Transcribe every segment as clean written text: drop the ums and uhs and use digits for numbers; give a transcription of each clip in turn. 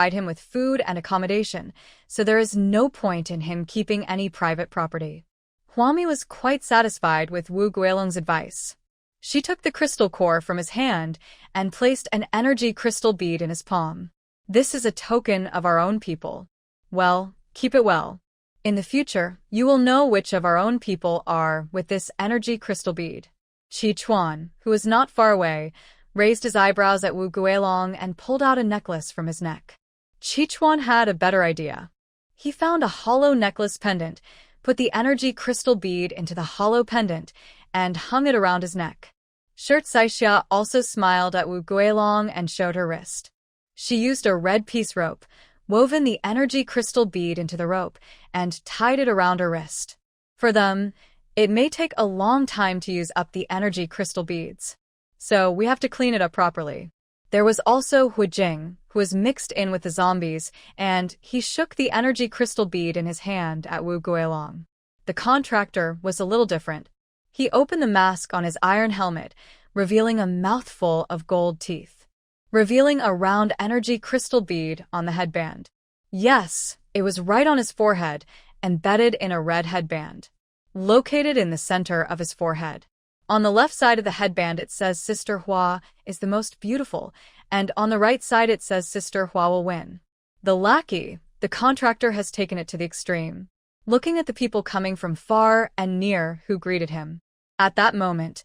provide him with food and accommodation, so there is no point in him keeping any private property. Huami was quite satisfied with Wu Guilong's advice. She took the crystal core from his hand and placed an energy crystal bead in his palm. This is a token of our own people. Well, keep it well. In the future, you will know which of our own people are with this energy crystal bead. Qi Chuan, who was not far away, raised his eyebrows at Wu Guilong and pulled out a necklace from his neck. Qi Chuan had a better idea. He found a hollow necklace pendant, put the energy crystal bead into the hollow pendant, and hung it around his neck. Shirt Saixia also smiled at Wu Guilong and showed her wrist. She used a red piece rope, woven the energy crystal bead into the rope, and tied it around her wrist. For them, it may take a long time to use up the energy crystal beads. So we have to clean it up properly. There was also Hu Jing, who was mixed in with the zombies, and he shook the energy crystal bead in his hand at Wu Guilong. The contractor was a little different. He opened the mask on his iron helmet, revealing a mouthful of gold teeth, revealing a round energy crystal bead on the headband. Yes, it was right on his forehead, embedded in a red headband, located in the center of his forehead. On the left side of the headband it says Sister Hua is the most beautiful, and on the right side it says Sister Hua will win. The lackey, the contractor, has taken it to the extreme, looking at the people coming from far and near who greeted him. At that moment,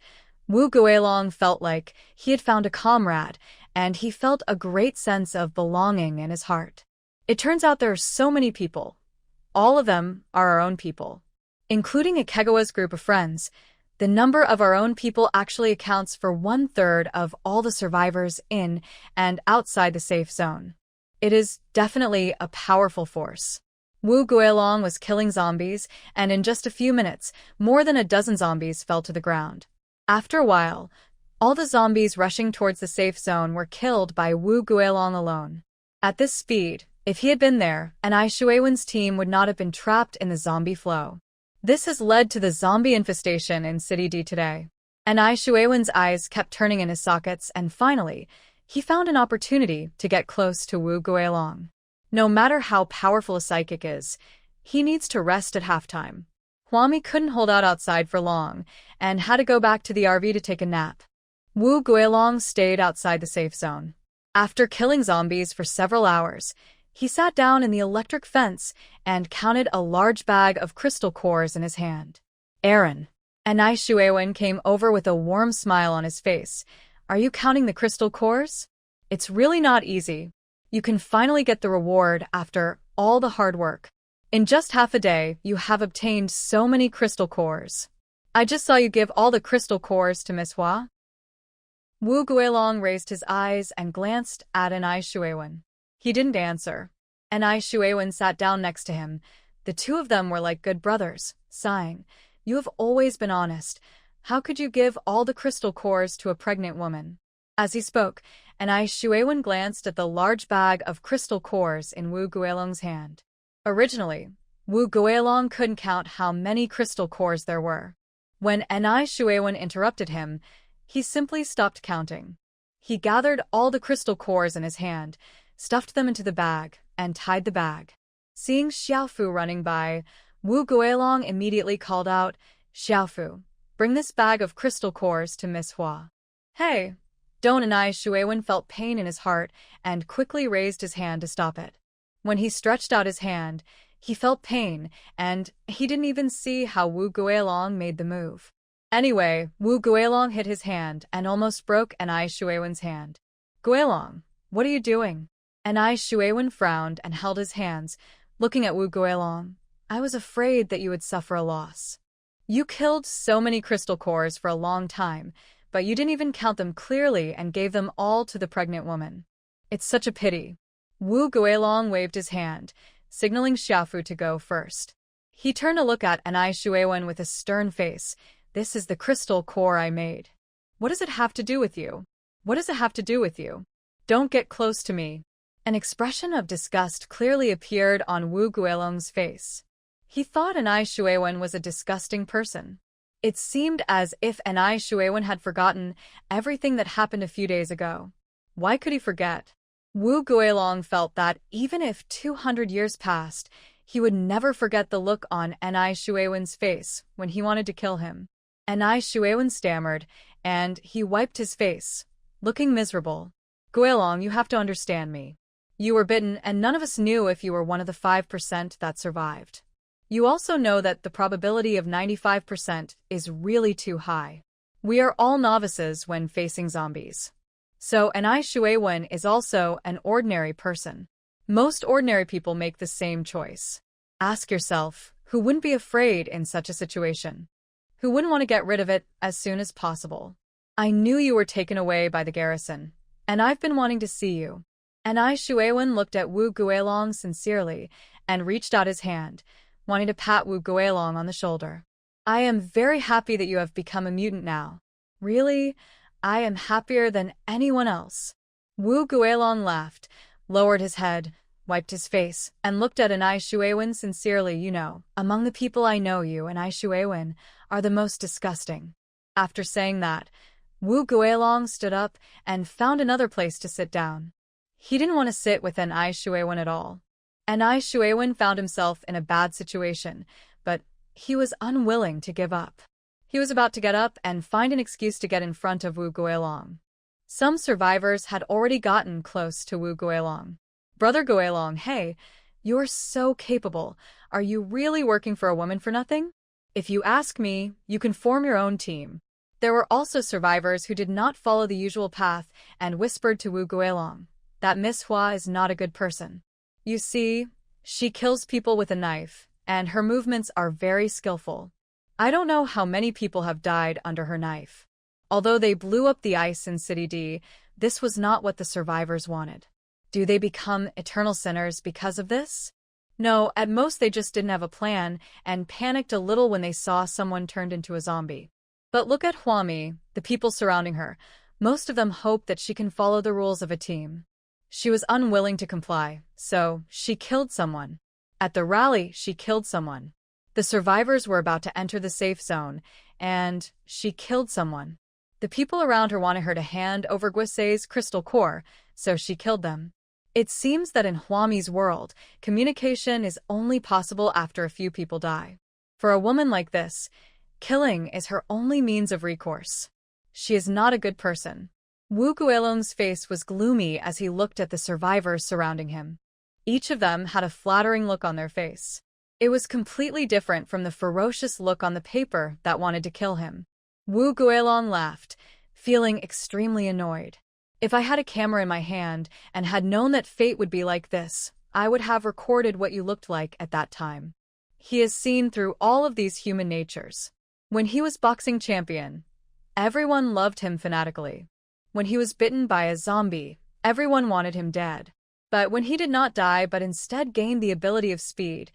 Wu Guilong felt like he had found a comrade, and he felt a great sense of belonging in his heart. It turns out there are so many people. All of them are our own people. Including Ikegawa's group of friends, the number of our own people actually accounts for 1/3 of all the survivors in and outside the safe zone. It is definitely a powerful force. Wu Guilong was killing zombies, and in just a few minutes, more than a dozen zombies fell to the ground. After a while, all the zombies rushing towards the safe zone were killed by Wu Guilong alone. At this speed, if he had been there, Anai Shuiwen's team would not have been trapped in the zombie flow. This has led to the zombie infestation in City D today. Anai Shuiwen's eyes kept turning in his sockets, and finally, he found an opportunity to get close to Wu Guilong. No matter how powerful a psychic is, he needs to rest at halftime. Huami couldn't hold out outside for long, and had to go back to the RV to take a nap. Wu Guilong stayed outside the safe zone. After killing zombies for several hours, he sat down in the electric fence and counted a large bag of crystal cores in his hand. Aaron. Anai Shuiwen came over with a warm smile on his face. Are you counting the crystal cores? It's really not easy. You can finally get the reward after all the hard work. In just half a day, you have obtained so many crystal cores. I just saw you give all the crystal cores to Miss Hua. Wu Guilong raised his eyes and glanced at Anai Shuiwen. He didn't answer. Anai Shuiwen sat down next to him. The two of them were like good brothers, sighing. You have always been honest. How could you give all the crystal cores to a pregnant woman? As he spoke, Anai Shuiwen glanced at the large bag of crystal cores in Wu Guilong's hand. Originally, Wu Guilong couldn't count how many crystal cores there were. When Anai Shuiwen interrupted him, he simply stopped counting. He gathered all the crystal cores in his hand, stuffed them into the bag, and tied the bag. Seeing Xiaofu running by, Wu Guilong immediately called out, Xiaofu, bring this bag of crystal cores to Miss Hua. Hey! Anai Shuiwen felt pain in his heart and quickly raised his hand to stop it. When he stretched out his hand, he felt pain, and he didn't even see how Wu Guilong made the move. Anyway, Wu Guilong hit his hand and almost broke Anai Shuiwen's hand. Guilong, what are you doing? Anai Shuiwen frowned and held his hands, looking at Wu Guilong. I was afraid that you would suffer a loss. You killed so many crystal cores for a long time, but you didn't even count them clearly and gave them all to the pregnant woman. It's such a pity. Wu Guilong waved his hand, signaling Xiaofu to go first. He turned to look at Anai Shuiwen with a stern face. This is the crystal core I made. What does it have to do with you? What does it have to do with you? Don't get close to me. An expression of disgust clearly appeared on Wu Guilong's face. He thought Anai Shuiwen was a disgusting person. It seemed as if Anai Shuiwen had forgotten everything that happened a few days ago. Why could he forget? Wu Guilong felt that even if 200 years passed, he would never forget the look on Ni Shuiwen's face when he wanted to kill him. Ni Shuiwen stammered, and he wiped his face, looking miserable. Guilong, you have to understand me. You were bitten, and none of us knew if you were one of the 5% that survived. You also know that the probability of 95% is really too high. We are all novices when facing zombies. So Ni Shuiwen is also an ordinary person. Most ordinary people make the same choice. Ask yourself, who wouldn't be afraid in such a situation? Who wouldn't want to get rid of it as soon as possible? I knew you were taken away by the garrison, and I've been wanting to see you. Ni Shuiwen looked at Wu Guilong sincerely and reached out his hand, wanting to pat Wu Guilong on the shoulder. I am very happy that you have become a mutant now. Really? I am happier than anyone else. Wu Guilong laughed, lowered his head, wiped his face, and looked at Ni Shuiwen sincerely. You know, among the people I know, you and Ni Shuiwen are the most disgusting. After saying that, Wu Guilong stood up and found another place to sit down. He didn't want to sit with Ni Shuiwen at all. Ni Shuiwen found himself in a bad situation, but he was unwilling to give up. He was about to get up and find an excuse to get in front of Wu Guilong. Some survivors had already gotten close to Wu Guilong. Brother Guilong, hey, you're so capable. Are you really working for a woman for nothing? If you ask me, you can form your own team. There were also survivors who did not follow the usual path and whispered to Wu Guilong that Miss Hua is not a good person. You see, she kills people with a knife, and her movements are very skillful. I don't know how many people have died under her knife. Although they blew up the ice in City D, this was not what the survivors wanted. Do they become eternal sinners because of this? No, at most they just didn't have a plan and panicked a little when they saw someone turned into a zombie. But look at Huami, the people surrounding her. Most of them hope that she can follow the rules of a team. She was unwilling to comply, so she killed someone. At the rally, she killed someone. The survivors were about to enter the safe zone, and she killed someone. The people around her wanted her to hand over Guisei's crystal core, so she killed them. It seems that in Huami's world, communication is only possible after a few people die. For a woman like this, killing is her only means of recourse. She is not a good person. Wu Guilong's face was gloomy as he looked at the survivors surrounding him. Each of them had a flattering look on their face. It was completely different from the ferocious look on the paper that wanted to kill him. Wu Guilong laughed, feeling extremely annoyed. If I had a camera in my hand and had known that fate would be like this, I would have recorded what you looked like at that time. He has seen through all of these human natures. When he was boxing champion, everyone loved him fanatically. When he was bitten by a zombie, everyone wanted him dead. But when he did not die but instead gained the ability of speed,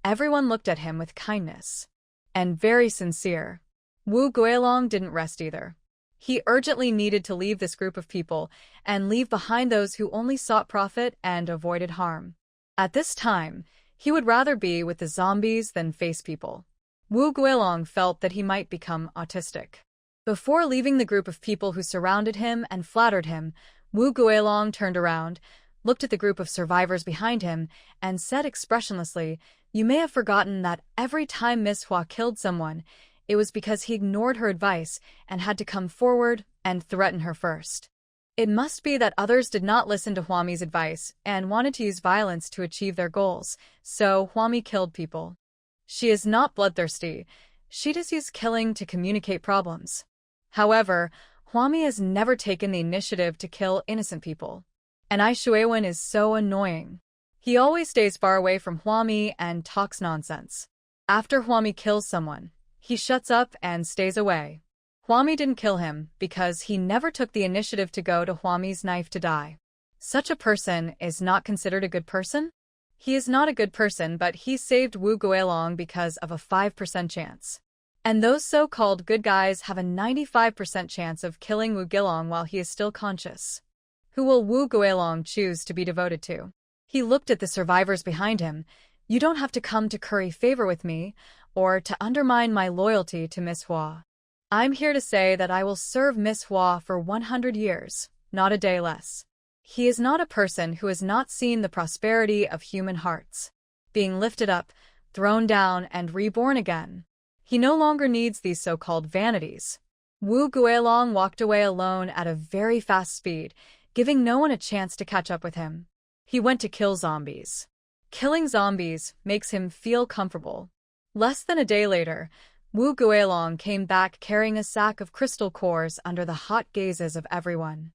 everyone looked at him with kindness. And very sincere. Wu Guilong didn't rest either. He urgently needed to leave this group of people and leave behind those who only sought profit and avoided harm. At this time, he would rather be with the zombies than face people. Wu Guilong felt that he might become autistic. Before leaving the group of people who surrounded him and flattered him, Wu Guilong turned around, looked at the group of survivors behind him, and said expressionlessly, "You may have forgotten that every time Miss Hua killed someone, it was because he ignored her advice and had to come forward and threaten her first. It must be that others did not listen to Huami's advice and wanted to use violence to achieve their goals, so Huami killed people. She is not bloodthirsty. She just used killing to communicate problems. However, Huami has never taken the initiative to kill innocent people. And Ai Shuiwen is so annoying. He always stays far away from Huami and talks nonsense. After Huami kills someone, he shuts up and stays away. Huami didn't kill him because he never took the initiative to go to Huami's knife to die. Such a person is not considered a good person? He is not a good person, but he saved Wu Guilong because of a 5% chance. And those so-called good guys have a 95% chance of killing Wu Guilong while he is still conscious. Who will Wu Guilong choose to be devoted to? He looked at the survivors behind him. You don't have to come to curry favor with me, or to undermine my loyalty to Miss Hua. I'm here to say that I will serve Miss Hua for 100 years, not a day less. He is not a person who has not seen the prosperity of human hearts, being lifted up, thrown down, and reborn again. He no longer needs these so-called vanities. Wu Guilong walked away alone at a very fast speed, giving no one a chance to catch up with him. He went to kill zombies. Killing zombies makes him feel comfortable. Less than a day later, Wu Guilong came back carrying a sack of crystal cores under the hot gazes of everyone.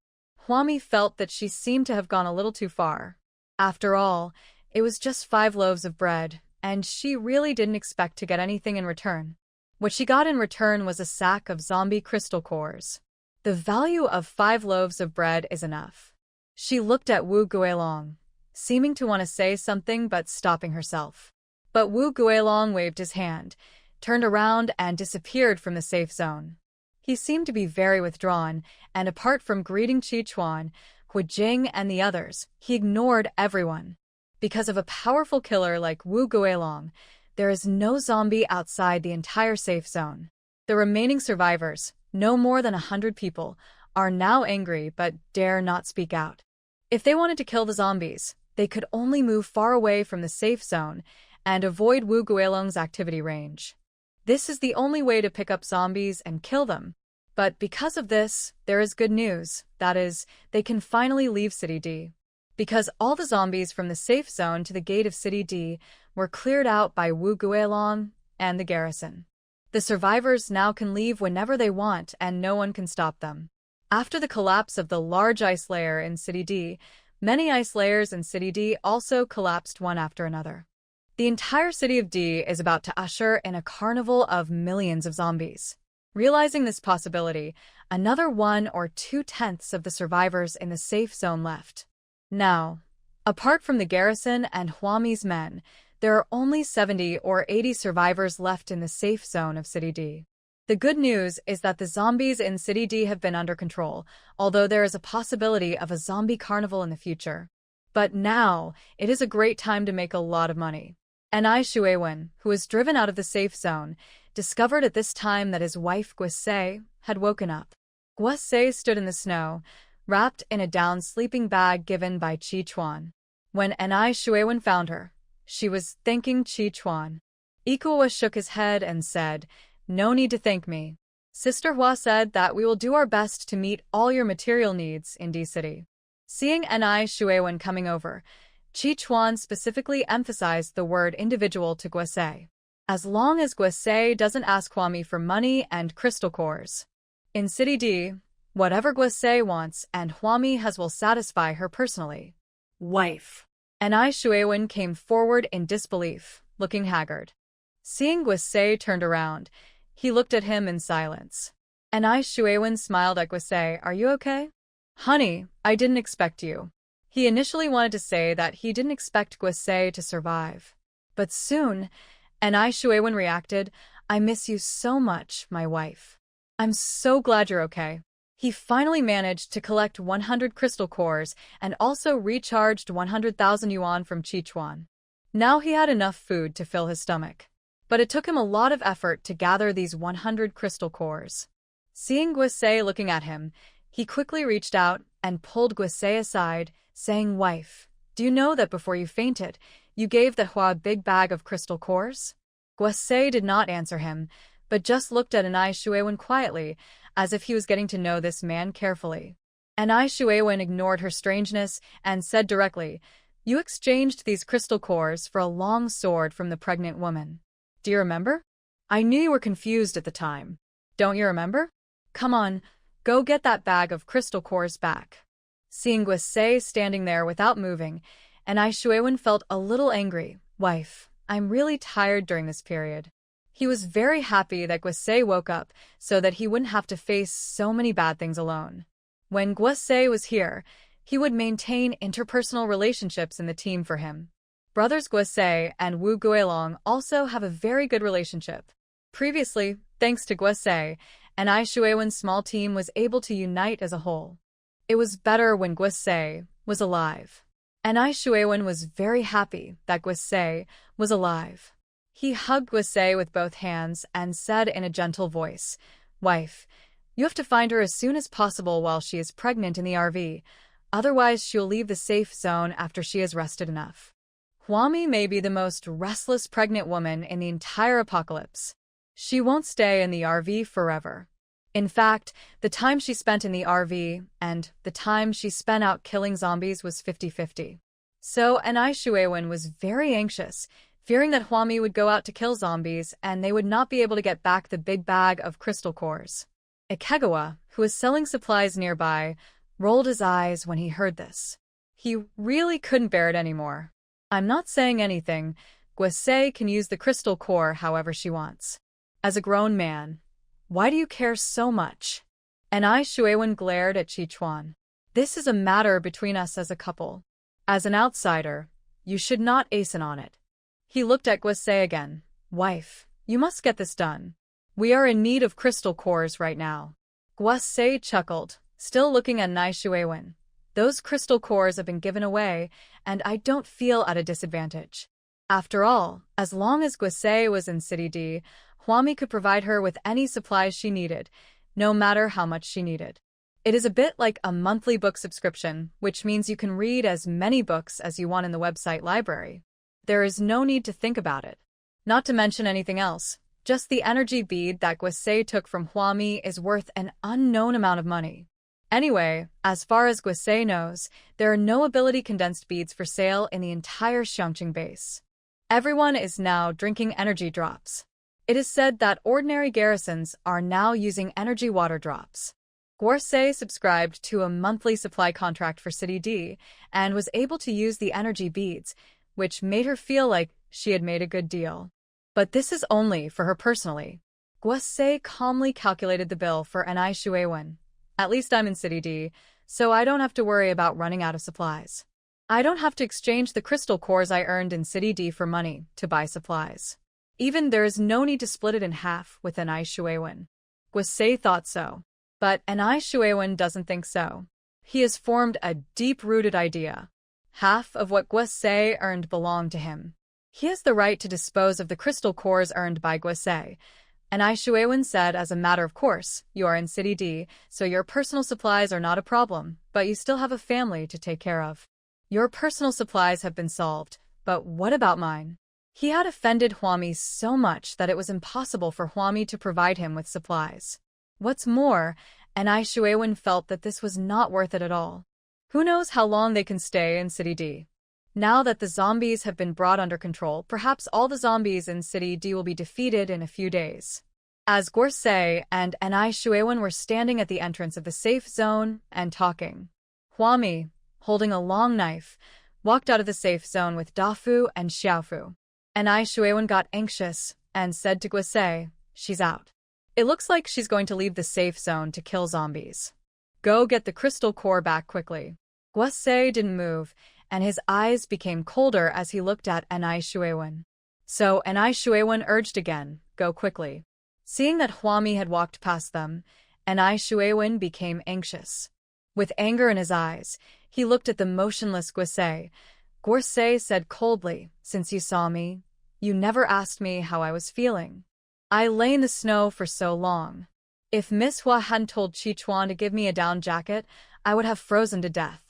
Huami felt that she seemed to have gone a little too far. After all, it was just 5 loaves of bread, and she really didn't expect to get anything in return. What she got in return was a sack of zombie crystal cores. The value of 5 loaves of bread is enough. She looked at Wu Guilong, seeming to want to say something but stopping herself. But Wu Guilong waved his hand, turned around and disappeared from the safe zone. He seemed to be very withdrawn, and apart from greeting Qichuan, Hu Jing, and the others, he ignored everyone. Because of a powerful killer like Wu Guilong, there is no zombie outside the entire safe zone. The remaining survivors, no more than 100 people, are now angry but dare not speak out. If they wanted to kill the zombies, they could only move far away from the safe zone and avoid Wu Guilong's activity range. This is the only way to pick up zombies and kill them. But because of this, there is good news. That is, they can finally leave City D. Because all the zombies from the safe zone to the gate of City D were cleared out by Wu Guilong and the garrison. The survivors now can leave whenever they want and no one can stop them. After the collapse of the large ice layer in City D, many ice layers in City D also collapsed one after another. The entire city of D is about to usher in a carnival of millions of zombies. Realizing this possibility, another 1 or 2/10 of the survivors in the safe zone left. Now, apart from the garrison and Huami's men, there are only 70 or 80 survivors left in the safe zone of City D. The good news is that the zombies in City D have been under control, although there is a possibility of a zombie carnival in the future. But now, it is a great time to make a lot of money. Anai Shuiwen, who was driven out of the safe zone, discovered at this time that his wife Guose had woken up. Guose stood in the snow, wrapped in a down sleeping bag given by Qichuan. When Anai Shuiwen found her, she was thanking Qichuan. Ikuwa shook his head and said, "No need to thank me. Sister Hua said that we will do our best to meet all your material needs in D City." Seeing Anai Shuiwen coming over, Qichuan specifically emphasized the word individual to Guose. As long as Guose doesn't ask Huami for money and crystal cores. In City D, whatever Guose wants and Huami has will satisfy her personally. Wife. Anai Shuiwen came forward in disbelief, looking haggard. Seeing Guose turned around, he looked at him in silence. Anai Shuiwen smiled at Guose. "Are you okay?" "Honey, I didn't expect you." He initially wanted to say that he didn't expect Guose to survive. But soon, Anai Shuiwen reacted, "I miss you so much, my wife. I'm so glad you're okay." He finally managed to collect 100 crystal cores and also recharged 100,000 yuan from Qichuan. Now he had enough food to fill his stomach. But it took him a lot of effort to gather these 100 crystal cores. Seeing Guose looking at him, he quickly reached out and pulled Guose aside, saying, "Wife, do you know that before you fainted, you gave the Hua a big bag of crystal cores?" Guose did not answer him, but just looked at Anai Shuiwen quietly, as if he was getting to know this man carefully. Anai Shuiwen ignored her strangeness and said directly, "You exchanged these crystal cores for a long sword from the pregnant woman. Do you remember? I knew you were confused at the time. Don't you remember? Come on, go get that bag of crystal cores back." Seeing Guose standing there without moving, Anai Shuiwen felt a little angry. "Wife, I'm really tired during this period." He was very happy that Guose woke up so that he wouldn't have to face so many bad things alone. When Guose was here, he would maintain interpersonal relationships in the team for him. Brothers Guose and Wu Guilong also have a very good relationship. Previously, thanks to Guose, Anai Shuiwen's small team was able to unite as a whole. It was better when Guose was alive. Anai Shuiwen was very happy that Guose was alive. He hugged Guose with both hands and said in a gentle voice, "Wife, you have to find her as soon as possible while she is pregnant in the RV. Otherwise, she'll leave the safe zone after she has rested enough. Huami may be the most restless pregnant woman in the entire apocalypse. She won't stay in the RV forever. In fact, the time she spent in the RV and the time she spent out killing zombies was 50-50. So Anai Shuewen was very anxious, fearing that Huami would go out to kill zombies and they would not be able to get back the big bag of crystal cores. Ikegawa, who was selling supplies nearby, rolled his eyes when he heard this. He really couldn't bear it anymore. I'm not saying anything. Guisei can use the crystal core however she wants. As a grown man, why do you care so much? Anai Shuewen glared at Chichuan. This is a matter between us as a couple. As an outsider, you should not hasten on it. He looked at Guisei again. Wife, you must get this done. We are in need of crystal cores right now. Guisei chuckled, still looking at Anai Shuewen. Those crystal cores have been given away, and I don't feel at a disadvantage. After all, as long as Guisei was in City D, Huami could provide her with any supplies she needed, no matter how much she needed. It is a bit like a monthly book subscription, which means you can read as many books as you want in the website library. There is no need to think about it. Not to mention anything else, just the energy bead that Guisei took from Huami is worth an unknown amount of money. Anyway, as far as Guisei knows, there are no ability condensed beads for sale in the entire Xiangqing base. Everyone is now drinking energy drops. It is said that ordinary garrisons are now using energy water drops. Guisei subscribed to a monthly supply contract for City D and was able to use the energy beads, which made her feel like she had made a good deal. But this is only for her personally. Guisei calmly calculated the bill for Anai Shuewen. At least I'm in City D, so I don't have to worry about running out of supplies. I don't have to exchange the crystal cores I earned in City D for money to buy supplies. Even there is no need to split it in half with Anai Shuewen. Guisei thought so. But Anai Shuewen doesn't think so. He has formed a deep-rooted idea. Half of what Guisei earned belonged to him. He has the right to dispose of the crystal cores earned by Guisei. Anai Shuewen said, as a matter of course, you are in City D, so your personal supplies are not a problem, but you still have a family to take care of. Your personal supplies have been solved, but what about mine? He had offended Huami so much that it was impossible for Huami to provide him with supplies. What's more, Anai Shuewen felt that this was not worth it at all. Who knows how long they can stay in City D? Now that the zombies have been brought under control, perhaps all the zombies in City D will be defeated in a few days. As Guisei and Anai Shuewen were standing at the entrance of the safe zone and talking, Huami, holding a long knife, walked out of the safe zone with Dafu and Xiaofu. Anai Shuewen got anxious and said to Guisei, she's out. It looks like she's going to leave the safe zone to kill zombies. Go get the crystal core back quickly. Guisei didn't move, and his eyes became colder as he looked at Anai Shuewen. So Anai Shuewen urged again, go quickly. Seeing that Huami had walked past them, Anai Shuewen became anxious. With anger in his eyes, he looked at the motionless Guisei. Guisei said coldly, since you saw me, you never asked me how I was feeling. I lay in the snow for so long. If Miss Hua hadn't told Chichuan to give me a down jacket, I would have frozen to death.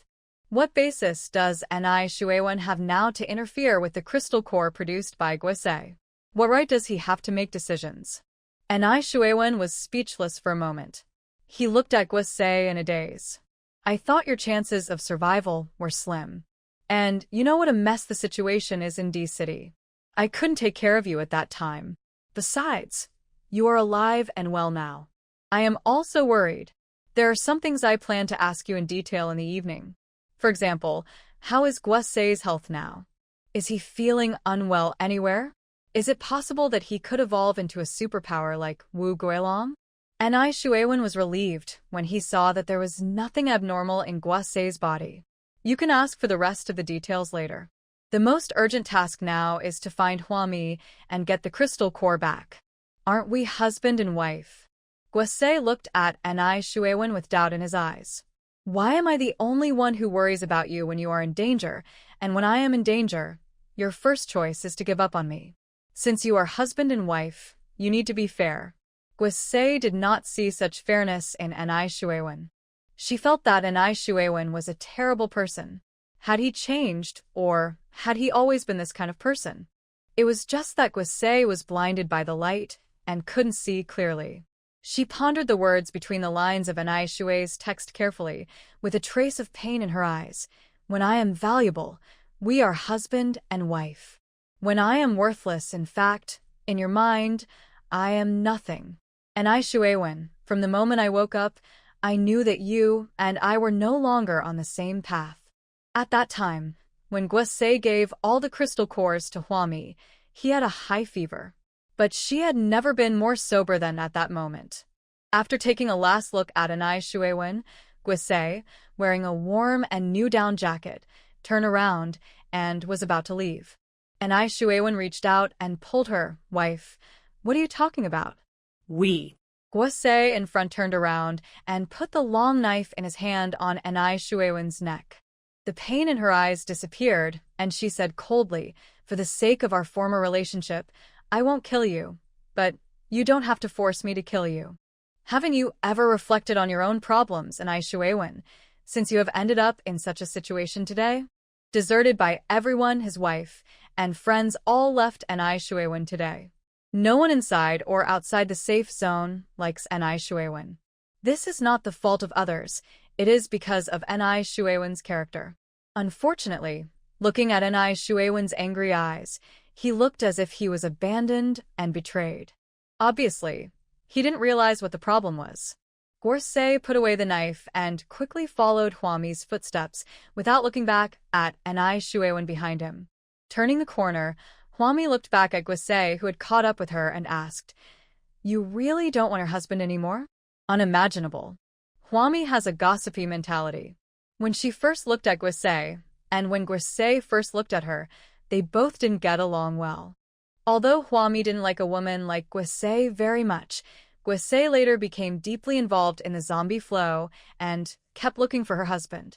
What basis does Anai Shuewen have now to interfere with the crystal core produced by Guisei? What right does he have to make decisions? Anai Shuewen was speechless for a moment. He looked at Guisei in a daze. I thought your chances of survival were slim. And you know what a mess the situation is in D City. I couldn't take care of you at that time. Besides, you are alive and well now. I am also worried. There are some things I plan to ask you in detail in the evening. For example, how is Guisei's health now? Is he feeling unwell anywhere? Is it possible that he could evolve into a superpower like Wu Guilong? Anai Shuewen was relieved when he saw that there was nothing abnormal in Guisei's body. You can ask for the rest of the details later. The most urgent task now is to find Huami and get the crystal core back. Aren't we husband and wife? Guisei looked at Anai Shuewen with doubt in his eyes. Why am I the only one who worries about you when you are in danger, and when I am in danger, your first choice is to give up on me? Since you are husband and wife, you need to be fair. Guisei did not see such fairness in Anai Shuewen. She felt that Anai Shuewen was a terrible person. Had he changed, or had he always been this kind of person? It was just that Guise was blinded by the light and couldn't see clearly. She pondered the words between the lines of Anai Shue's text carefully, with a trace of pain in her eyes. When I am valuable, we are husband and wife. When I am worthless, in fact, in your mind, I am nothing. Anai Shuewen, from the moment I woke up, I knew that you and I were no longer on the same path. At that time, when Guise gave all the crystal cores to Huami, he had a high fever. But she had never been more sober than at that moment. After taking a last look at Anai Shuewen, Guise, wearing a warm and new down jacket, turned around and was about to leave. Anai Shuewen reached out and pulled her. Wife, what are you talking about? We. Guise in front turned around and put the long knife in his hand on Anai Shuewen's neck. The pain in her eyes disappeared, and she said coldly, for the sake of our former relationship, I won't kill you, but you don't have to force me to kill you. Haven't you ever reflected on your own problems, Anai Shuewen, since you have ended up in such a situation today? Deserted by everyone, his wife, and friends all left Anai Shuewen today. No one inside or outside the safe zone likes Anai Shuewen. This is not the fault of others, it is because of Anai Shuewen's character. Unfortunately, looking at Anai Shuewen's angry eyes, he looked as if he was abandoned and betrayed. Obviously, he didn't realize what the problem was. Guise put away the knife and quickly followed Huami's footsteps without looking back at Anai Shuewen behind him. Turning the corner, Huami looked back at Guise, who had caught up with her, and asked, You really don't want your husband anymore? Unimaginable. Huami has a gossipy mentality. When she first looked at Guise, and when Guise first looked at her, they both didn't get along well. Although Huami didn't like a woman like Guise very much, Guise later became deeply involved in the zombie flow and kept looking for her husband.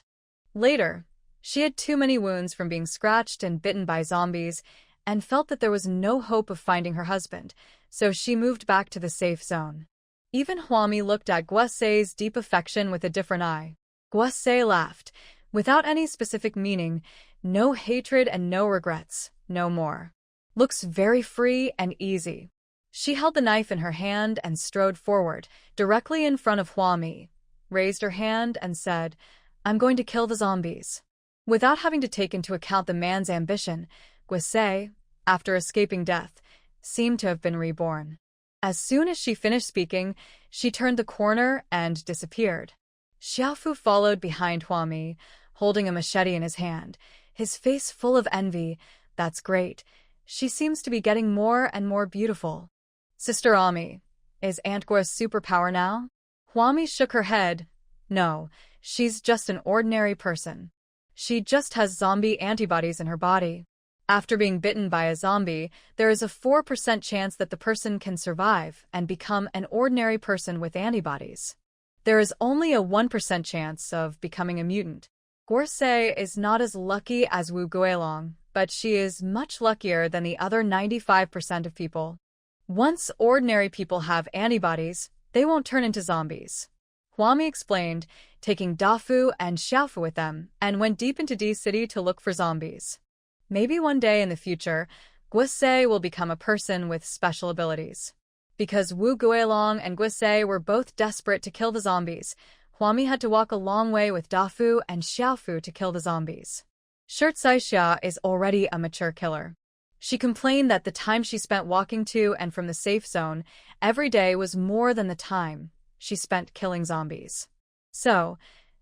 Later, she had too many wounds from being scratched and bitten by zombies and felt that there was no hope of finding her husband, so she moved back to the safe zone. Even Huami looked at Guise's deep affection with a different eye. Guise laughed, without any specific meaning, no hatred and no regrets, no more. Looks very free and easy. She held the knife in her hand and strode forward, directly in front of Huami, raised her hand and said, I'm going to kill the zombies. Without having to take into account the man's ambition, Guise, after escaping death, seemed to have been reborn. As soon as she finished speaking, she turned the corner and disappeared. Xiaofu followed behind Huami, holding a machete in his hand, his face full of envy. That's great. She seems to be getting more and more beautiful. Sister Ami, is Aunt Gua's superpower now? Huami shook her head. No, she's just an ordinary person. She just has zombie antibodies in her body. After being bitten by a zombie, there is a 4% chance that the person can survive and become an ordinary person with antibodies. There is only a 1% chance of becoming a mutant. Guise is not as lucky as Wu Guilong, but she is much luckier than the other 95% of people. Once ordinary people have antibodies, they won't turn into zombies. Huami explained, taking Dafu and Xiaofu with them, and went deep into D City to look for zombies. Maybe one day in the future, Guise will become a person with special abilities. Because Wu Guilong and Guise were both desperate to kill the zombies, Huami had to walk a long way with Dafu and Xiaofu to kill the zombies. Shirtsaixia is already a mature killer. She complained that the time she spent walking to and from the safe zone every day was more than the time she spent killing zombies. So,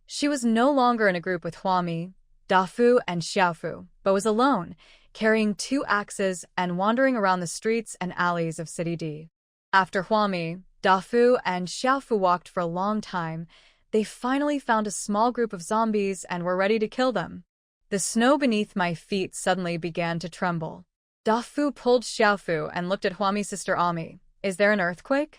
she was no longer in a group with Huami, Dafu, and Xiaofu, but was alone, carrying 2 axes and wandering around the streets and alleys of City D. After Huami, Dafu, and Xiaofu walked for a long time, they finally found a small group of zombies and were ready to kill them. The snow beneath my feet suddenly began to tremble. Dafu pulled Xiaofu and looked at Huami's sister Ami. Is there an earthquake?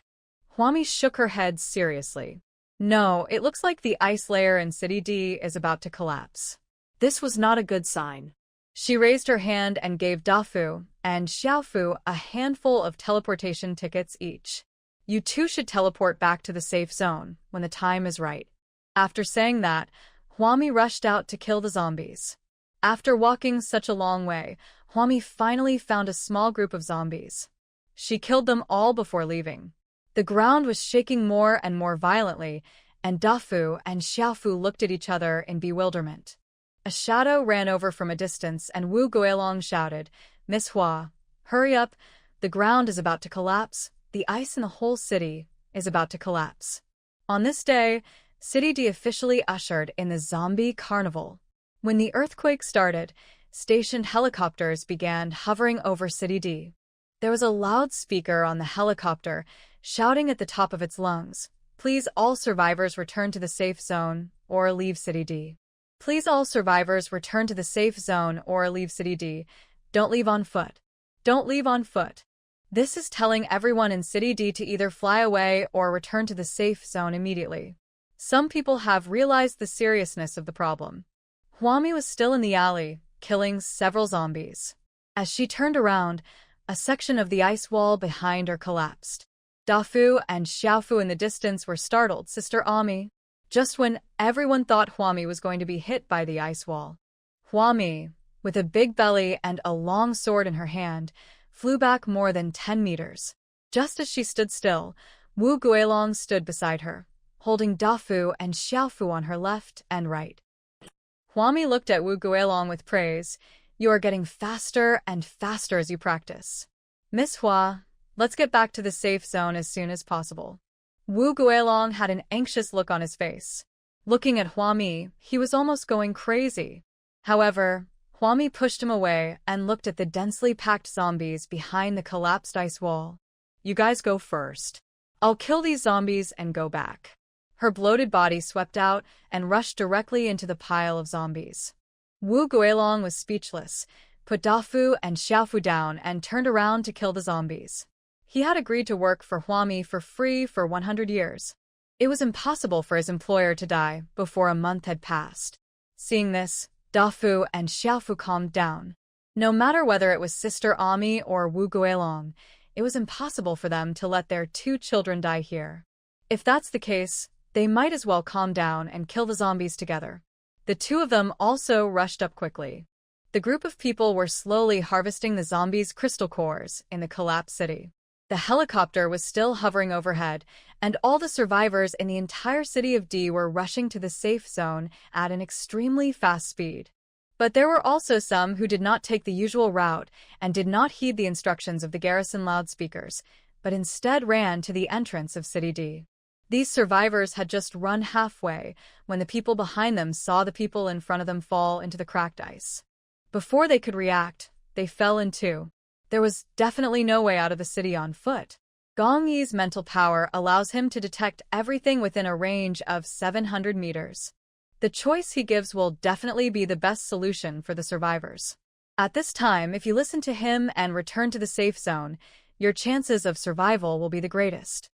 Huami shook her head seriously. No, it looks like the ice layer in City D is about to collapse. This was not a good sign. She raised her hand and gave Dafu and Xiaofu a handful of teleportation tickets each. You two should teleport back to the safe zone when the time is right. After saying that, Huami rushed out to kill the zombies. After walking such a long way, Huami finally found a small group of zombies. She killed them all before leaving. The ground was shaking more and more violently, and Dafu and Xiaofu looked at each other in bewilderment. A shadow ran over from a distance, and Wu Guilong shouted, "Miss Hua, hurry up, the ground is about to collapse, the ice in the whole city is about to collapse." On this day, City D officially ushered in the zombie carnival. When the earthquake started, stationed helicopters began hovering over City D. There was a loudspeaker on the helicopter, shouting at the top of its lungs, "Please all survivors return to the safe zone, or leave City D. Please all survivors return to the safe zone or leave City D. Don't leave on foot. Don't leave on foot." This is telling everyone in City D to either fly away or return to the safe zone immediately. Some people have realized the seriousness of the problem. Huami was still in the alley, killing several zombies. As she turned around, a section of the ice wall behind her collapsed. Dafu and Xiaofu in the distance were startled. "Sister Ami." Just when everyone thought Huami was going to be hit by the ice wall, Huami, with a big belly and a long sword in her hand, flew back more than 10 meters. Just as she stood still, Wu Guilong stood beside her, holding Dafu and Xiaofu on her left and right. Huami looked at Wu Guilong with praise. "You are getting faster and faster as you practice. Miss Hua, let's get back to the safe zone as soon as possible." Wu Guilong had an anxious look on his face. Looking at Huami, he was almost going crazy. However, Huami pushed him away and looked at the densely packed zombies behind the collapsed ice wall. "You guys go first. I'll kill these zombies and go back." Her bloated body swept out and rushed directly into the pile of zombies. Wu Guilong was speechless, put Dafu and Xiaofu down and turned around to kill the zombies. He had agreed to work for Huami for free for 100 years. It was impossible for his employer to die before a month had passed. Seeing this, Dafu and Xiaofu calmed down. No matter whether it was Sister Ami or Wu Guilong, it was impossible for them to let their 2 children die here. If that's the case, they might as well calm down and kill the zombies together. The 2 of them also rushed up quickly. The group of people were slowly harvesting the zombies' crystal cores in the collapsed city. The helicopter was still hovering overhead, and all the survivors in the entire city of D were rushing to the safe zone at an extremely fast speed. But there were also some who did not take the usual route and did not heed the instructions of the garrison loudspeakers, but instead ran to the entrance of City D. These survivors had just run halfway when the people behind them saw the people in front of them fall into the cracked ice. Before they could react, they fell in two. There was definitely no way out of the city on foot. Gong Yi's mental power allows him to detect everything within a range of 700 meters. The choice he gives will definitely be the best solution for the survivors. At this time, if you listen to him and return to the safe zone, your chances of survival will be the greatest.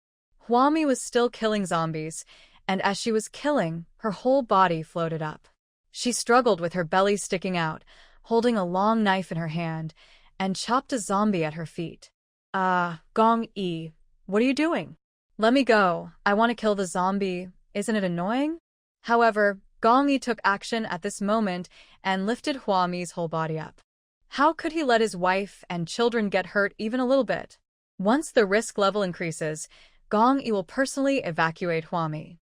Huami was still killing zombies, and as she was killing, her whole body floated up. She struggled with her belly sticking out, holding a long knife in her hand, and chopped a zombie at her feet. Gong Yi, what are you doing? Let me go, I want to kill the zombie, isn't it annoying? However, Gong Yi took action at this moment and lifted Huami's whole body up. How could he let his wife and children get hurt even a little bit? Once the risk level increases, Gong Yi will personally evacuate Huami.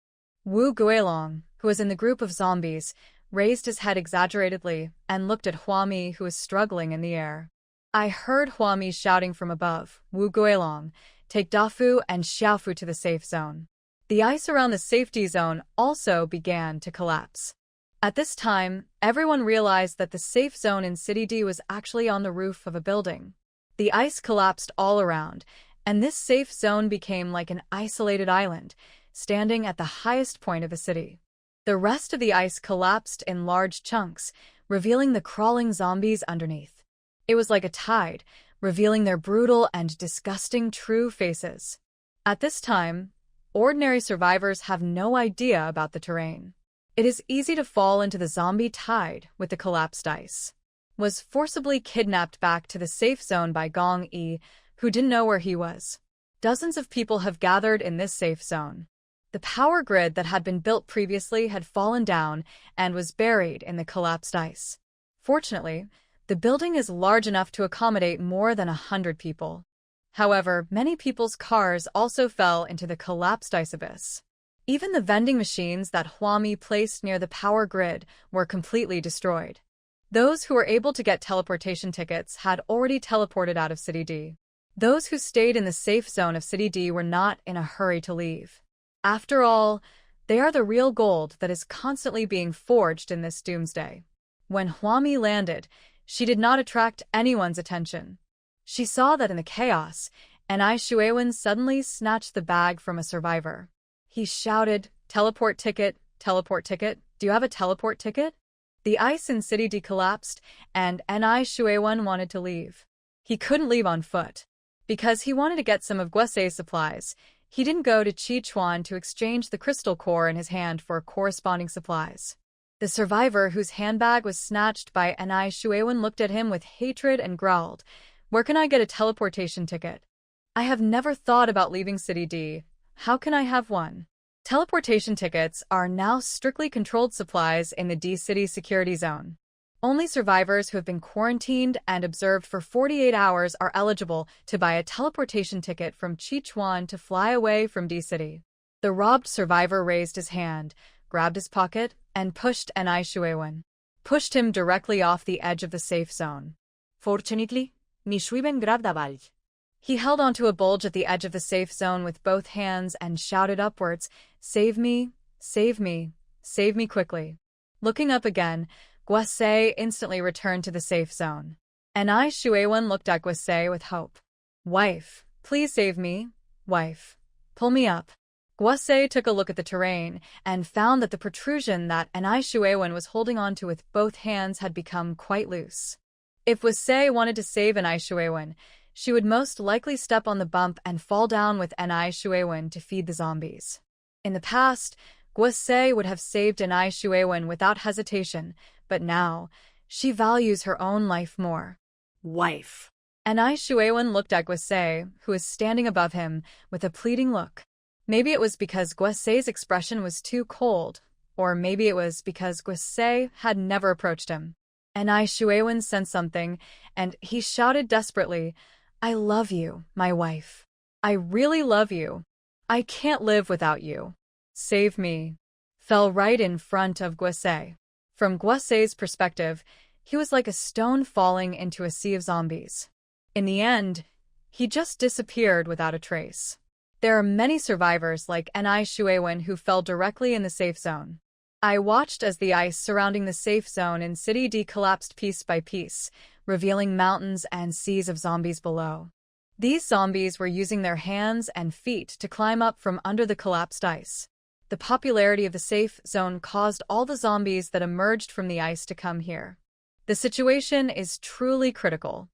Wu Guilong, who was in the group of zombies, raised his head exaggeratedly and looked at Huami, who was struggling in the air. I heard Huami shouting from above, "Wu Guilong, take Dafu and Xiaofu to the safe zone." The ice around the safety zone also began to collapse. At this time, everyone realized that the safe zone in City D was actually on the roof of a building. The ice collapsed all around, and this safe zone became like an isolated island, standing at the highest point of the city. The rest of the ice collapsed in large chunks, revealing the crawling zombies underneath. It was like a tide, revealing their brutal and disgusting true faces. At this time, ordinary survivors have no idea about the terrain. It is easy to fall into the zombie tide with the collapsed ice. Was forcibly kidnapped back to the safe zone by Gong Yi, who didn't know where he was. Dozens of people have gathered in this safe zone. The power grid that had been built previously had fallen down and was buried in the collapsed ice. Fortunately, the building is large enough to accommodate more than 100 people. However, many people's cars also fell into the collapsed ice abyss. Even the vending machines that Huami placed near the power grid were completely destroyed. Those who were able to get teleportation tickets had already teleported out of City D. Those who stayed in the safe zone of City D were not in a hurry to leave. After all, they are the real gold that is constantly being forged in this doomsday. When Huami landed, she did not attract anyone's attention. She saw that in the chaos, Anai Shuewen suddenly snatched the bag from a survivor. He shouted, "Teleport ticket, teleport ticket, do you have a teleport ticket?" The ice in City D collapsed, and Anai Shuewen wanted to leave. He couldn't leave on foot. Because he wanted to get some of Guosei's supplies, he didn't go to Chichuan to exchange the crystal core in his hand for corresponding supplies. The survivor whose handbag was snatched by Anai Shuewen looked at him with hatred and growled, "Where can I get a teleportation ticket? I have never thought about leaving City D. How can I have one?" Teleportation tickets are now strictly controlled supplies in the D-City security zone. Only survivors who have been quarantined and observed for 48 hours are eligible to buy a teleportation ticket from Chichuan to fly away from D-City. The robbed survivor raised his hand, grabbed his pocket, and pushed Anai Shuewen. Pushed him directly off the edge of the safe zone. Fortunately, mi Shuewen grabbed a bulge. He held onto a bulge at the edge of the safe zone with both hands and shouted upwards, "Save me, save me, save me quickly." Looking up again, Guosei instantly returned to the safe zone. Anai Shuewen looked at Guosei with hope. "Wife, please save me. Wife, pull me up." Guosei took a look at the terrain and found that the protrusion that Anai Shuewen was holding onto with both hands had become quite loose. If Guosei wanted to save Anai Shuewen, she would most likely step on the bump and fall down with Anai Shuewen to feed the zombies. In the past, Guosei would have saved Anai Shuewen without hesitation, but now, she values her own life more. "Wife." Anai Shuewen looked at Guosei, who was standing above him, with a pleading look. Maybe it was because Guosei's expression was too cold, or maybe it was because Guosei had never approached him. Anai Shuewen sensed something, and he shouted desperately, "I love you, my wife. I really love you. I can't live without you. Save me." Fell right in front of Guosei. From Guosei's perspective, he was like a stone falling into a sea of zombies. In the end, he just disappeared without a trace. There are many survivors like Anai Shuewen who fell directly in the safe zone. I watched as the ice surrounding the safe zone in City D collapsed piece by piece, revealing mountains and seas of zombies below. These zombies were using their hands and feet to climb up from under the collapsed ice. The popularity of the safe zone caused all the zombies that emerged from the ice to come here. The situation is truly critical.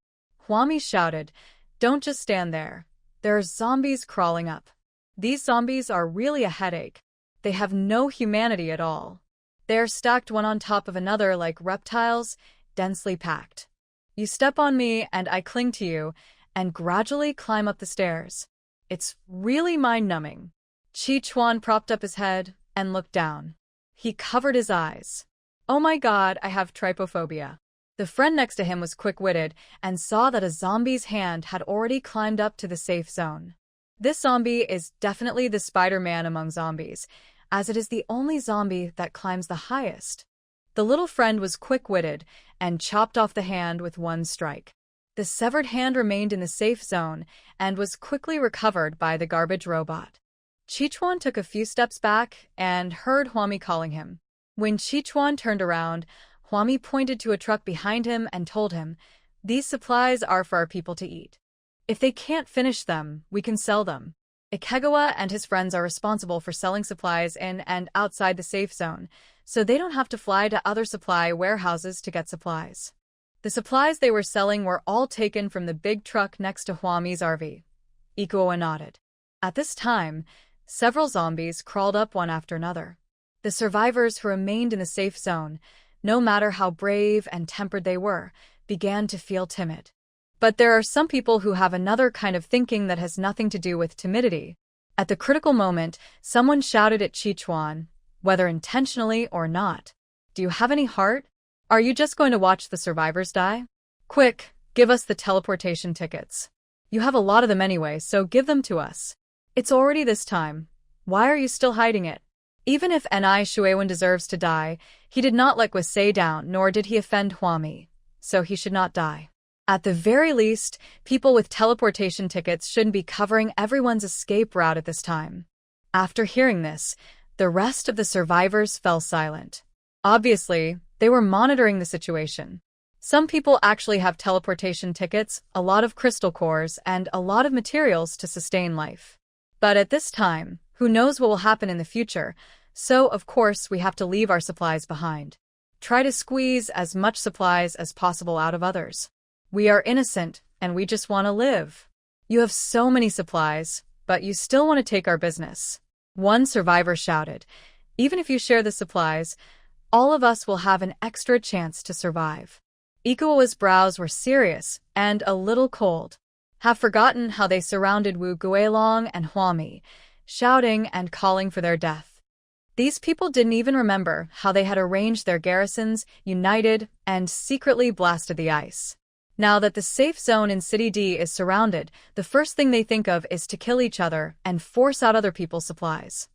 Huami shouted, "Don't just stand there. There are zombies crawling up. These zombies are really a headache. They have no humanity at all. They are stacked one on top of another like reptiles, densely packed. You step on me and I cling to you and gradually climb up the stairs. It's really mind-numbing." Chichuan propped up his head and looked down. He covered his eyes. "Oh my god, I have trypophobia." The friend next to him was quick-witted and saw that a zombie's hand had already climbed up to the safe zone. This zombie is definitely the Spider-Man among zombies, as it is the only zombie that climbs the highest. The little friend was quick-witted and chopped off the hand with one strike. The severed hand remained in the safe zone and was quickly recovered by the garbage robot. Chichuan took a few steps back and heard Huami calling him. When Chichuan turned around, Huami pointed to a truck behind him and told him, "These supplies are for our people to eat. If they can't finish them, we can sell them." Ikegawa and his friends are responsible for selling supplies in and outside the safe zone, so they don't have to fly to other supply warehouses to get supplies. The supplies they were selling were all taken from the big truck next to Huami's RV. Ikegawa nodded. At this time, several zombies crawled up one after another. The survivors who remained in the safe zone, no matter how brave and tempered they were, began to feel timid. But there are some people who have another kind of thinking that has nothing to do with timidity. At the critical moment, someone shouted at Chichuan, whether intentionally or not. Do you have any heart? Are you just going to watch the survivors die? Quick, give us the teleportation tickets. You have a lot of them anyway, so give them to us. It's already this time. Why are you still hiding it? Even if Ni Shuewen deserves to die, he did not let Guisei down, nor did he offend Huami, so he should not die. At the very least, people with teleportation tickets shouldn't be covering everyone's escape route at this time. After hearing this, the rest of the survivors fell silent. Obviously, they were monitoring the situation. Some people actually have teleportation tickets, a lot of crystal cores, and a lot of materials to sustain life. But at this time, who knows what will happen in the future, so of course we have to leave our supplies behind. Try to squeeze as much supplies as possible out of others. We are innocent, and we just want to live. You have so many supplies, but you still want to take our business. One survivor shouted, even if you share the supplies, all of us will have an extra chance to survive. Ikuo's brows were serious and a little cold. Have forgotten how they surrounded Wu Guilong and Huami, shouting and calling for their death. These people didn't even remember how they had arranged their garrisons, united, and secretly blasted the ice. Now that the safe zone in City D is surrounded, the first thing they think of is to kill each other and force out other people's supplies.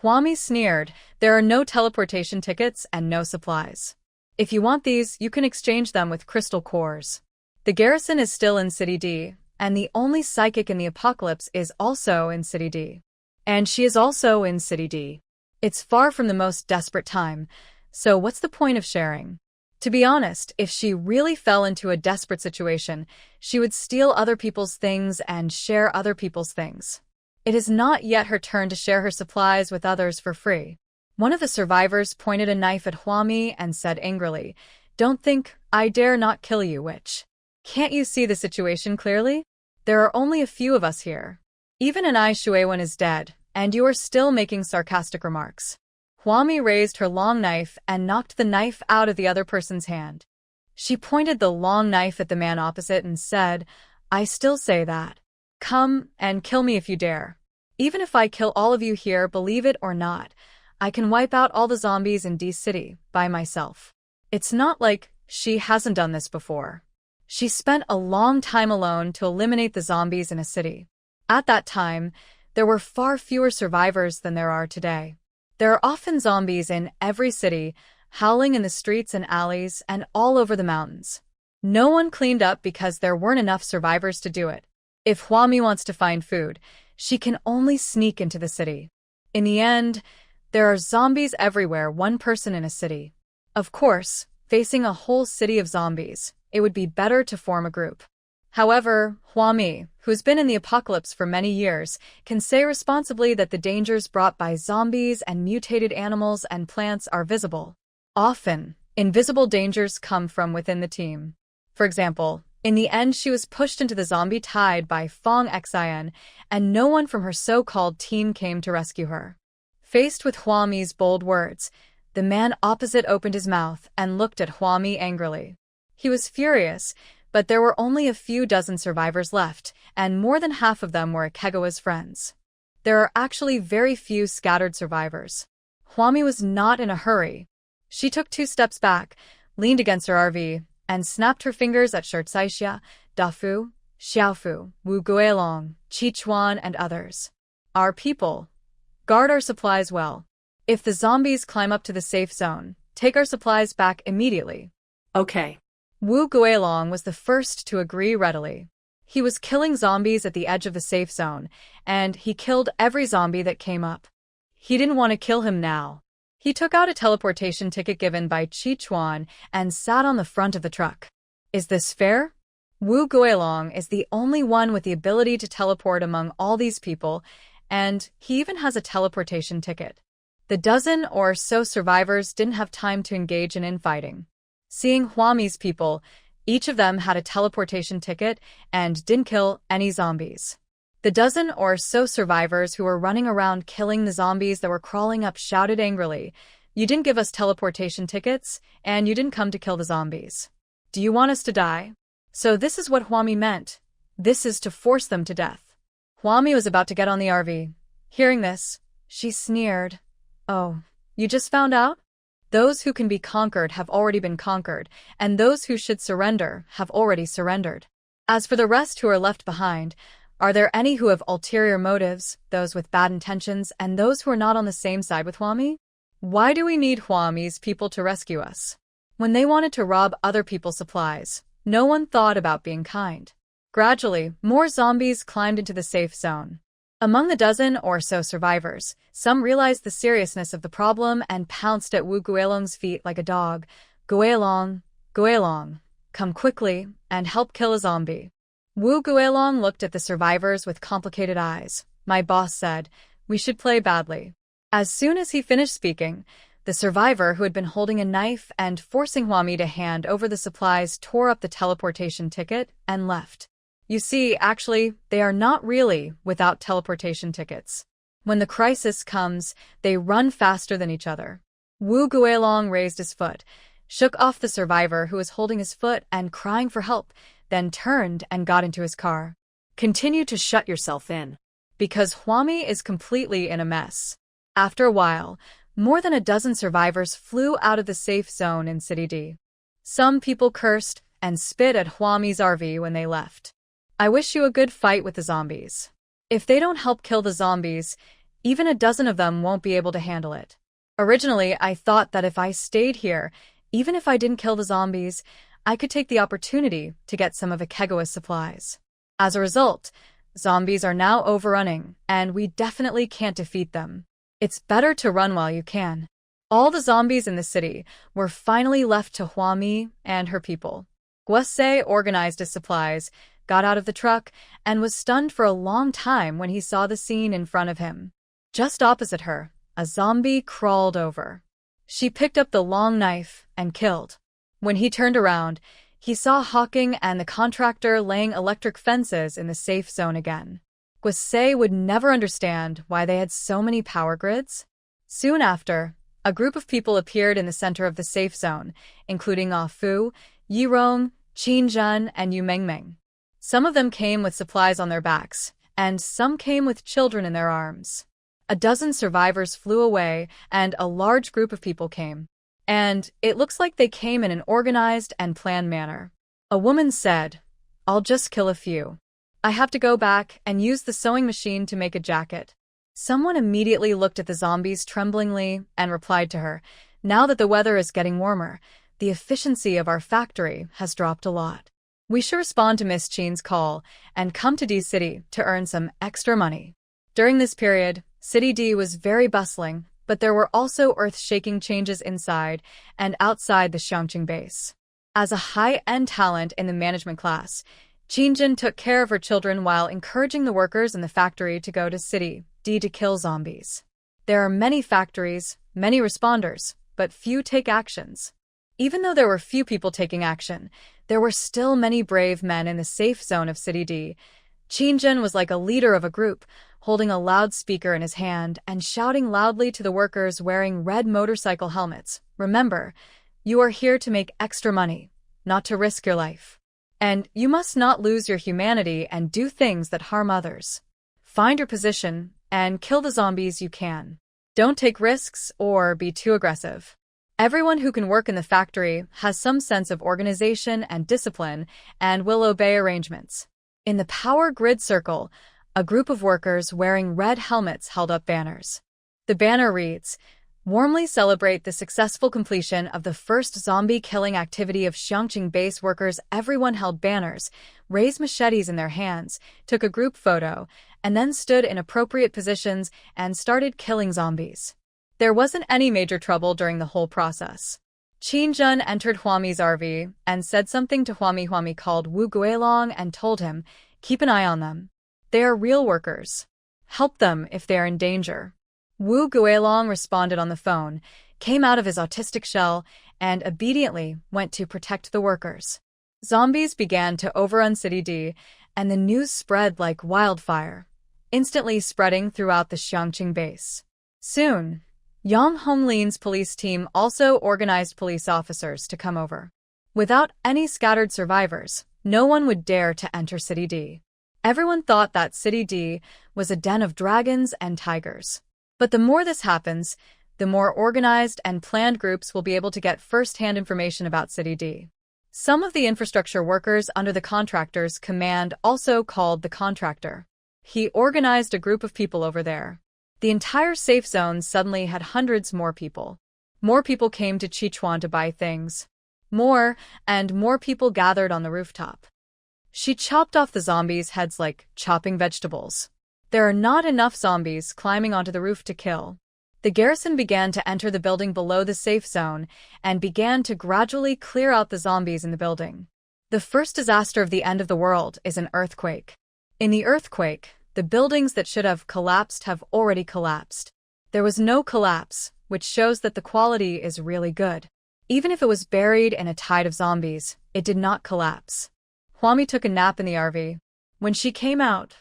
Huami sneered, there are no teleportation tickets and no supplies. If you want these, you can exchange them with crystal cores. The garrison is still in City D, and the only psychic in the apocalypse is also in City D. And she is also in City D. It's far from the most desperate time, so what's the point of sharing? To be honest, if she really fell into a desperate situation, she would steal other people's things and share other people's things. It is not yet her turn to share her supplies with others for free. One of the survivors pointed a knife at Huami and said angrily, "Don't think I dare not kill you, witch. Can't you see the situation clearly? There are only a few of us here. Even Ni Shuewen is dead, and you are still making sarcastic remarks." Huami raised her long knife and knocked the knife out of the other person's hand. She pointed the long knife at the man opposite and said, "I still say that. Come and kill me if you dare. Even if I kill all of you here, believe it or not, I can wipe out all the zombies in D City by myself." It's not like she hasn't done this before. She spent a long time alone to eliminate the zombies in a city. At that time, there were far fewer survivors than there are today. There are often zombies in every city, howling in the streets and alleys and all over the mountains. No one cleaned up because there weren't enough survivors to do it. If Huami wants to find food, she can only sneak into the city. In the end, there are zombies everywhere, one person in a city. Of course, facing a whole city of zombies, it would be better to form a group. However, Huami, who's been in the apocalypse for many years, can say responsibly that the dangers brought by zombies and mutated animals and plants are visible. Often, invisible dangers come from within the team. For example, in the end she was pushed into the zombie tide by Fong Xin, and no one from her so-called team came to rescue her. Faced with Huami's bold words, the man opposite opened his mouth and looked at Huami angrily. He was furious, but there were only a few dozen survivors left, and more than half of them were Ikegawa's friends. There are actually very few scattered survivors. Huami was not in a hurry. She took 2 steps back, leaned against her RV, and snapped her fingers at Shirtsaixia, Dafu, Xiaofu, Wu Guilong, Chichuan, and others. Our people. Guard our supplies well. If the zombies climb up to the safe zone, take our supplies back immediately. Okay. Wu Guilong was the first to agree readily. He was killing zombies at the edge of the safe zone, and he killed every zombie that came up. He didn't want to kill him now. He took out a teleportation ticket given by Chichuan and sat on the front of the truck. Is this fair? Wu Guilong is the only one with the ability to teleport among all these people, and he even has a teleportation ticket. The dozen or so survivors didn't have time to engage in infighting. Seeing Huami's people, each of them had a teleportation ticket and didn't kill any zombies. The dozen or so survivors who were running around killing the zombies that were crawling up shouted angrily, "You didn't give us teleportation tickets, and you didn't come to kill the zombies. Do you want us to die?" So this is what Huami meant. This is to force them to death. Huami was about to get on the RV. Hearing this, she sneered. Oh, you just found out? Those who can be conquered have already been conquered, and those who should surrender have already surrendered. As for the rest who are left behind, are there any who have ulterior motives, those with bad intentions, and those who are not on the same side with Huami? Why do we need Huami's people to rescue us? When they wanted to rob other people's supplies, no one thought about being kind. Gradually, more zombies climbed into the safe zone. Among the dozen or so survivors, some realized the seriousness of the problem and pounced at Wu Guilong's feet like a dog. Guilong, Guilong, come quickly and help kill a zombie. Wu Guilong looked at the survivors with complicated eyes. My boss said, we should play badly. As soon as he finished speaking, the survivor who had been holding a knife and forcing Huami to hand over the supplies tore up the teleportation ticket and left. You see, actually, they are not really without teleportation tickets. When the crisis comes, they run faster than each other. Wu Guilong raised his foot, shook off the survivor who was holding his foot and crying for help, then turned and got into his car. Continue to shut yourself in, because Huami is completely in a mess. After a while, more than a dozen survivors flew out of the safe zone in City D. Some people cursed and spit at Huami's RV when they left. I wish you a good fight with the zombies. If they don't help kill the zombies, even a dozen of them won't be able to handle it. Originally, I thought that if I stayed here, even if I didn't kill the zombies, I could take the opportunity to get some of Ikegawa's supplies. As a result, zombies are now overrunning, and we definitely can't defeat them. It's better to run while you can. All the zombies in the city were finally left to Huami and her people. Guose organized his supplies, got out of the truck, and was stunned for a long time when he saw the scene in front of him. Just opposite her, a zombie crawled over. She picked up the long knife and killed. When he turned around, he saw Hawking and the contractor laying electric fences in the safe zone again. Guose would never understand why they had so many power grids. Soon after, a group of people appeared in the center of the safe zone, including Ah Fu, Yirong, Qin Zhen, and Yu Mengmeng. Some of them came with supplies on their backs, and some came with children in their arms. A dozen survivors flew away, and a large group of people came. And it looks like they came in an organized and planned manner. A woman said, I'll just kill a few. I have to go back and use the sewing machine to make a jacket. Someone immediately looked at the zombies tremblingly and replied to her, now that the weather is getting warmer, the efficiency of our factory has dropped a lot. We should respond to Miss Chin's call and come to D City to earn some extra money. During this period, City D was very bustling, but there were also earth-shaking changes inside and outside the Xiangqing base. As a high-end talent in the management class, Qinjin took care of her children while encouraging the workers in the factory to go to City D to kill zombies. There are many factories, many responders, but few take actions. Even though there were few people taking action, there were still many brave men in the safe zone of City D. Qinjin was like a leader of a group, holding a loudspeaker in his hand and shouting loudly to the workers wearing red motorcycle helmets, remember, you are here to make extra money, not to risk your life. And you must not lose your humanity and do things that harm others. Find your position and kill the zombies you can. Don't take risks or be too aggressive. Everyone who can work in the factory has some sense of organization and discipline and will obey arrangements. In the power grid circle, a group of workers wearing red helmets held up banners. The banner reads, warmly celebrate the successful completion of the first zombie-killing activity of Xiangqing base workers. Everyone held banners, raised machetes in their hands, took a group photo, and then stood in appropriate positions and started killing zombies. There wasn't any major trouble during the whole process. Qinjun entered Huami's RV and said something to Huami. Huami called Wu Guilong and told him, keep an eye on them. They are real workers. Help them if they are in danger. Wu Guilong responded on the phone, came out of his autistic shell, and obediently went to protect the workers. Zombies began to overrun City D, and the news spread like wildfire, instantly spreading throughout the Xiangqing base. Soon, Yang Honglin's police team also organized police officers to come over. Without any scattered survivors, no one would dare to enter City D. Everyone thought that City D was a den of dragons and tigers. But the more this happens, the more organized and planned groups will be able to get first-hand information about City D. Some of the infrastructure workers under the contractor's command also called the contractor. He organized a group of people over there. The entire safe zone suddenly had hundreds more people. More people came to Chichuan to buy things. More and more people gathered on the rooftop. She chopped off the zombies' heads like chopping vegetables. There are not enough zombies climbing onto the roof to kill. The garrison began to enter the building below the safe zone and began to gradually clear out the zombies in the building. The first disaster of the end of the world is an earthquake. In the earthquake, the buildings that should have collapsed have already collapsed. There was no collapse, which shows that the quality is really good. Even if it was buried in a tide of zombies, it did not collapse. Huami took a nap in the RV. When she came out,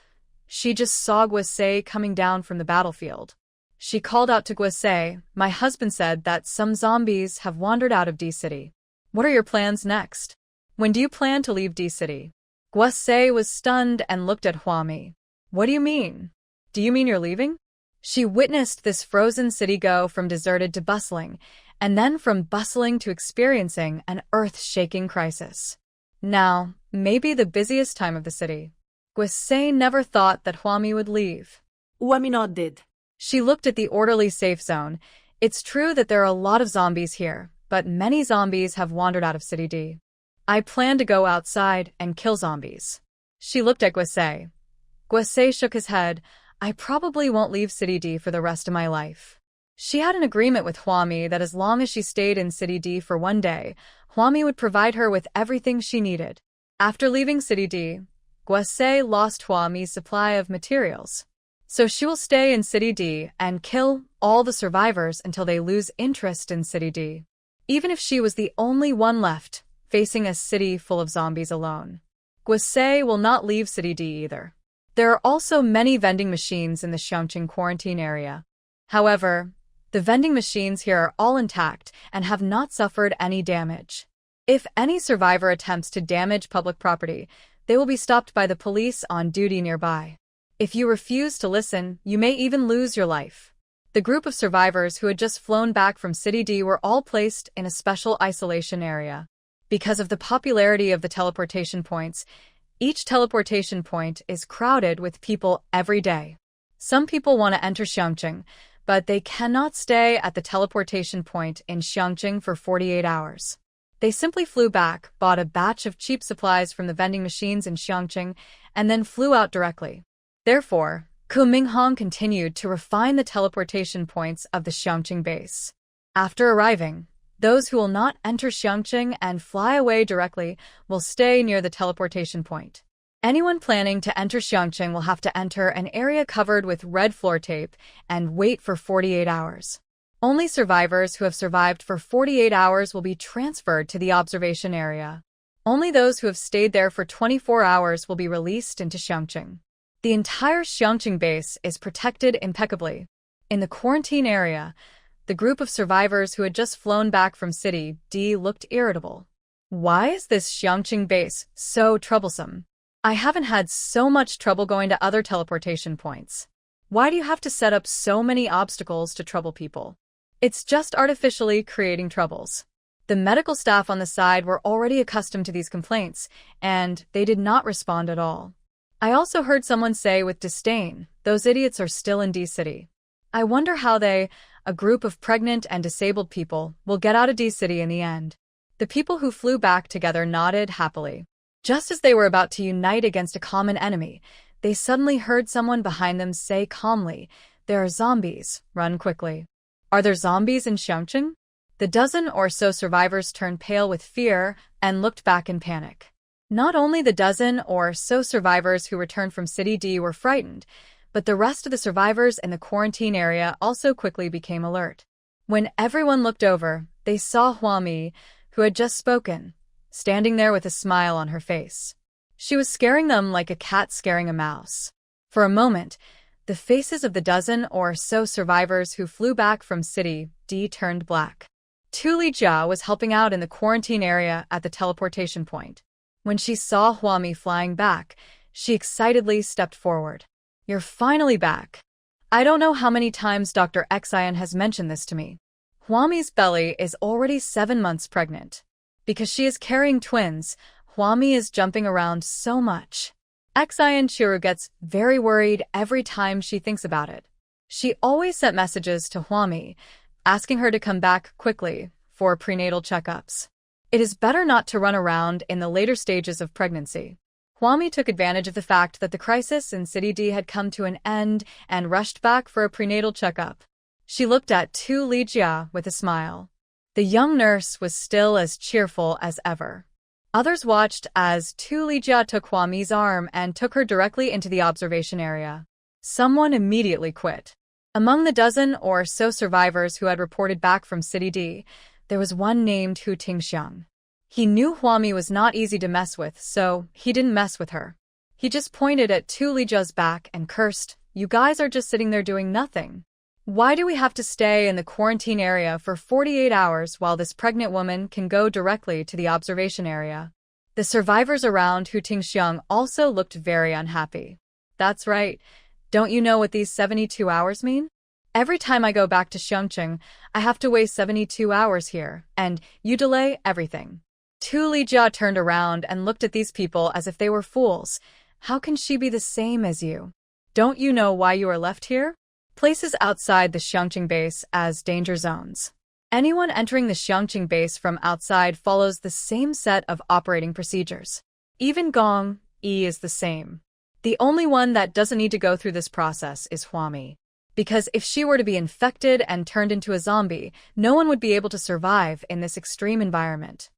she just saw Guisei coming down from the battlefield. She called out to Guisei, "My husband said that some zombies have wandered out of D-City. What are your plans next? When do you plan to leave D-City?" Guisei was stunned and looked at Huami. "What do you mean? Do you mean you're leaving?" She witnessed this frozen city go from deserted to bustling, and then from bustling to experiencing an earth-shaking crisis. Now, maybe the busiest time of the city. Guisei never thought that Huami would leave. Huami nodded. She looked at the orderly safe zone. It's true that there are a lot of zombies here, but many zombies have wandered out of City D. I plan to go outside and kill zombies. She looked at Guisei. Guisei shook his head. I probably won't leave City D for the rest of my life. She had an agreement with Huami that as long as she stayed in City D for one day, Huami would provide her with everything she needed. After leaving City D, Guisei lost Huami's supply of materials. So she will stay in City D and kill all the survivors until they lose interest in City D. Even if she was the only one left, facing a city full of zombies alone. Guisei will not leave City D either. There are also many vending machines in the Xiangqing quarantine area. However, the vending machines here are all intact and have not suffered any damage. If any survivor attempts to damage public property, they will be stopped by the police on duty nearby. If you refuse to listen, you may even lose your life. The group of survivors who had just flown back from City D were all placed in a special isolation area. Because of the popularity of the teleportation points, each teleportation point is crowded with people every day. Some people want to enter Xiangqing, but they cannot stay at the teleportation point in Xiangqing for 48 hours. They simply flew back, bought a batch of cheap supplies from the vending machines in Xiangqing, and then flew out directly. Therefore, Ku Minghong continued to refine the teleportation points of the Xiangqing base. After arriving, those who will not enter Xiangqing and fly away directly will stay near the teleportation point. Anyone planning to enter Xiangqing will have to enter an area covered with red floor tape and wait for 48 hours. Only survivors who have survived for 48 hours will be transferred to the observation area. Only those who have stayed there for 24 hours will be released into Xiangqing. The entire Xiangqing base is protected impeccably. In the quarantine area, the group of survivors who had just flown back from City D looked irritable. Why is this Xiangqing base so troublesome? I haven't had so much trouble going to other teleportation points. Why do you have to set up so many obstacles to trouble people? It's just artificially creating troubles. The medical staff on the side were already accustomed to these complaints, and they did not respond at all. I also heard someone say with disdain, those idiots are still in D-City. I wonder how they, a group of pregnant and disabled people, will get out of D-City in the end. The people who flew back together nodded happily. Just as they were about to unite against a common enemy, they suddenly heard someone behind them say calmly, "There are zombies, run quickly." Are there zombies in Xiangqing? The dozen or so survivors turned pale with fear and looked back in panic. Not only the dozen or so survivors who returned from City D were frightened, but the rest of the survivors in the quarantine area also quickly became alert. When everyone looked over, they saw Huami, who had just spoken, standing there with a smile on her face. She was scaring them like a cat scaring a mouse. For a moment, the faces of the dozen or so survivors who flew back from City D turned black. Tu Lijia was helping out in the quarantine area at the teleportation point. When she saw Huami flying back, She excitedly stepped forward. "You're finally back. I don't know how many times Dr. Xian has mentioned this to me. Huami's belly is already 7 months pregnant. Because she is carrying twins, Huami is jumping around so much. Xian Chiru gets very worried every time she thinks about it. She always sent messages to Huami, asking her to come back quickly for prenatal checkups. It is better not to run around in the later stages of pregnancy." Huami took advantage of the fact that the crisis in City D had come to an end and rushed back for a prenatal checkup. She looked at Tu Lijia with a smile. The young nurse was still as cheerful as ever. Others watched as Tu Lijia took Huami's arm and took her directly into the observation area. Someone immediately quit. Among the dozen or so survivors who had reported back from City D, there was one named Hu Tingxiang. He knew Huami was not easy to mess with, so he didn't mess with her. He just pointed at Tu Lijia's back and cursed, "You guys are just sitting there doing nothing. Why do we have to stay in the quarantine area for 48 hours while this pregnant woman can go directly to the observation area?" The survivors around Hu Tingxiang also looked very unhappy. "That's right. Don't you know what these 72 hours mean? Every time I go back to Xiangqing, I have to wait 72 hours here, and you delay everything." Tu Lijia turned around and looked at these people as if they were fools. "How can she be the same as you? Don't you know why you are left here? Places outside the Xiangqing base as danger zones. Anyone entering the Xiangqing base from outside follows the same set of operating procedures. Even Gong Yi is the same. The only one that doesn't need to go through this process is Huami. Because if she were to be infected and turned into a zombie, no one would be able to survive in this extreme environment.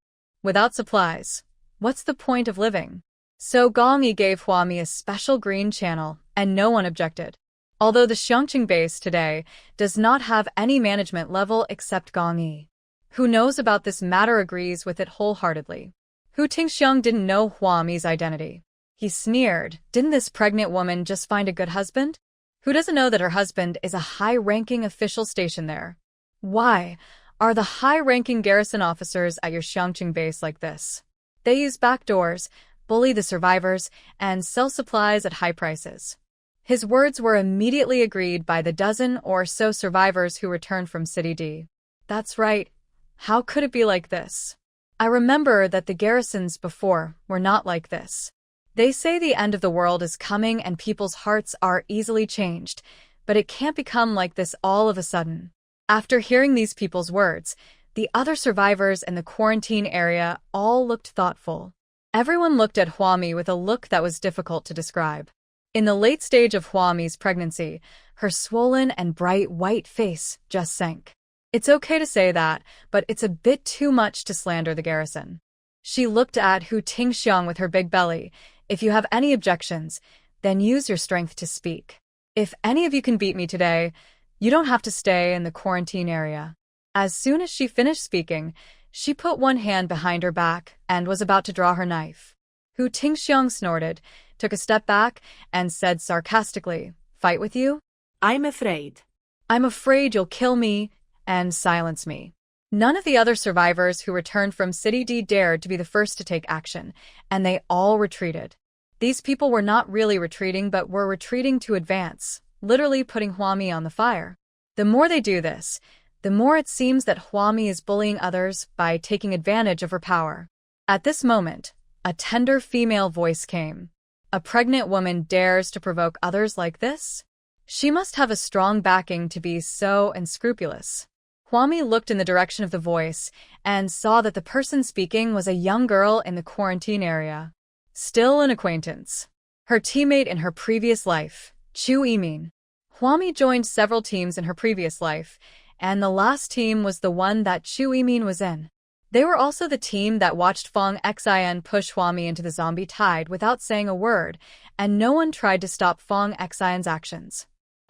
Without supplies, what's the point of living?" So Gong Yi gave Huami a special green channel, and no one objected. Although the Xiangqing base today does not have any management level except Gong Yi. Who knows about this matter agrees with it wholeheartedly. Hu Tingxiang didn't know Huami's identity. He sneered, "Didn't this pregnant woman just find a good husband? Who doesn't know that her husband is a high-ranking official stationed there? Why are the high-ranking garrison officers at your Xiangqing base like this? They use back doors, bully the survivors, and sell supplies at high prices." His words were immediately agreed by the dozen or so survivors who returned from City D. "That's right. How could it be like this? I remember that the garrisons before were not like this. They say the end of the world is coming and people's hearts are easily changed, but it can't become like this all of a sudden." After hearing these people's words, the other survivors in the quarantine area all looked thoughtful. Everyone looked at Huami with a look that was difficult to describe. In the late stage of Huami's pregnancy, her swollen and bright white face just sank. It's okay to say that, but it's a bit too much to slander the garrison. She looked at Hu Tingxiang with her big belly. "If you have any objections, then use your strength to speak. If any of you can beat me today, you don't have to stay in the quarantine area." As soon as she finished speaking, she put one hand behind her back and was about to draw her knife. Hu Tingxiang snorted, took a step back, and said sarcastically, "Fight with you? I'm afraid." "I'm afraid you'll kill me and silence me." None of the other survivors who returned from City D dared to be the first to take action, and they all retreated. These people were not really retreating but were retreating to advance, literally putting Huami on the fire. The more they do this, the more it seems that Huami is bullying others by taking advantage of her power. At this moment, a tender female voice came. "A pregnant woman dares to provoke others like this? She must have a strong backing to be so unscrupulous." Huami looked in the direction of the voice and saw that the person speaking was a young girl in the quarantine area. Still an acquaintance. Her teammate in her previous life, Chu Yimin. Huami joined several teams in her previous life, and the last team was the one that Chu Yimin was in. They were also the team that watched Fong Xian push Huami into the zombie tide without saying a word, and no one tried to stop Fong Xian's actions.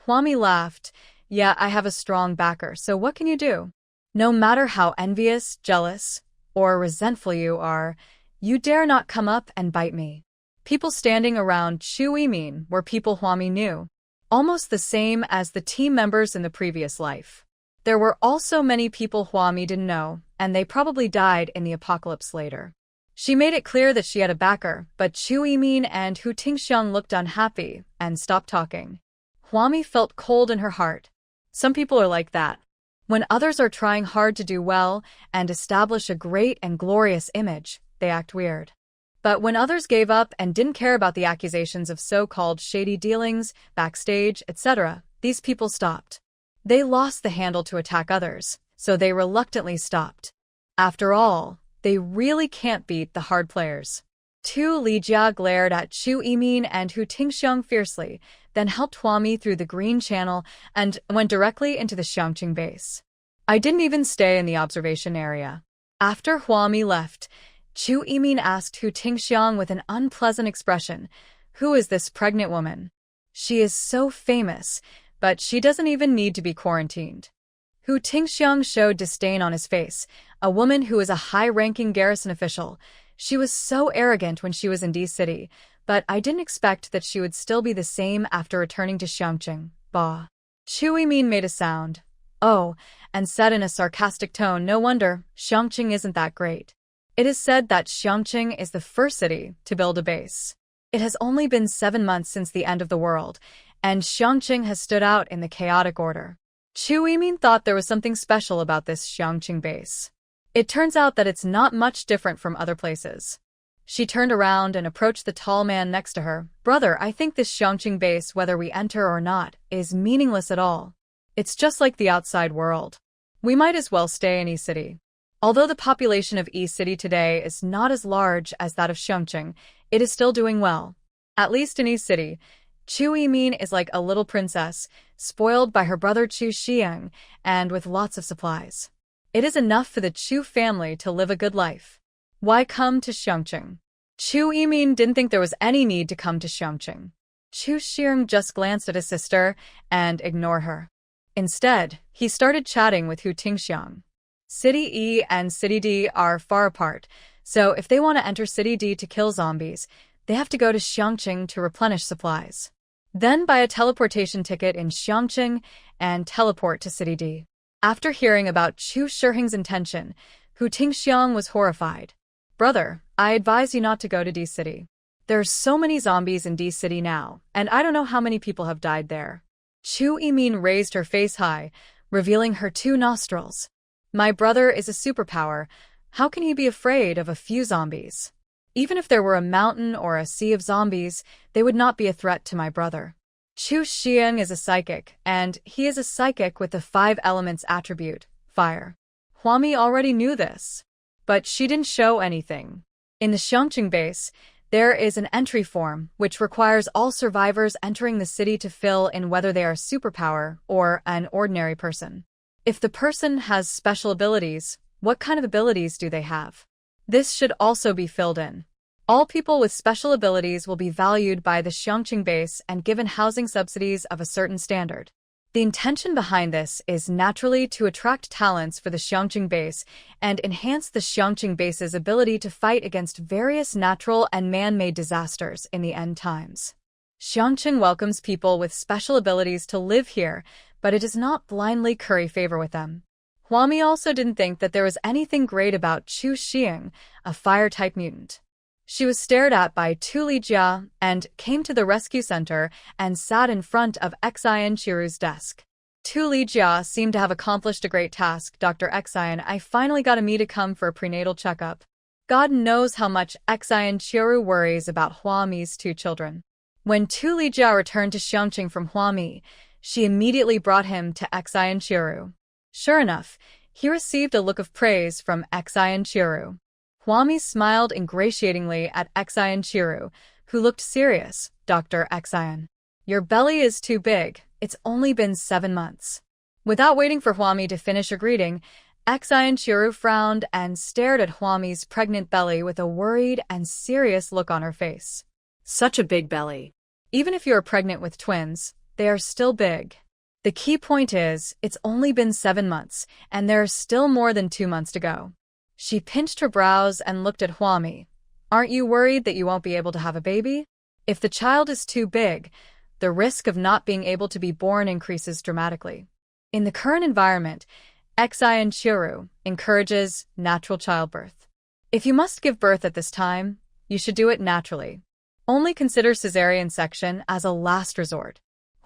Huami laughed. "Yeah, I have a strong backer, so what can you do? No matter how envious, jealous, or resentful you are, you dare not come up and bite me." People standing around Chu Yimin were people Huami knew, almost the same as the team members in the previous life. There were also many people Huami didn't know, and they probably died in the apocalypse later. She made it clear that she had a backer, but Chu Yimin and Hu Tingxiang looked unhappy and stopped talking. Huami felt cold in her heart. Some people are like that. When others are trying hard to do well and establish a great and glorious image, they act weird. But when others gave up and didn't care about the accusations of so-called shady dealings, backstage, etc., these people stopped. They lost the handle to attack others, so they reluctantly stopped. After all, they really can't beat the hard players. Tu Lijia glared at Chu Yimin and Hu Tingxiang fiercely, then helped Huami through the green channel and went directly into the Xiangqing base. I didn't even stay in the observation area. After Huami left, Chu Yimin asked Hu Tingxiang with an unpleasant expression, "Who is this pregnant woman? She is so famous, but she doesn't even need to be quarantined." Hu Tingxiang showed disdain on his face, a woman who is a high-ranking garrison official. She was so arrogant when she was in D City, but I didn't expect that she would still be the same after returning to Xiangqing. Bah. Chu Yimin made a sound. Oh, and said in a sarcastic tone, "No wonder, Xiangqing isn't that great." It is said that Xiangqing is the first city to build a base. It has only been 7 months since the end of the world, and Xiangqing has stood out in the chaotic order. Chu Yimin thought there was something special about this Xiangqing base. It turns out that it's not much different from other places. She turned around and approached the tall man next to her. "Brother, I think this Xiangqing base, whether we enter or not, is meaningless at all. It's just like the outside world. We might as well stay in E-City." Although the population of E-City today is not as large as that of Xiangqing, it is still doing well. At least in E-City, Chu Yimin is like a little princess, spoiled by her brother Chu Xiang, and with lots of supplies. It is enough for the Chu family to live a good life. Why come to Xiangqing? Chu Yimin didn't think there was any need to come to Xiangqing. Chu Xiang just glanced at his sister and ignored her. Instead, he started chatting with Hu Tingxiang. City E and City D are far apart, so if they want to enter City D to kill zombies, they have to go to Xiangqing to replenish supplies. Then buy a teleportation ticket in Xiangqing and teleport to City D. After hearing about Chu Shiheng's intention, Hu Tingxiang was horrified. "Brother, I advise you not to go to D City. There are so many zombies in D City now, and I don't know how many people have died there." Chu Yimin raised her face high, revealing her 2 nostrils. "My brother is a superpower. How can he be afraid of a few zombies? Even if there were a mountain or a sea of zombies, they would not be a threat to my brother. Chu Xiang is a psychic, and he is a psychic with the 5 elements attribute, fire." Huami already knew this, but she didn't show anything. In the Xiangqing base, there is an entry form which requires all survivors entering the city to fill in whether they are a superpower or an ordinary person. If the person has special abilities, what kind of abilities do they have? This should also be filled in. All people with special abilities will be valued by the Xiangqing base and given housing subsidies of a certain standard. The intention behind this is naturally to attract talents for the Xiangqing base and enhance the Xiangqing base's ability to fight against various natural and man-made disasters in the end times. Xiangqing welcomes people with special abilities to live here, but it does not blindly curry favor with them. Huami also didn't think that there was anything great about Chu Xiang, a fire-type mutant. She was stared at by Tu Lijia and came to the rescue center and sat in front of Xian Chiru's desk. Tu Lijia seemed to have accomplished a great task. "Dr. Xian, I finally got a me to come for a prenatal checkup." God knows how much Xian Chiru worries about Huami's 2 children. When Tu Lijia returned to Xiangqing from Huami, she immediately brought him to Xian Chiru. Sure enough, he received a look of praise from Xian Chiru. Huami smiled ingratiatingly at Xian Chiru, who looked serious. "Dr. Xian, your belly is too big. It's only been 7 months." Without waiting for Huami to finish her greeting, Xian Chiru frowned and stared at Huami's pregnant belly with a worried and serious look on her face. "Such a big belly. Even if you are pregnant with twins, they are still big. The key point is, it's only been 7 months, and there are still more than 2 months to go." She pinched her brows and looked at Huami. "Aren't you worried that you won't be able to have a baby? If the child is too big, the risk of not being able to be born increases dramatically. In the current environment, Xian Chiru encourages natural childbirth. If you must give birth at this time, you should do it naturally. Only consider cesarean section as a last resort.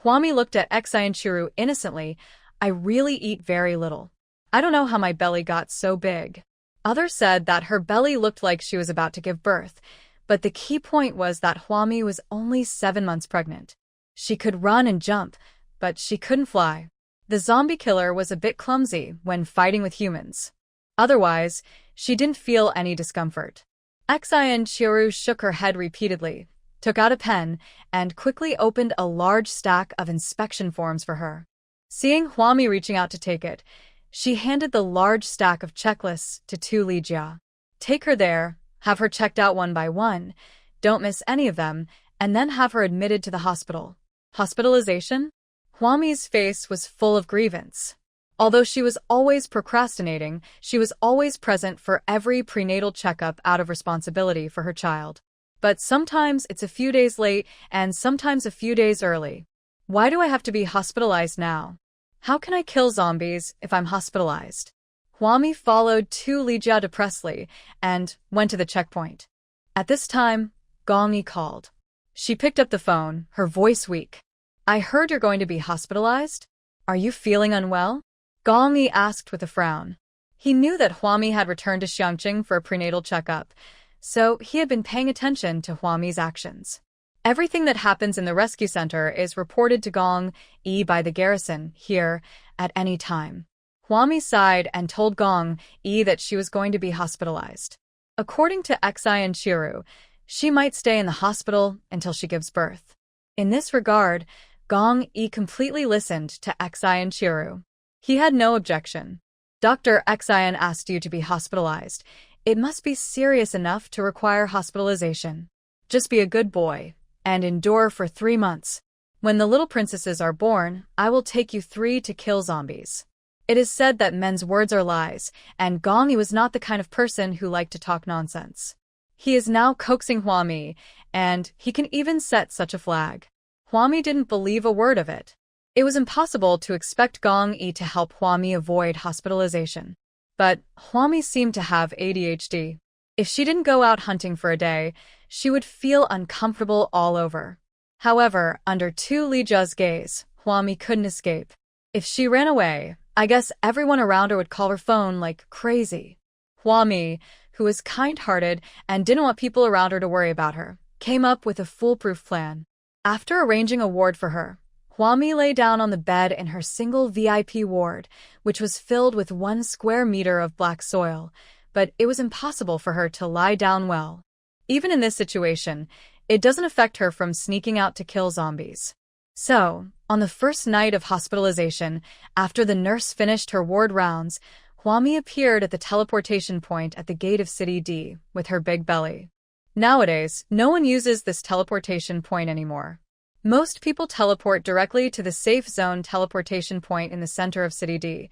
Huami looked at Xianqiru innocently. I really eat very little. I don't know how my belly got so big. Others said that her belly looked like she was about to give birth, but the key point was that Huami was only 7 months pregnant. She could run and jump, but she couldn't fly. The zombie killer was a bit clumsy when fighting with humans. Otherwise, she didn't feel any discomfort. Xianqiru shook her head repeatedly, took out a pen, and quickly opened a large stack of inspection forms for her. Seeing Huami reaching out to take it, she handed the large stack of checklists to Tu Lijia. Take her there, have her checked out one by one, don't miss any of them, and then have her admitted to the hospital. Hospitalization? Huami's face was full of grievance. Although she was always procrastinating, she was always present for every prenatal checkup out of responsibility for her child. But sometimes it's a few days late and sometimes a few days early. Why do I have to be hospitalized now? How can I kill zombies if I'm hospitalized? Huami followed Tu Lijia depressedly and went to the checkpoint. At this time, Gong Yi called. She picked up the phone, her voice weak. I heard you're going to be hospitalized? Are you feeling unwell? Gong Yi asked with a frown. He knew that Huami had returned to Xiangqing for a prenatal checkup, so he had been paying attention to Huami's actions. Everything that happens in the rescue center is reported to Gong Yi by the garrison here at any time. Huami sighed and told Gong Yi that she was going to be hospitalized. According to Xianqiru, she might stay in the hospital until she gives birth. In this regard, Gong Yi completely listened to Xianqiru. He had no objection. Dr. Xian asked you to be hospitalized. It must be serious enough to require hospitalization. Just be a good boy and endure for 3 months. When the little princesses are born, I will take you 3 to kill zombies. It is said that men's words are lies, and Gong Yi was not the kind of person who liked to talk nonsense. He is now coaxing Huami, and he can even set such a flag. Huami didn't believe a word of it. It was impossible to expect Gong Yi to help Huami avoid hospitalization. But Huami seemed to have ADHD. If she didn't go out hunting for a day, she would feel uncomfortable all over. However, under Tu Lijia's gaze, Huami couldn't escape. If she ran away, I guess everyone around her would call her phone like crazy. Huami, who was kind-hearted and didn't want people around her to worry about her, came up with a foolproof plan. After arranging a ward for her, Huami lay down on the bed in her single VIP ward, which was filled with 1 square meter of black soil, but it was impossible for her to lie down well. Even in this situation, it doesn't affect her from sneaking out to kill zombies. So, on the first night of hospitalization, after the nurse finished her ward rounds, Huami appeared at the teleportation point at the gate of City D with her big belly. Nowadays, no one uses this teleportation point anymore. Most people teleport directly to the safe zone teleportation point in the center of City D.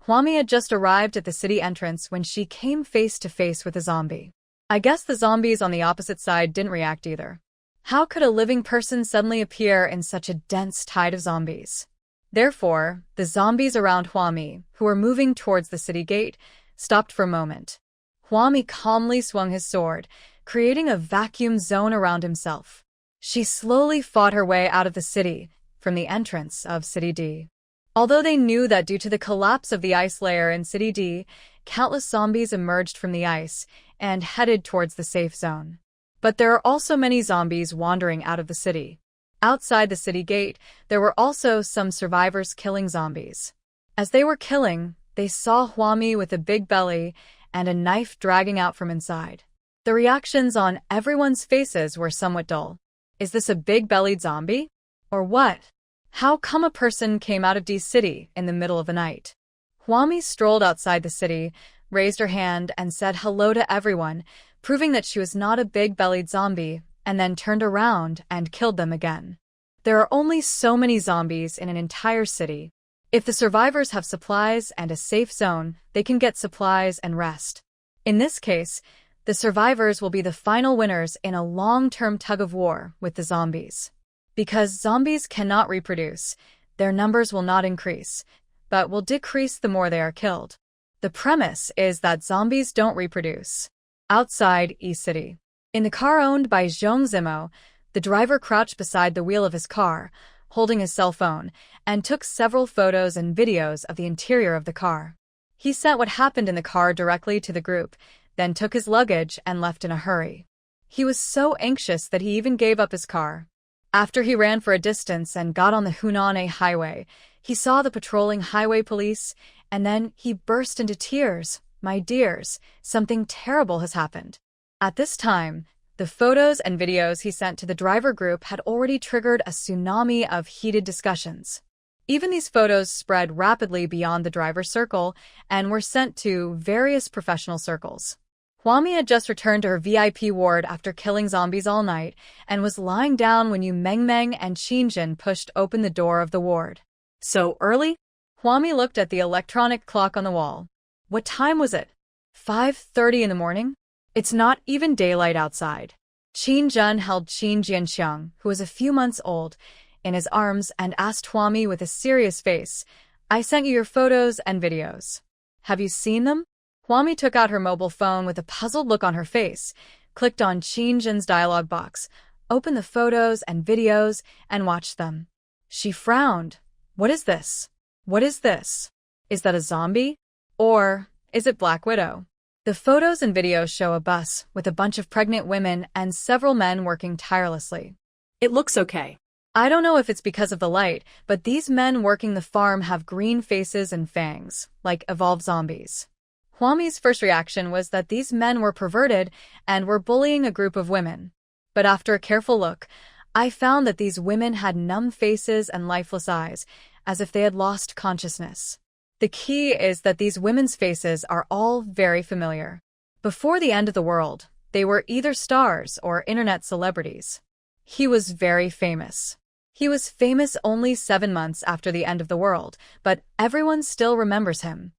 Huami had just arrived at the city entrance when she came face to face with a zombie. I guess the zombies on the opposite side didn't react either. How could a living person suddenly appear in such a dense tide of zombies? Therefore, the zombies around Huami, who were moving towards the city gate, stopped for a moment. Huami calmly swung his sword, creating a vacuum zone around himself. She slowly fought her way out of the city, from the entrance of City D. Although they knew that due to the collapse of the ice layer in City D, countless zombies emerged from the ice and headed towards the safe zone. But there are also many zombies wandering out of the city. Outside the city gate, there were also some survivors killing zombies. As they were killing, they saw Huami with a big belly and a knife dragging out from inside. The reactions on everyone's faces were somewhat dull. Is this a big-bellied zombie? Or what? How come a person came out of D City in the middle of the night? Huami strolled outside the city, raised her hand, and said hello to everyone, proving that she was not a big-bellied zombie, and then turned around and killed them again. There are only so many zombies in an entire city. If the survivors have supplies and a safe zone, they can get supplies and rest. In this case, the survivors will be the final winners in a long-term tug-of-war with the zombies. Because zombies cannot reproduce, their numbers will not increase, but will decrease the more they are killed. The premise is that zombies don't reproduce. Outside E-City. In the car owned by Zhong Zimo, the driver crouched beside the wheel of his car, holding his cell phone, and took several photos and videos of the interior of the car. He sent what happened in the car directly to the group, then took his luggage and left in a hurry. He was so anxious that he even gave up his car. After he ran for a distance and got on the Hunan highway, he saw the patrolling highway police, and then he burst into tears. "My dears, something terrible has happened." At this time, the photos and videos he sent to the driver group had already triggered a tsunami of heated discussions. Even these photos spread rapidly beyond the driver's circle and were sent to various professional circles. Huami had just returned to her VIP ward after killing zombies all night and was lying down when Yu Mengmeng and Qinjin pushed open the door of the ward. "So early?" Huami looked at the electronic clock on the wall. What time was it? 5:30 in the morning? It's not even daylight outside. Qinjin held Qin Jianxiang, who was a few months old, in his arms and asked Huami with a serious face, "I sent you your photos and videos. Have you seen them?" Huami took out her mobile phone with a puzzled look on her face, clicked on Qinjin's dialog box, opened the photos and videos, and watched them. She frowned. "What is this? What is this? Is that a zombie? Or is it Black Widow?" The photos and videos show a bus with a bunch of pregnant women and several men working tirelessly. "It looks okay. I don't know if it's because of the light, but these men working the farm have green faces and fangs, like evolved zombies." Huami's first reaction was that these men were perverted and were bullying a group of women. But after a careful look, I found that these women had numb faces and lifeless eyes, as if they had lost consciousness. The key is that these women's faces are all very familiar. Before the end of the world, they were either stars or internet celebrities. He was very famous. He was famous only 7 months after the end of the world, but everyone still remembers him.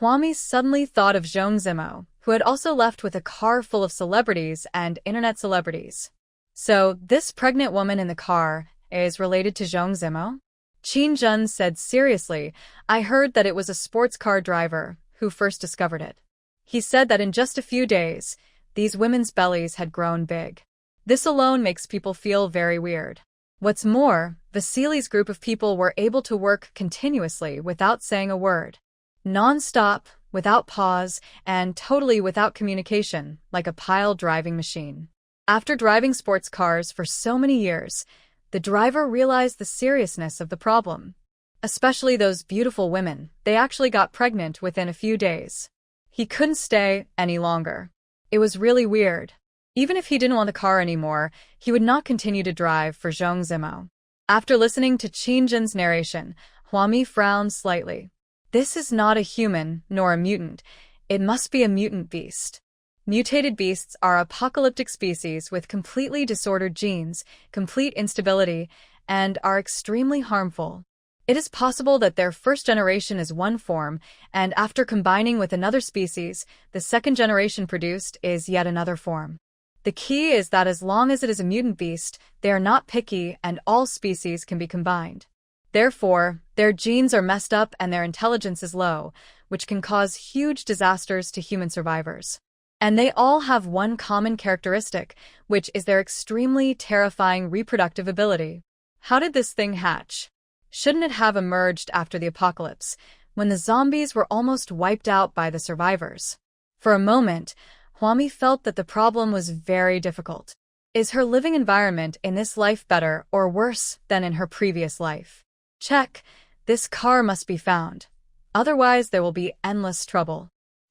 Huami suddenly thought of Zhong Zimo, who had also left with a car full of celebrities and internet celebrities. So this pregnant woman in the car is related to Zhong Zimo? Qinjin said seriously, "I heard that it was a sports car driver who first discovered it. He said that in just a few days, these women's bellies had grown big. This alone makes people feel very weird. What's more, Vasily's group of people were able to work continuously without saying a word. Non-stop, without pause, and totally without communication, like a pile-driving machine. After driving sports cars for so many years, the driver realized the seriousness of the problem. Especially those beautiful women, they actually got pregnant within a few days. He couldn't stay any longer. It was really weird. Even if he didn't want the car anymore, he would not continue to drive for Zhong Zimo." After listening to Qinjin's narration, Huami frowned slightly. This is not a human, nor a mutant. It must be a mutant beast. Mutated beasts are apocalyptic species with completely disordered genes, complete instability, and are extremely harmful. It is possible that their first generation is one form, and after combining with another species, the second generation produced is yet another form. The key is that as long as it is a mutant beast, they are not picky and all species can be combined. Therefore, their genes are messed up and their intelligence is low, which can cause huge disasters to human survivors. And they all have one common characteristic, which is their extremely terrifying reproductive ability. How did this thing hatch? Shouldn't it have emerged after the apocalypse, when the zombies were almost wiped out by the survivors? For a moment, Huami felt that the problem was very difficult. Is her living environment in this life better or worse than in her previous life? Check. This car must be found. Otherwise, there will be endless trouble.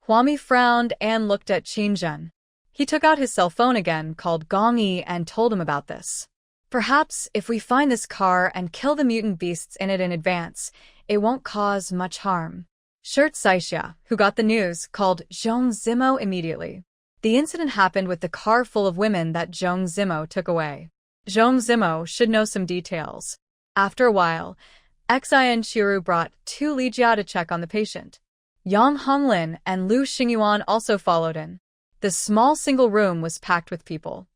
Huami frowned and looked at Qinjin. He took out his cell phone again, called Gong Yi, and told him about this. Perhaps if we find this car and kill the mutant beasts in it in advance, it won't cause much harm. Shirt Saixia, who got the news, called Zhong Zimo immediately. The incident happened with the car full of women that Zhong Zimo took away. Zhong Zimo should know some details. After a while, Xin Shiru brought 2 Lijia to check on the patient. Yang Honglin and Lu Xingyuan also followed in. The small single room was packed with people.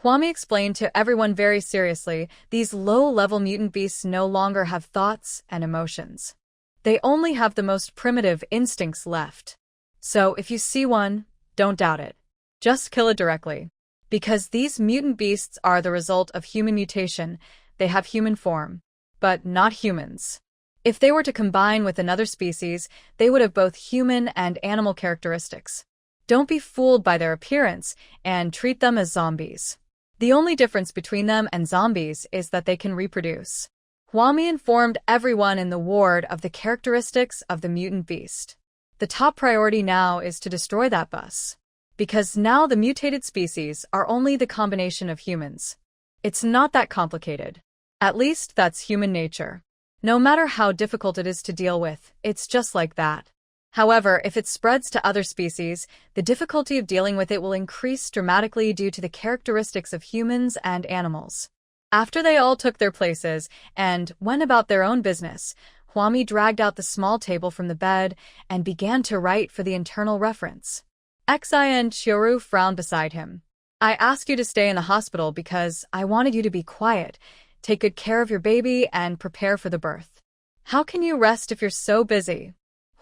Huami explained to everyone very seriously, these low-level mutant beasts no longer have thoughts and emotions. They only have the most primitive instincts left. So if you see one, don't doubt it. Just kill it directly. Because these mutant beasts are the result of human mutation, they have human form. But not humans. If they were to combine with another species, they would have both human and animal characteristics. Don't be fooled by their appearance and treat them as zombies. The only difference between them and zombies is that they can reproduce. Huami informed everyone in the ward of the characteristics of the mutant beast. The top priority now is to destroy that bus. Because now the mutated species are only the combination of humans. It's not that complicated. At least that's human nature. No matter how difficult it is to deal with, it's just like that. However, if it spreads to other species, the difficulty of dealing with it will increase dramatically due to the characteristics of humans and animals. After they all took their places and went about their own business, Huami dragged out the small table from the bed and began to write for the internal reference. Xin Qiru frowned beside him. I asked you to stay in the hospital because I wanted you to be quiet, take good care of your baby, and prepare for the birth. How can you rest if you're so busy?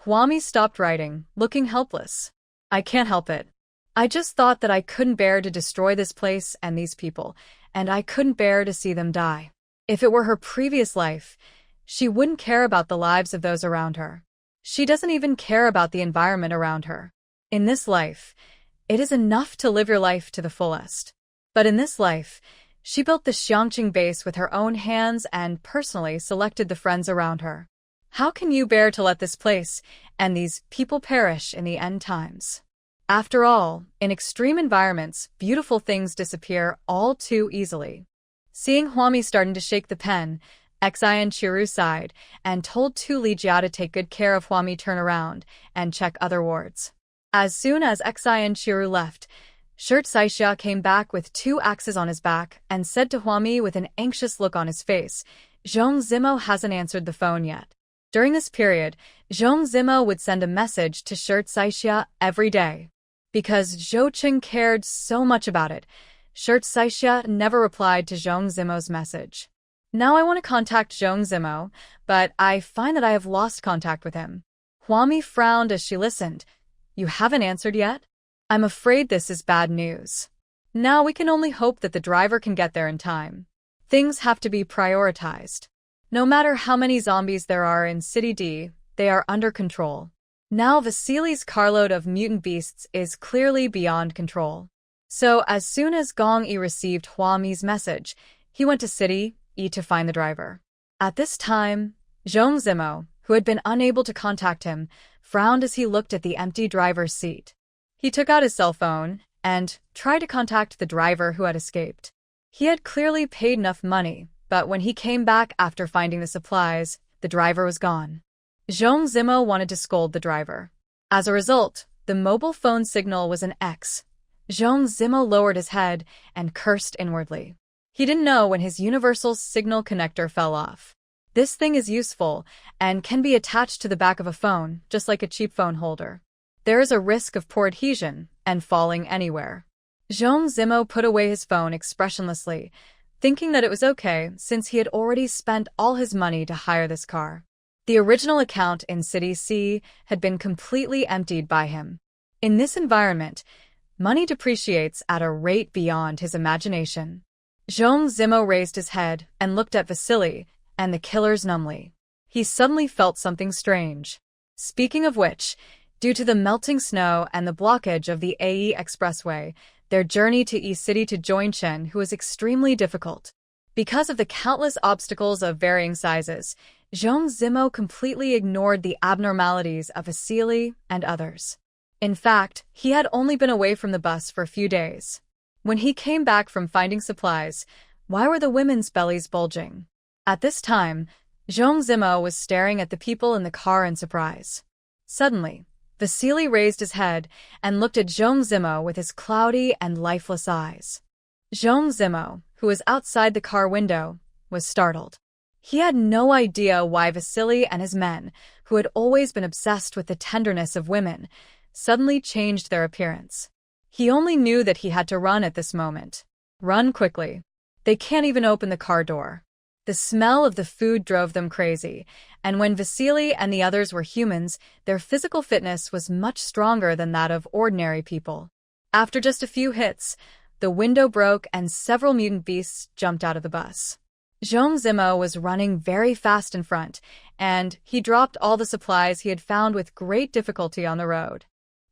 Huami stopped writing, looking helpless. I can't help it. I just thought that I couldn't bear to destroy this place and these people, and I couldn't bear to see them die. If it were her previous life, she wouldn't care about the lives of those around her. She doesn't even care about the environment around her. In this life, it is enough to live your life to the fullest. But in this life, she built the Xiangqing base with her own hands and personally selected the friends around her. How can you bear to let this place and these people perish in the end times? After all, in extreme environments, beautiful things disappear all too easily. Seeing Huami starting to shake the pen, Xin Qiru sighed and told Tu Lijia to take good care of Huami, turn around and check other wards. As soon as Xin Qiru left, Shirt Saixia came back with 2 axes on his back and said to Huami with an anxious look on his face, Zhong Zimo hasn't answered the phone yet. During this period, Zhong Zimo would send a message to Shirt Saixia every day. Because Zhou Qing cared so much about it, Shirt Saixia never replied to Zhong Zimo's message. Now I want to contact Zhong Zimo, but I find that I have lost contact with him. Huami frowned as she listened. You haven't answered yet? I'm afraid this is bad news. Now we can only hope that the driver can get there in time. Things have to be prioritized. No matter how many zombies there are in City D, they are under control. Now Vasily's carload of mutant beasts is clearly beyond control. So as soon as Gong Yi received Huami's message, he went to City E to find the driver. At this time, Zhong Zimo, who had been unable to contact him, frowned as he looked at the empty driver's seat. He took out his cell phone and tried to contact the driver who had escaped. He had clearly paid enough money, but when he came back after finding the supplies, the driver was gone. Zhong Zimo wanted to scold the driver. As a result, the mobile phone signal was an X. Zhong Zimo lowered his head and cursed inwardly. He didn't know when his universal signal connector fell off. This thing is useful and can be attached to the back of a phone, just like a cheap phone holder. There is a risk of poor adhesion and falling anywhere. Zhong Zimo put away his phone expressionlessly, thinking that it was okay since he had already spent all his money to hire this car. The original account in City C had been completely emptied by him. In this environment, money depreciates at a rate beyond his imagination. Zhong Zimo raised his head and looked at Vasily and the killers numbly. He suddenly felt something strange. Speaking of which, due to the melting snow and the blockage of the AE Expressway, their journey to East City to join Chen was extremely difficult. Because of the countless obstacles of varying sizes, Zhong Zimo completely ignored the abnormalities of Vasily and others. In fact, he had only been away from the bus for a few days. When he came back from finding supplies, why were the women's bellies bulging? At this time, Zhong Zimo was staring at the people in the car in surprise. Suddenly, Vasily raised his head and looked at Zhong Zimo with his cloudy and lifeless eyes. Zhong Zimo, who was outside the car window, was startled. He had no idea why Vasily and his men, who had always been obsessed with the tenderness of women, suddenly changed their appearance. He only knew that he had to run at this moment. Run quickly. They can't even open the car door. The smell of the food drove them crazy, and when Vasily and the others were humans, their physical fitness was much stronger than that of ordinary people. After just a few hits, the window broke and several mutant beasts jumped out of the bus. Zhong Zimo was running very fast in front, and he dropped all the supplies he had found with great difficulty on the road.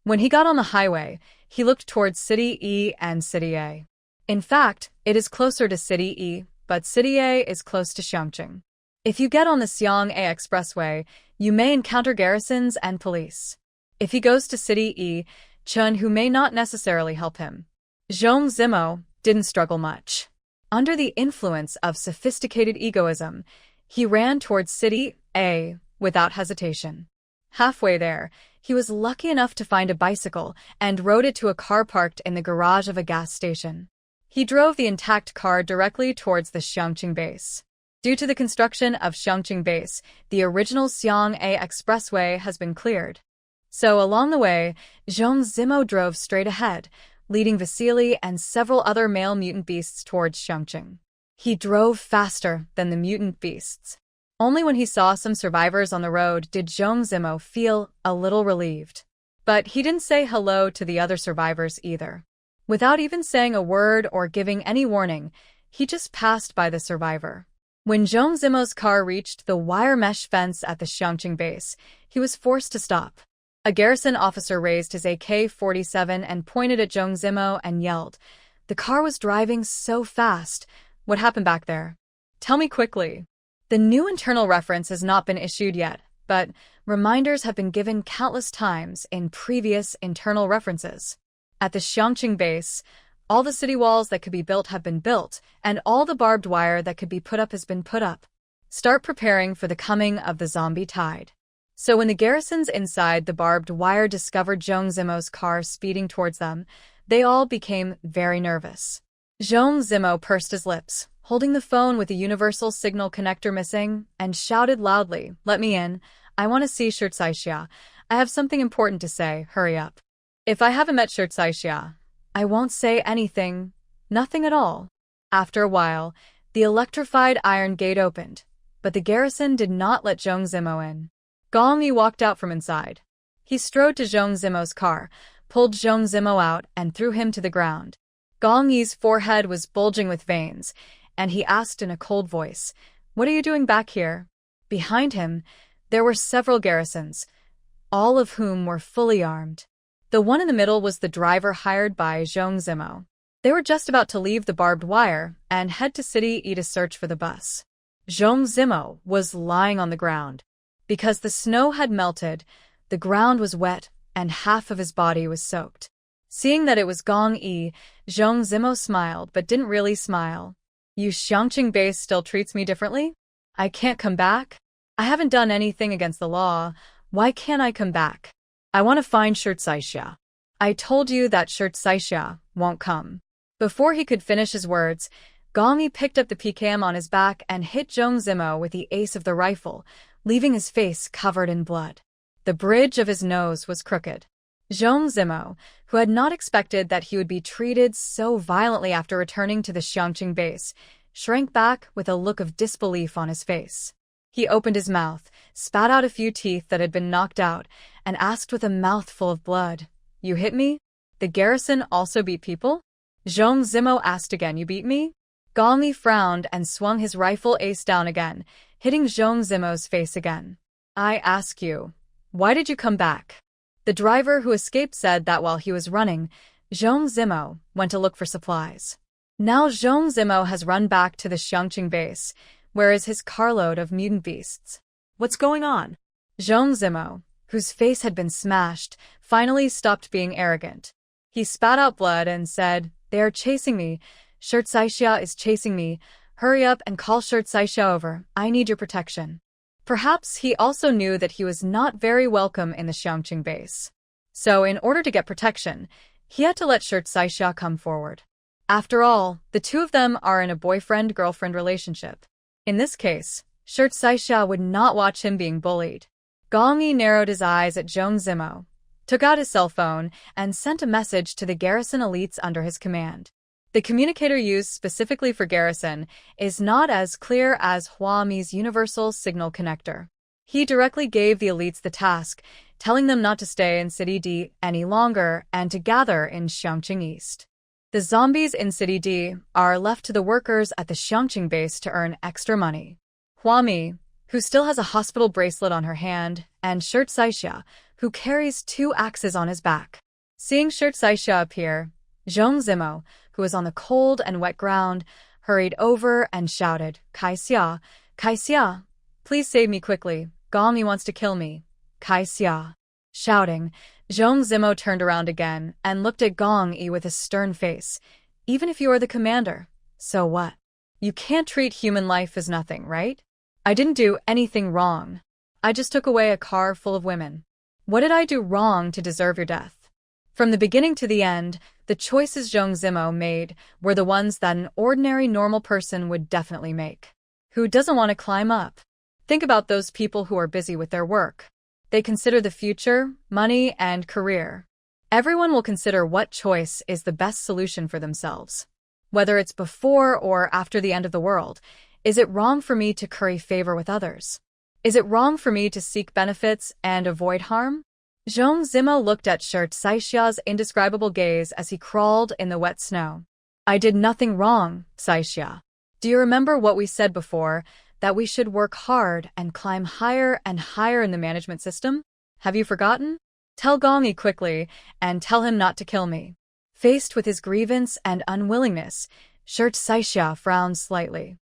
When he got on the highway, he looked towards City E and City A. In fact, it is closer to City E, but City A is close to Xiangqing. If you get on the Xiang A expressway, you may encounter garrisons and police. If he goes to City E, Chun Hu may not necessarily help him. Zhong Zimo didn't struggle much. Under the influence of sophisticated egoism, he ran towards City A without hesitation. Halfway there, he was lucky enough to find a bicycle and rode it to a car parked in the garage of a gas station. He drove the intact car directly towards the Xiangqing base. Due to the construction of Xiangqing base, the original Xiang A expressway has been cleared. So along the way, Zhong Zimo drove straight ahead, leading Vasily and several other male mutant beasts towards Xiangqing. He drove faster than the mutant beasts. Only when he saw some survivors on the road did Zhong Zimo feel a little relieved. But he didn't say hello to the other survivors either. Without even saying a word or giving any warning, he just passed by the survivor. When Zhong Zimo's car reached the wire mesh fence at the Xiangqing base, he was forced to stop. A garrison officer raised his AK-47 and pointed at Zhong Zimo and yelled, "The car was driving so fast. What happened back there? Tell me quickly." The new internal reference has not been issued yet, but reminders have been given countless times in previous internal references. At the Xiangqing base, all the city walls that could be built have been built, and all the barbed wire that could be put up has been put up. Start preparing for the coming of the zombie tide. So when the garrisons inside the barbed wire discovered Zhong Zimo's car speeding towards them, they all became very nervous. Zhong Zimo pursed his lips, holding the phone with the universal signal connector missing, and shouted loudly, "Let me in. I want to see Shirtsaixia. I have something important to say. Hurry up." If I haven't met Shirtsaixia, I won't say anything. Nothing at all. After a while, the electrified iron gate opened, but the garrison did not let Zhong Zimo in. Gong Yi walked out from inside. He strode to Zhong Zimo's car, pulled Zhong Zimo out, and threw him to the ground. Gong Yi's forehead was bulging with veins, and he asked in a cold voice, "What are you doing back here?" Behind him, there were several garrisons, all of whom were fully armed. The one in the middle was the driver hired by Zhong Zimo. They were just about to leave the barbed wire and head to City E to search for the bus. Zhong Zimo was lying on the ground. Because the snow had melted, the ground was wet and half of his body was soaked. Seeing that it was Gong Yi, Zhong Zimo smiled but didn't really smile. "You Xiangqing base still treats me differently? I can't come back? I haven't done anything against the law. Why can't I come back? I want to find Shirtsaixia. I told you that Shirtsaixia won't come." Before he could finish his words, Gong Yi picked up the PKM on his back and hit Zhong Zimo with the ace of the rifle, leaving his face covered in blood. The bridge of his nose was crooked. Zhong Zimo, who had not expected that he would be treated so violently after returning to the Xiangqing base, shrank back with a look of disbelief on his face. He opened his mouth, spat out a few teeth that had been knocked out, and asked with a mouthful of blood, "You hit me? The garrison also beat people?" Zhong Zimo asked again, "You beat me?" Gong Yi frowned and swung his rifle ace down again, hitting Zhong Zimo's face again. "I ask you, why did you come back?" The driver who escaped said that while he was running, Zhong Zimo went to look for supplies. Now Zhong Zimo has run back to the Xiangqing base, where is his carload of mutant beasts. "What's going on?" Zhong Zimo, whose face had been smashed, finally stopped being arrogant. He spat out blood and said, "They are chasing me. Shirtsaixia is chasing me. Hurry up and call Shirtsaixia over. I need your protection." Perhaps he also knew that he was not very welcome in the Xiangqing base. So in order to get protection, he had to let Shirtsaixia come forward. After all, the two of them are in a boyfriend-girlfriend relationship. In this case, Shirtsaixia would not watch him being bullied. Gong Yi narrowed his eyes at Zhong Zimo, took out his cell phone, and sent a message to the garrison elites under his command. The communicator used specifically for garrison is not as clear as Hua Mi's universal signal connector. He directly gave the elites the task, telling them not to stay in City D any longer and to gather in Xiangqing East. The zombies in City D are left to the workers at the Xiangqing base to earn extra money. Huami, who still has a hospital bracelet on her hand, and Shirt Saixia, who carries 2 axes on his back. Seeing Shirt Saixia appear, Zhong Zimo, who was on the cold and wet ground, hurried over and shouted, Kaixia, Kaixia, please save me quickly, Gong Yi wants to kill me. Kaixia. Shouting, Zhong Zimo turned around again and looked at Gong Yi with a stern face. Even if you are the commander, so what? You can't treat human life as nothing, right? I didn't do anything wrong. I just took away a car full of women. What did I do wrong to deserve your death? From the beginning to the end, the choices Zhong Zimo made were the ones that an ordinary normal person would definitely make. Who doesn't want to climb up? Think about those people who are busy with their work. They consider the future, money, and career. Everyone will consider what choice is the best solution for themselves. Whether it's before or after the end of the world, is it wrong for me to curry favor with others? Is it wrong for me to seek benefits and avoid harm? Zhong Zimo looked at Shirt Saixia's indescribable gaze as he crawled in the wet snow. I did nothing wrong, Saixia. Do you remember what we said before, that we should work hard and climb higher and higher in the management system? Have you forgotten? Tell Gong Yi quickly and tell him not to kill me. Faced with his grievance and unwillingness, Shirt Saixia frowned slightly.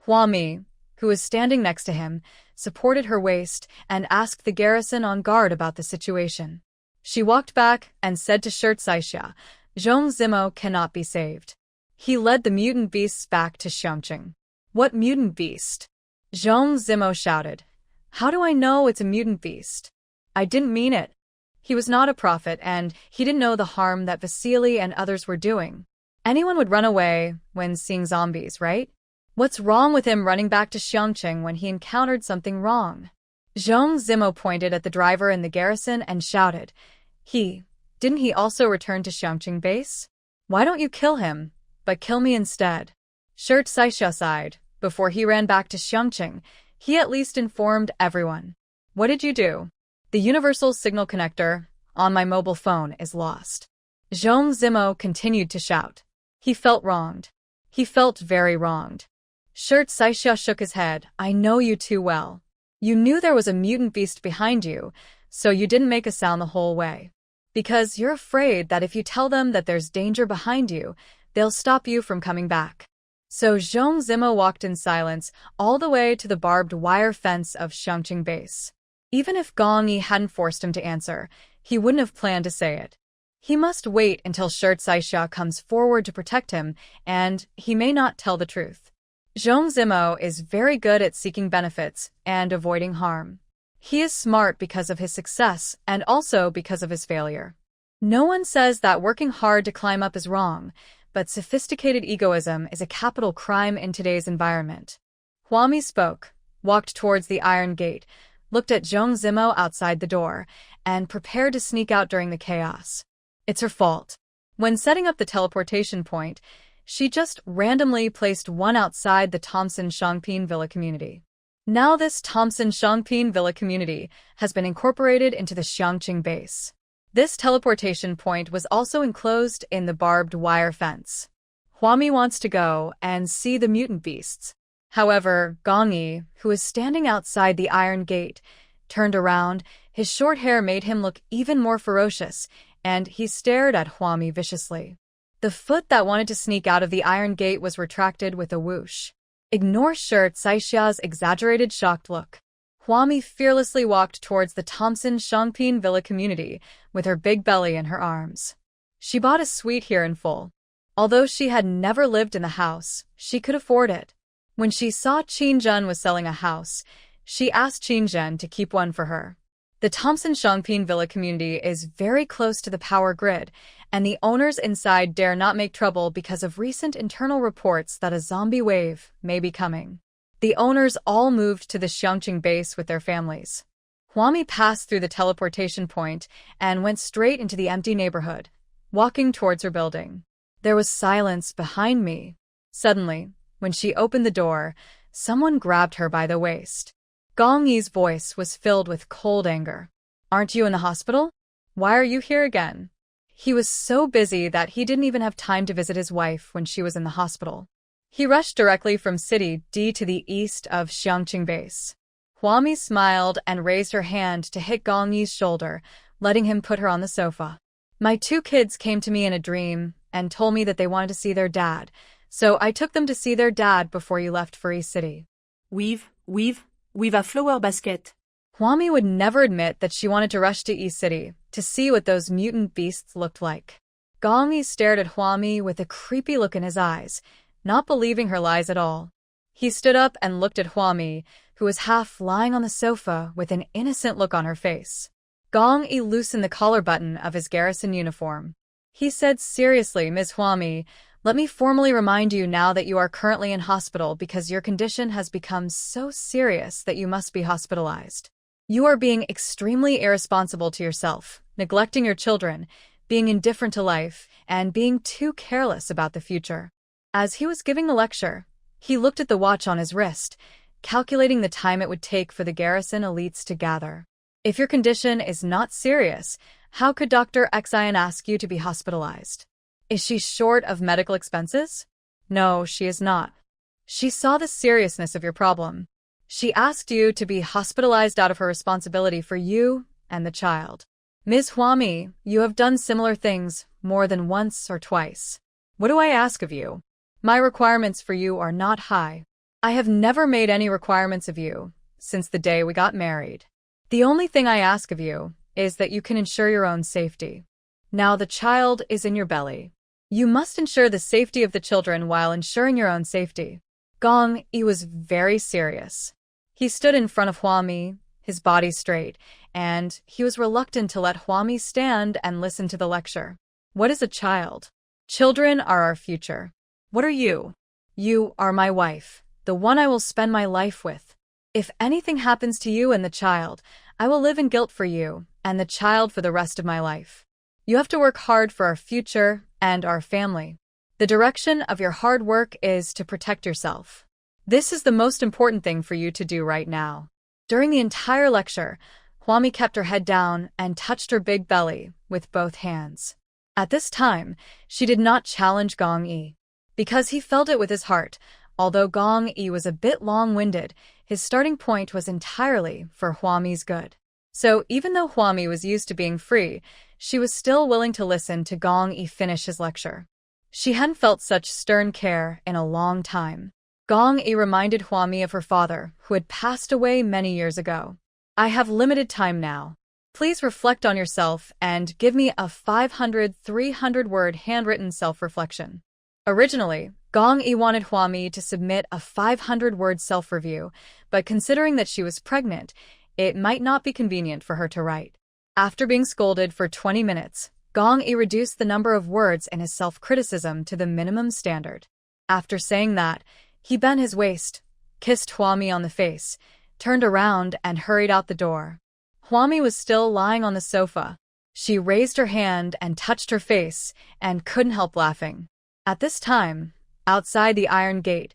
Huami, who was standing next to him, supported her waist and asked the garrison on guard about the situation. She walked back and said to Shirt Saixia, Zhong Zimo cannot be saved. He led the mutant beasts back to Xiangqing. What mutant beast? Zhong Zimo shouted. How do I know it's a mutant beast? I didn't mean it. He was not a prophet and he didn't know the harm that Vasily and others were doing. Anyone would run away when seeing zombies, right? What's wrong with him running back to Xiangqing when he encountered something wrong? Zhong Zimo pointed at the driver in the garrison and shouted, Didn't he also return to Xiangqing base? Why don't you kill him, but kill me instead? Shirt Saixia sighed. Before he ran back to Xiangqing, he at least informed everyone. What did you do? The universal signal connector on my mobile phone is lost. Zhong Zimo continued to shout. He felt wronged. He felt very wronged. Shirt Saixia shook his head. I know you too well. You knew there was a mutant beast behind you, so you didn't make a sound the whole way. Because you're afraid that if you tell them that there's danger behind you, they'll stop you from coming back. So Zhong Zimo walked in silence all the way to the barbed wire fence of Xiangqing base. Even if Gong Yi hadn't forced him to answer, he wouldn't have planned to say it. He must wait until Shirt Saixia comes forward to protect him, and he may not tell the truth. Zhong Zimo is very good at seeking benefits and avoiding harm. He is smart because of his success and also because of his failure. No one says that working hard to climb up is wrong, but sophisticated egoism is a capital crime in today's environment. Huami spoke, walked towards the iron gate, looked at Zhong Zimo outside the door, and prepared to sneak out during the chaos. It's her fault. When setting up the teleportation point, she just randomly placed one outside the Thompson-Shangpin Villa community. Now this Thompson-Shangpin Villa community has been incorporated into the Xiangqing base. This teleportation point was also enclosed in the barbed wire fence. Huami wants to go and see the mutant beasts. However, Gong Yi, who is standing outside the iron gate, turned around. His short hair made him look even more ferocious, and he stared at Huami viciously. The foot that wanted to sneak out of the iron gate was retracted with a whoosh. Ignore Shirt Saixia's exaggerated shocked look. Huami fearlessly walked towards the Thompson-Shangpin Villa community with her big belly in her arms. She bought a suite here in full. Although she had never lived in the house, she could afford it. When she saw Qin Zhen was selling a house, she asked Qin Zhen to keep one for her. The Thompson-Shangpin Villa community is very close to the power grid, and the owners inside dare not make trouble because of recent internal reports that a zombie wave may be coming. The owners all moved to the Xiangqing base with their families. Huami passed through the teleportation point and went straight into the empty neighborhood, walking towards her building. There was silence behind me. Suddenly, when she opened the door, someone grabbed her by the waist. Gong Yi's voice was filled with cold anger. Aren't you in the hospital? Why are you here again? He was so busy that he didn't even have time to visit his wife when she was in the hospital. He rushed directly from City D to the east of Xiangqing Base. Huami smiled and raised her hand to hit Gong Yi's shoulder, letting him put her on the sofa. My two kids came to me in a dream and told me that they wanted to see their dad, so I took them to see their dad before you left for East City. We've a flower basket. Huami would never admit that she wanted to rush to East City to see what those mutant beasts looked like. Gong Yi stared at Huami with a creepy look in his eyes, not believing her lies at all. He stood up and looked at Huami, who was half lying on the sofa with an innocent look on her face. Gong Yi loosened the collar button of his garrison uniform. He said seriously, Ms. Huami, let me formally remind you now that you are currently in hospital because your condition has become so serious that you must be hospitalized. You are being extremely irresponsible to yourself, neglecting your children, being indifferent to life, and being too careless about the future. As he was giving the lecture, he looked at the watch on his wrist, calculating the time it would take for the garrison elites to gather. If your condition is not serious, how could Dr. Xian ask you to be hospitalized? Is she short of medical expenses? No, she is not. She saw the seriousness of your problem. She asked you to be hospitalized out of her responsibility for you and the child. Ms. Huami, you have done similar things more than once or twice. What do I ask of you? My requirements for you are not high. I have never made any requirements of you since the day we got married. The only thing I ask of you is that you can ensure your own safety. Now the child is in your belly. You must ensure the safety of the children while ensuring your own safety. Gong Yi was very serious. He stood in front of Huami, his body straight, and he was reluctant to let Huami stand and listen to the lecture. What is a child? Children are our future. What are you? You are my wife, the one I will spend my life with. If anything happens to you and the child, I will live in guilt for you and the child for the rest of my life. You have to work hard for our future and our family. The direction of your hard work is to protect yourself. This is the most important thing for you to do right now. During the entire lecture, Huami kept her head down and touched her big belly with both hands. At this time, she did not challenge Gong Yi. Because he felt it with his heart, although Gong Yi was a bit long-winded, his starting point was entirely for Huami's good. So even though Huami was used to being free, she was still willing to listen to Gong Yi finish his lecture. She hadn't felt such stern care in a long time. Gong Yi reminded Huami of her father, who had passed away many years ago. I have limited time now. Please reflect on yourself and give me a 300-word handwritten self-reflection. Originally, Gong Yi wanted Huami to submit a 500-word self-review, but considering that she was pregnant, it might not be convenient for her to write. After being scolded for 20 minutes, Gong Yi reduced the number of words in his self-criticism to the minimum standard. After saying that, he bent his waist, kissed Huami on the face, turned around and hurried out the door. Huami was still lying on the sofa. She raised her hand and touched her face and couldn't help laughing. At this time, outside the Iron Gate,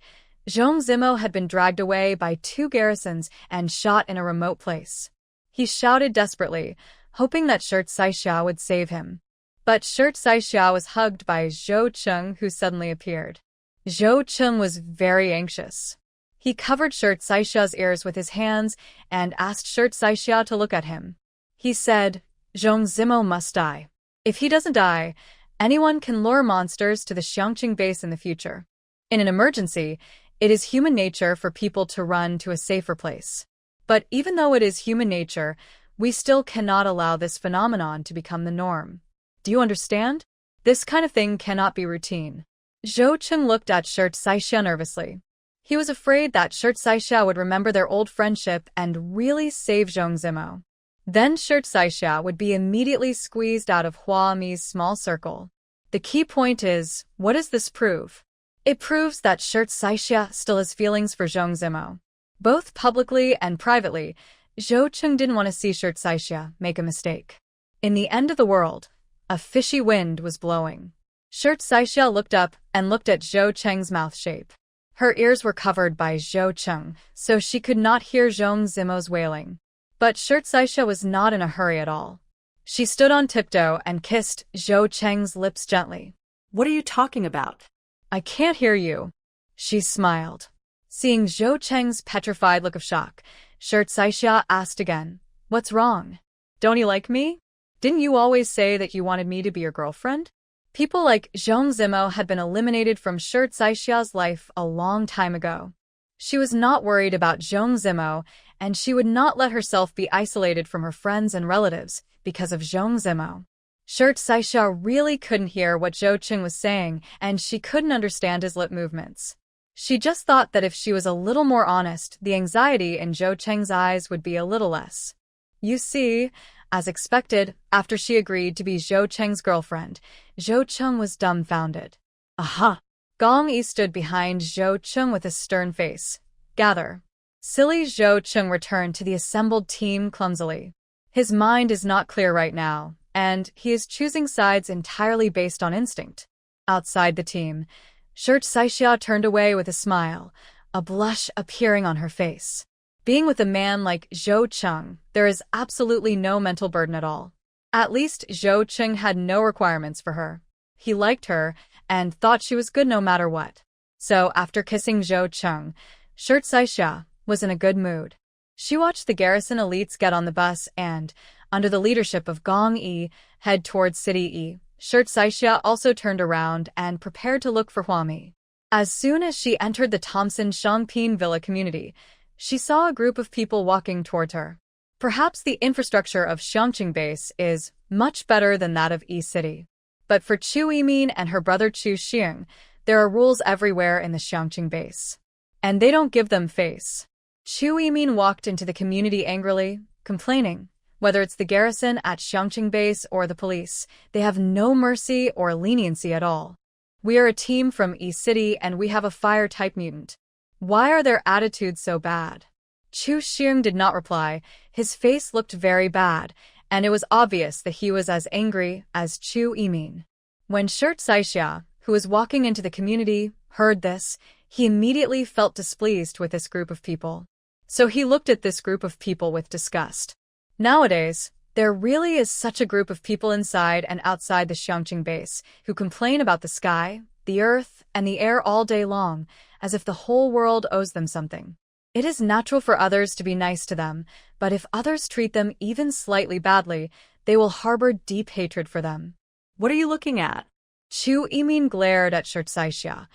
Zhong Zimo had been dragged away by 2 garrisons and shot in a remote place. He shouted desperately, hoping that Shirt Saixia would save him. But Shirt Saixia was hugged by Zhou Cheng, who suddenly appeared. Zhou Cheng was very anxious. He covered Shirt Saixia's ears with his hands and asked Shirt Saixia to look at him. He said, Zhong Zimo must die. If he doesn't die, anyone can lure monsters to the Xiangqing base in the future. In an emergency, it is human nature for people to run to a safer place. But even though it is human nature, we still cannot allow this phenomenon to become the norm. Do you understand? This kind of thing cannot be routine. Zhou Cheng looked at Shirt Saixia nervously. He was afraid that Shirt Saixia would remember their old friendship and really save Zhong Zimo. Then Shirt Saixia would be immediately squeezed out of Huami's small circle. The key point is, what does this prove? It proves that Shirt Saixia still has feelings for Zhong Zimo. Both publicly and privately, Zhou Cheng didn't want to see Shirt Saixia make a mistake. In the end of the world, a fishy wind was blowing. Shirt Saixia looked up and looked at Zhou Cheng's mouth shape. Her ears were covered by Zhou Cheng, so she could not hear Zhong Zimo's wailing. But Shirt Saisha was not in a hurry at all. She stood on tiptoe and kissed Zhou Cheng's lips gently. What are you talking about? I can't hear you. She smiled. Seeing Zhou Cheng's petrified look of shock, Shirt Saisha asked again, What's wrong? Don't you like me? Didn't you always say that you wanted me to be your girlfriend? People like Zhong Zimo had been eliminated from Shirt Saisha's life a long time ago. She was not worried about Zhong Zimo, and she would not let herself be isolated from her friends and relatives because of Zhong Zimo. Shirt Saisha really couldn't hear what Zhou Cheng was saying, and she couldn't understand his lip movements. She just thought that if she was a little more honest, the anxiety in Zhou Cheng's eyes would be a little less. You see, as expected, after she agreed to be Zhou Cheng's girlfriend, Zhou Cheng was dumbfounded. Aha! Gong Yi stood behind Zhou Cheng with a stern face. Gather. Silly Zhou Cheng returned to the assembled team clumsily. His mind is not clear right now, and he is choosing sides entirely based on instinct. Outside the team, Shirt Saisha turned away with a smile, a blush appearing on her face. Being with a man like Zhou Cheng, there is absolutely no mental burden at all. At least Zhou Cheng had no requirements for her. He liked her and thought she was good no matter what. So after kissing Zhou Cheng, Shirt Saisha was in a good mood. She watched the garrison elites get on the bus and, under the leadership of Gong Yi, head towards City Yi. Shirt Saisha also turned around and prepared to look for Huami. As soon as she entered the Thompson Shangpin Villa community, she saw a group of people walking towards her. Perhaps the infrastructure of Xiangqing Base is much better than that of Yi City. But for Chu Yimin and her brother Chu Xing, there are rules everywhere in the Xiangqing Base. And they don't give them face. Chu Yimin walked into the community angrily, complaining. Whether it's the garrison at Xiangqing Base or the police, they have no mercy or leniency at all. We are a team from Yi City and we have a fire-type mutant. Why are their attitudes so bad? Chu Xing did not reply. His face looked very bad, and it was obvious that he was as angry as Chu Yimin. When Shirt Saisha, who was walking into the community, heard this, he immediately felt displeased with this group of people. So he looked at this group of people with disgust. Nowadays, there really is such a group of people inside and outside the Xiangqing Base who complain about the sky, the earth, and the air all day long, as if the whole world owes them something. It is natural for others to be nice to them, but if others treat them even slightly badly, they will harbor deep hatred for them. What are you looking at? Chu Yimin glared at Shirt Saisha,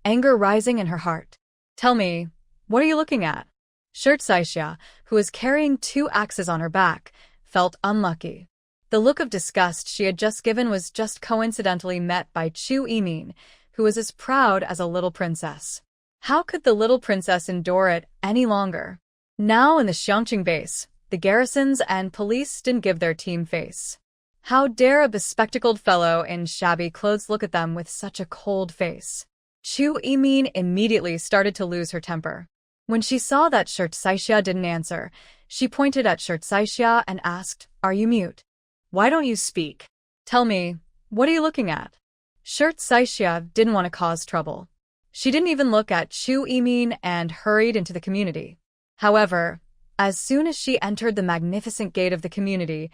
anger rising in her heart. Tell me, what are you looking at? Shirt Saisha, who was carrying 2 axes on her back, felt unlucky. The look of disgust she had just given was just coincidentally met by Chu Yimin, who was as proud as a little princess. How could the little princess endure it any longer? Now in the Xiangqing Base, the garrisons and police didn't give their team face. How dare a bespectacled fellow in shabby clothes look at them with such a cold face? Chu Yimin immediately started to lose her temper. When she saw that Shirt Saisha didn't answer, she pointed at Shirt Saisha and asked, Are you mute? Why don't you speak? Tell me, what are you looking at? Shirt Saisha didn't want to cause trouble. She didn't even look at Chu Yimin and hurried into the community. However, as soon as she entered the magnificent gate of the community,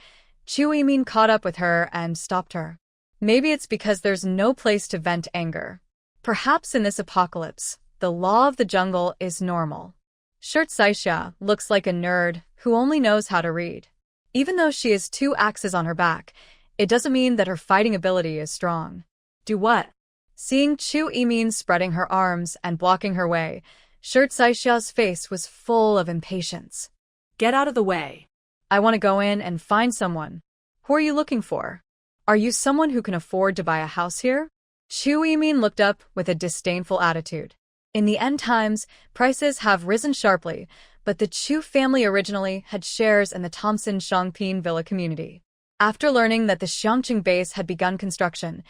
Chu Yimin caught up with her and stopped her. Maybe it's because there's no place to vent anger. Perhaps in this apocalypse, the law of the jungle is normal. Shirt Saisha looks like a nerd who only knows how to read. Even though she has 2 axes on her back, it doesn't mean that her fighting ability is strong. Do what? Seeing Chu Yimin spreading her arms and blocking her way, Shirt Saisha's face was full of impatience. Get out of the way. I want to go in and find someone. Who are you looking for? Are you someone who can afford to buy a house here? Chu Yimin looked up with a disdainful attitude. In the end times, prices have risen sharply, but the Chu family originally had shares in the Thompson Shangpin Villa community. After learning that the Xiangqing Base had begun construction,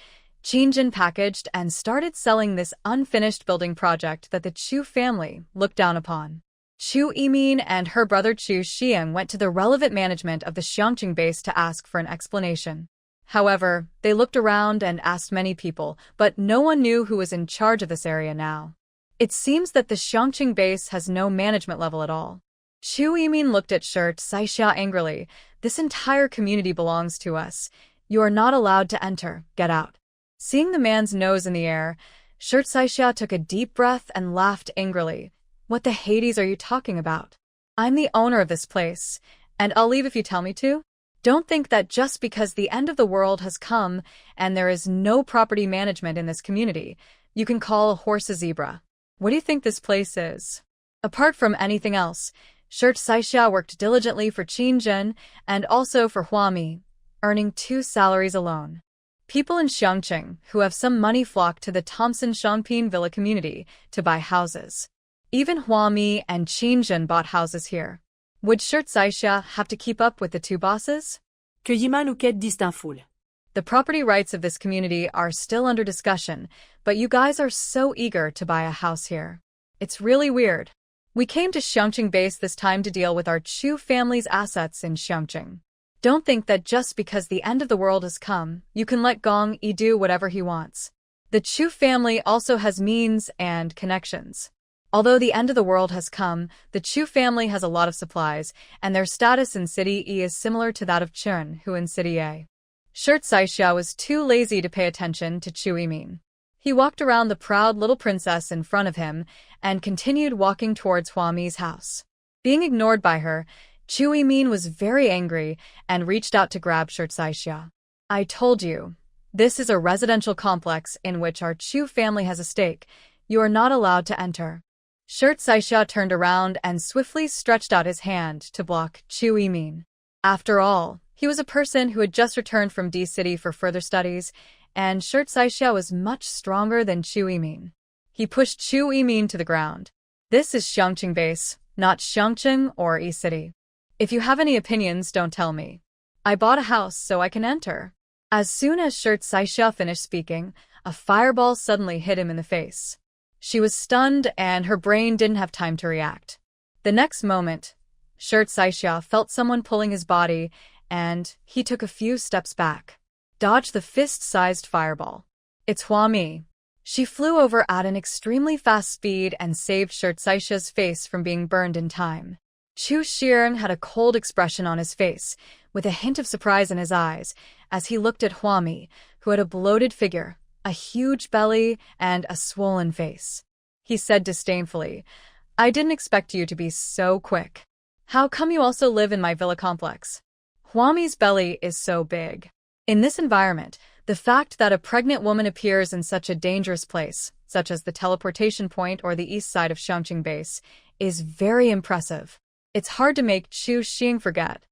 Qingjin packaged and started selling this unfinished building project that the Chu family looked down upon. Chu Yimin and her brother Chu Xiang went to the relevant management of the Xiangqing Base to ask for an explanation. However, they looked around and asked many people, but no one knew who was in charge of this area now. It seems that the Xiangqing Base has no management level at all. Chu Yimin looked at Shirt Saixia angrily. This entire community belongs to us. You are not allowed to enter. Get out. Seeing the man's nose in the air, Shirt Saixia took a deep breath and laughed angrily. What the Hades are you talking about? I'm the owner of this place, and I'll leave if you tell me to. Don't think that just because the end of the world has come and there is no property management in this community, you can call a horse a zebra. What do you think this place is? Apart from anything else, Shirt Saixia worked diligently for Qin Zhen and also for Huami, earning 2 salaries alone. People in Xiangqing who have some money flock to the Thompson Shangpin Villa community to buy houses. Even Huami and Qin Zhen bought houses here. Would Shirt Saixia have to keep up with the 2 bosses? Que Yiman ou quête distinct foule. The property rights of this community are still under discussion, but you guys are so eager to buy a house here. It's really weird. We came to Xiangqing base this time to deal with our Chu family's assets in Xiangqing. Don't think that just because the end of the world has come, you can let Gong Yi do whatever he wants. The Chu family also has means and connections. Although the end of the world has come, the Chu family has a lot of supplies, and their status in City E is similar to that of Chun, who in City A. Shirt Saixia was too lazy to pay attention to Chu Yimin. He walked around the proud little princess in front of him and continued walking towards Huami's house. Being ignored by her, Chu Yimin was very angry and reached out to grab Shirt Saixia. I told you, this is a residential complex in which our Chu family has a stake. You are not allowed to enter. Shirt Saixia turned around and swiftly stretched out his hand to block Chu Yimin. After all, he was a person who had just returned from D City for further studies, and Shirt Saixia was much stronger than Chu Yimin. He pushed Chu Yimin to the ground. This is Xiangqing base, not Xiangqing or E City. If you have any opinions, don't tell me. I bought a house so I can enter. As soon as Shirt Saixia finished speaking, a fireball suddenly hit him in the face. She was stunned and her brain didn't have time to react. The next moment, Shirt Saixia felt someone pulling his body and he took a few steps back. Dodged the fist-sized fireball. It's Huami. She flew over at an extremely fast speed and saved Shirt Saixia's face from being burned in time. Chu Xiang had a cold expression on his face, with a hint of surprise in his eyes, as he looked at Huami, who had a bloated figure, a huge belly, and a swollen face. He said disdainfully, I didn't expect you to be so quick. How come you also live in my villa complex? Huami's belly is so big. In this environment, the fact that a pregnant woman appears in such a dangerous place, such as the teleportation point or the east side of Xiangqing base, is very impressive. It's hard to make Chu Xing forget.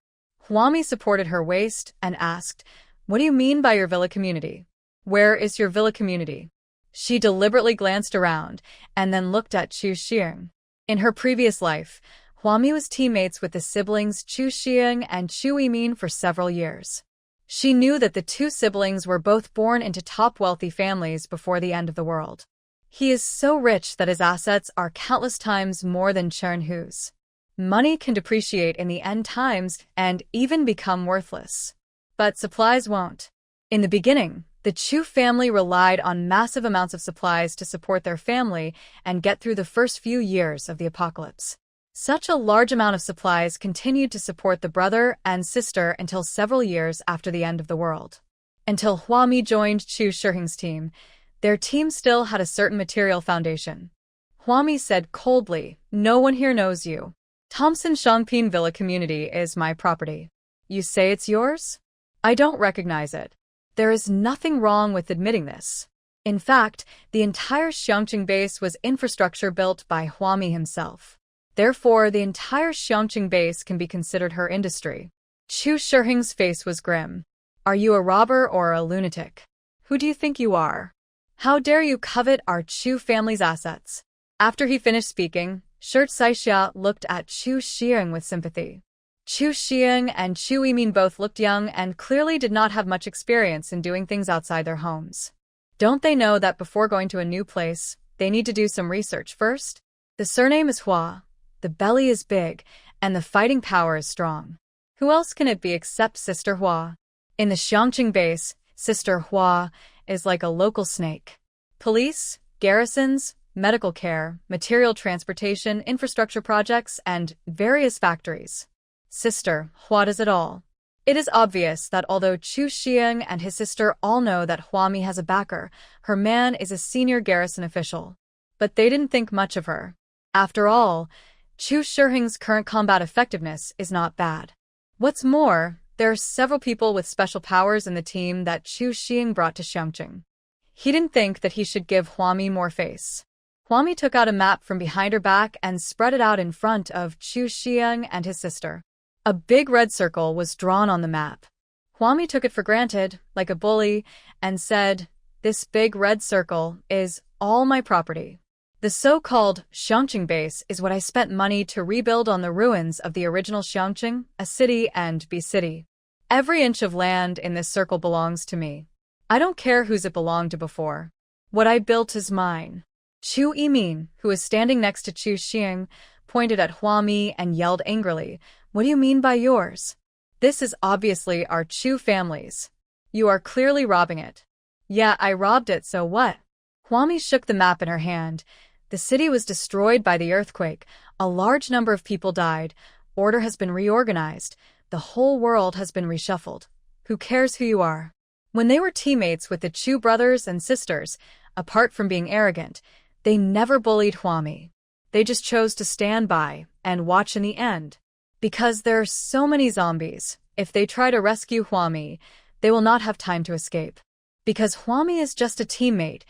Huami supported her waist and asked, What do you mean by your villa community? Where is your villa community? She deliberately glanced around and then looked at Chu Xing. In her previous life, Huami was teammates with the siblings Chu Xing and Chu Yimin for several years. She knew that the 2 siblings were both born into top wealthy families before the end of the world. He is so rich that his assets are countless times more than Chen Hu's. Money can depreciate in the end times and even become worthless. But supplies won't. In the beginning, the Chu family relied on massive amounts of supplies to support their family and get through the first few years of the apocalypse. Such a large amount of supplies continued to support the brother and sister until several years after the end of the world. Until Huami joined Chu Shiheng's team, their team still had a certain material foundation. Huami said coldly, No one here knows you. Thompson Shangpin Villa community is my property. You say it's yours? I don't recognize it. There is nothing wrong with admitting this. In fact, the entire Xiangqing base was infrastructure built by Huami himself. Therefore, the entire Xiangqing base can be considered her industry. Chu Shiheng's face was grim. Are you a robber or a lunatic? Who do you think you are? How dare you covet our Chu family's assets? After he finished speaking, Shirt Saixia looked at Chu Xing with sympathy. Chu Xing and Chu Yimin both looked young and clearly did not have much experience in doing things outside their homes. Don't they know that before going to a new place, they need to do some research first? The surname is Hua. The belly is big, and the fighting power is strong. Who else can it be except Sister Hua? In the Xiangqing base, Sister Hua is like a local snake. Police, garrisons, medical care, material transportation, infrastructure projects, and various factories. Sister, what is it all? It is obvious that although Chu Xiang and his sister all know that Huami has a backer, her man is a senior garrison official. But they didn't think much of her. After all, Chu Shiheng's current combat effectiveness is not bad. What's more, there are several people with special powers in the team that Chu Xiang brought to Xiangqing. He didn't think that he should give Huami more face. Huami took out a map from behind her back and spread it out in front of Chu Xiang and his sister. A big red circle was drawn on the map. Huami took it for granted, like a bully, and said, "This big red circle is all my property. The so-called Xiangqing base is what I spent money to rebuild on the ruins of the original Xiangqing, a city and be city. Every inch of land in this circle belongs to me. I don't care whose it belonged to before. What I built is mine." Chu Yimin, who was standing next to Chu Xiang, pointed at Huami and yelled angrily, "What do you mean by yours? This is obviously our Chu family's. You are clearly robbing it." "Yeah, I robbed it, so what?" Huami shook the map in her hand. The city was destroyed by the earthquake. A large number of people died. Order has been reorganized. The whole world has been reshuffled. Who cares who you are? When they were teammates with the Chu brothers and sisters, apart from being arrogant, they never bullied Huami. They just chose to stand by and watch in the end. Because there are so many zombies, if they try to rescue Huami, they will not have time to escape. Because Huami is just a teammate,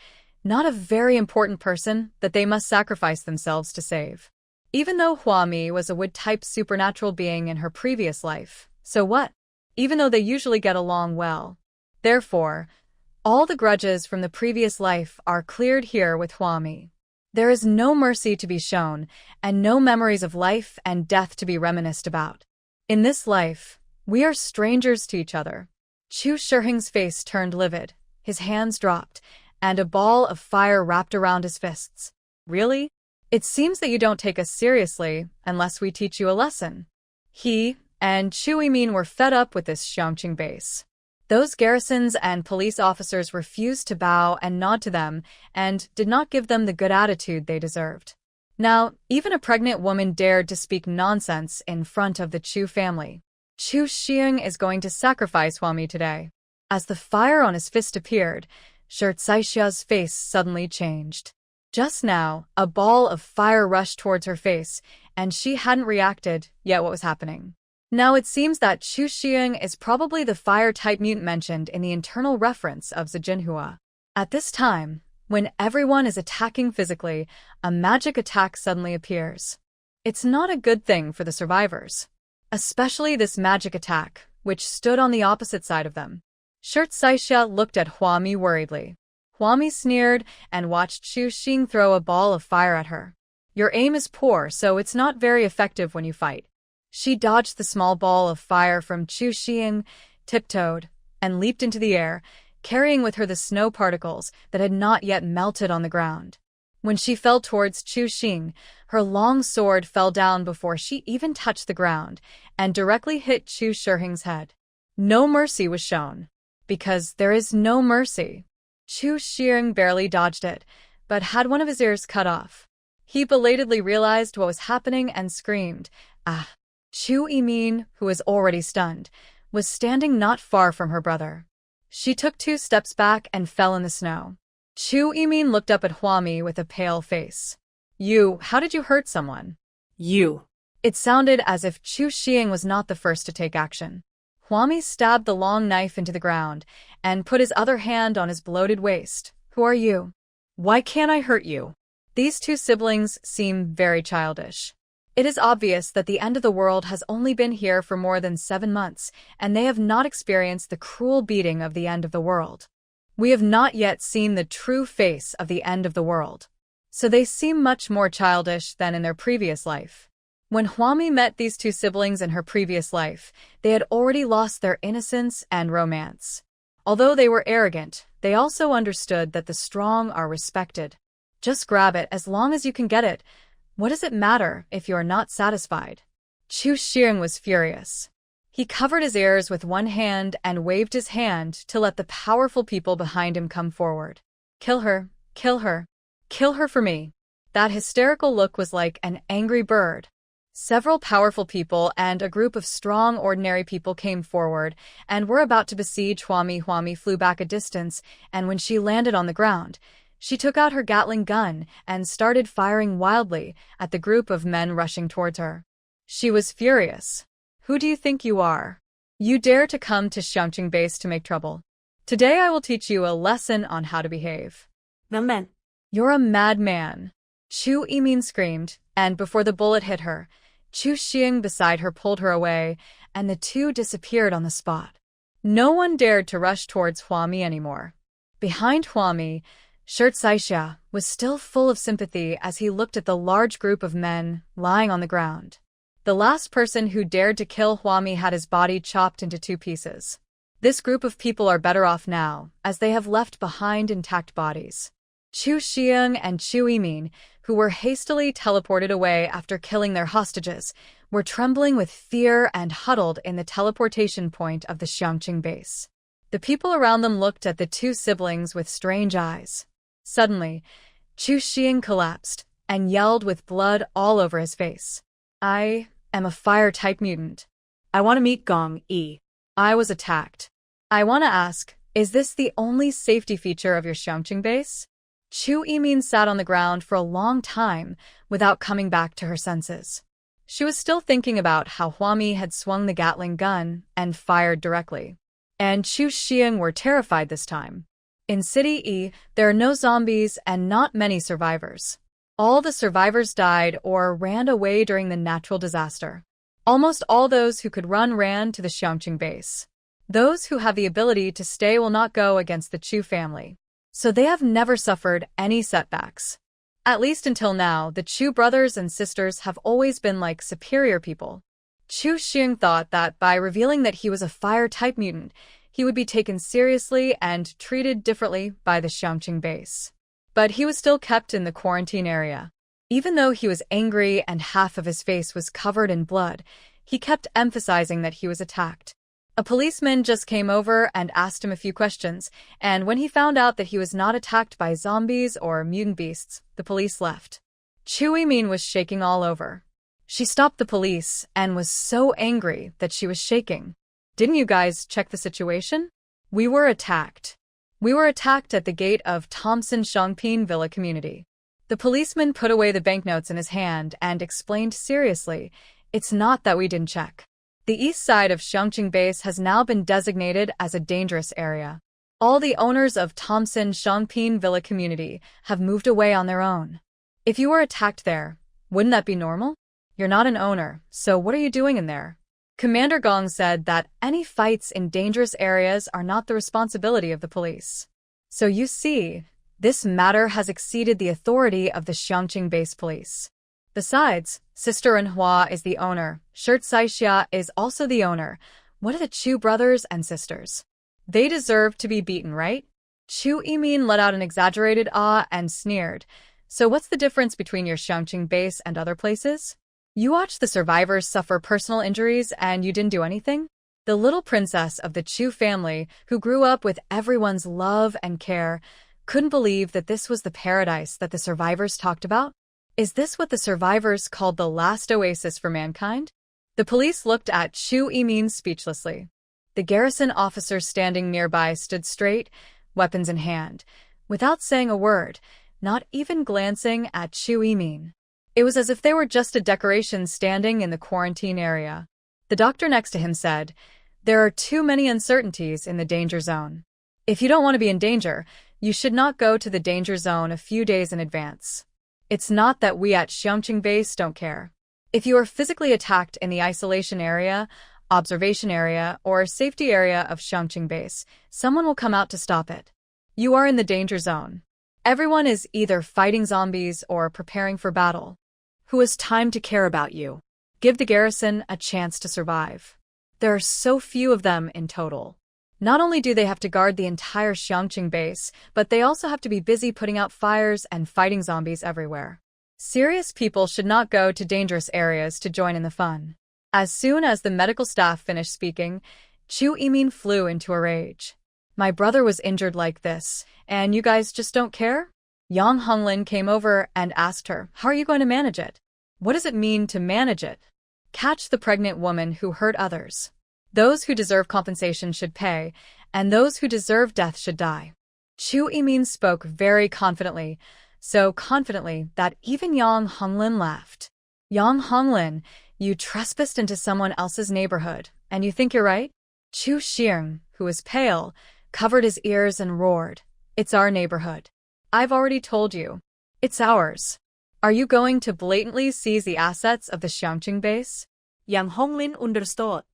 not a very important person that they must sacrifice themselves to save. Even though Huami was a wood-type supernatural being in her previous life, so what? Even though they usually get along well. Therefore, all the grudges from the previous life are cleared here with Huami. There is no mercy to be shown, and no memories of life and death to be reminisced about. In this life, we are strangers to each other. Chu Shiheng's face turned livid, his hands dropped, and a ball of fire wrapped around his fists. "Really? It seems that you don't take us seriously unless we teach you a lesson." He and Chu Yimin were fed up with this Xiangqing base. Those garrisons and police officers refused to bow and nod to them and did not give them the good attitude they deserved. Now, even a pregnant woman dared to speak nonsense in front of the Chu family. Chu Xiang is going to sacrifice Huami today. As the fire on his fist appeared, Shi Caishia's face suddenly changed. Just now, a ball of fire rushed towards her face, and she hadn't reacted yet what was happening. Now it seems that Chu Xiang is probably the fire-type mutant mentioned in the internal reference of Zijinhua. At this time, when everyone is attacking physically, a magic attack suddenly appears. It's not a good thing for the survivors. Especially this magic attack, which stood on the opposite side of them. Shi Caixia looked at Huami worriedly. Huami sneered and watched Chu Xiang throw a ball of fire at her. "Your aim is poor, so it's not very effective when you fight." She dodged the small ball of fire from Chu Xiang, tiptoed, and leaped into the air, carrying with her the snow particles that had not yet melted on the ground. When she fell towards Chu Xiang, her long sword fell down before she even touched the ground, and directly hit Chu Shiheng's head. No mercy was shown. Because there is no mercy. Chu Xiang barely dodged it, but had one of his ears cut off. He belatedly realized what was happening and screamed, "Ah!" Chu Yimin, who was already stunned, was standing not far from her brother. She took 2 steps back and fell in the snow. Chu Yimin looked up at Huami with a pale face. How did you hurt someone?" You. It sounded as if Chu Xiang was not the first to take action. Huami stabbed the long knife into the ground and put his other hand on his bloated waist. "Who are you? Why can't I hurt you?" These 2 siblings seem very childish. It is obvious that the end of the world has only been here for more than 7 months, and they have not experienced the cruel beating of the end of the world. We have not yet seen the true face of the end of the world. So they seem much more childish than in their previous life. When Huami met these 2 siblings in her previous life, they had already lost their innocence and romance. Although they were arrogant, they also understood that the strong are respected. Just grab it as long as you can get it. What does it matter if you are not satisfied? Chu Xiang was furious. He covered his ears with one hand and waved his hand to let the powerful people behind him come forward. "Kill her, kill her, kill her for me." That hysterical look was like an angry bird. Several powerful people and a group of strong ordinary people came forward and were about to besiege Huami. Huami flew back a distance, and when she landed on the ground, she took out her Gatling gun and started firing wildly at the group of men rushing towards her. She was furious. Who do you think you are? You dare to come to Xiangqing base to make trouble? Today I will teach you a lesson on how to behave. The man. You're a madman. Chu Yimin screamed, and before the bullet hit her, Chu Xing beside her pulled her away, and the two disappeared on the spot. No one dared to rush towards Huami anymore. Behind Huami, Shirt Saixia was still full of sympathy as he looked at the large group of men lying on the ground. The last person who dared to kill Huami had his body chopped into 2 pieces. This group of people are better off now, as they have left behind intact bodies. Chu Xiang and Chu Yimin, who were hastily teleported away after killing their hostages, were trembling with fear and huddled in the teleportation point of the Xiangqing base. The people around them looked at the 2 siblings with strange eyes. Suddenly, Chu Xiang collapsed and yelled with blood all over his face. I am a fire-type mutant. I want to meet Gong Yi. I was attacked. I want to ask, is this the only safety feature of your Xiangqing base? Chu Yimin sat on the ground for a long time without coming back to her senses. She was still thinking about how Huami had swung the Gatling gun and fired directly. And Chu Xiang were terrified this time. In City E, there are no zombies and not many survivors. All the survivors died or ran away during the natural disaster. Almost all those who could run ran to the Xiangqing base. Those who have the ability to stay will not go against the Chu family. So they have never suffered any setbacks. At least until now, the Chu brothers and sisters have always been like superior people. Chu Xing thought that by revealing that he was a fire-type mutant, he would be taken seriously and treated differently by the Xiangqing base. But he was still kept in the quarantine area. Even though he was angry and half of his face was covered in blood, he kept emphasizing that he was attacked. A policeman just came over and asked him a few questions, and when he found out that he was not attacked by zombies or mutant beasts, the police left. Chu Yimin was shaking all over. She stopped the police and was so angry that she was shaking. Didn't you guys check the situation? We were attacked. We were attacked at the gate of Thompson Shangpin Villa community. The policeman put away the banknotes in his hand and explained seriously, it's not that we didn't check. The east side of Xiangqing base has now been designated as a dangerous area. All the owners of Thompson Shangpin Villa community have moved away on their own. If you were attacked there, wouldn't that be normal? You're not an owner, so what are you doing in there? Commander Gong said that any fights in dangerous areas are not the responsibility of the police. So you see, this matter has exceeded the authority of the Xiangqing base police. Besides, Sister Enhua is the owner, Shirt Saixia is also the owner. What are the Chu brothers and sisters? They deserve to be beaten, right? Chu Yimin let out an exaggerated ah and sneered. So what's the difference between your Xiangqing base and other places? You watched the survivors suffer personal injuries and you didn't do anything? The little princess of the Chu family, who grew up with everyone's love and care, couldn't believe that this was the paradise that the survivors talked about. Is this what the survivors called the last oasis for mankind? The police looked at Chu Yimin speechlessly. The garrison officers standing nearby stood straight, weapons in hand, without saying a word, not even glancing at Chu Yimin. It was as if they were just a decoration standing in the quarantine area. The doctor next to him said, "There are too many uncertainties in the danger zone. If you don't want to be in danger, you should not go to the danger zone a few days in advance. It's not that we at Xiangqing base don't care. If you are physically attacked in the isolation area, observation area, or safety area of Xiangqing base, someone will come out to stop it. You are in the danger zone. Everyone is either fighting zombies or preparing for battle. Who has time to care about you? Give the garrison a chance to survive. There are so few of them in total. Not only do they have to guard the entire Xiangqing base, but they also have to be busy putting out fires and fighting zombies everywhere. Serious people should not go to dangerous areas to join in the fun." As soon as the medical staff finished speaking, Chu Yimin flew into a rage. "My brother was injured like this, and you guys just don't care? Yang Honglin came over and asked her, "How are you going to manage it? What does it mean to manage it?" Catch the pregnant woman who hurt others. Those who deserve compensation should pay, and those who deserve death should die. Chu Yimin spoke very confidently, so confidently that even Yang Honglin laughed. Yang Honglin, you trespassed into someone else's neighborhood, and you think you're right? Chu Xiang, who was pale, covered his ears and roared, "It's our neighborhood. I've already told you. It's ours. Are you going to blatantly seize the assets of the Xiangqing base?" Yang Honglin understood.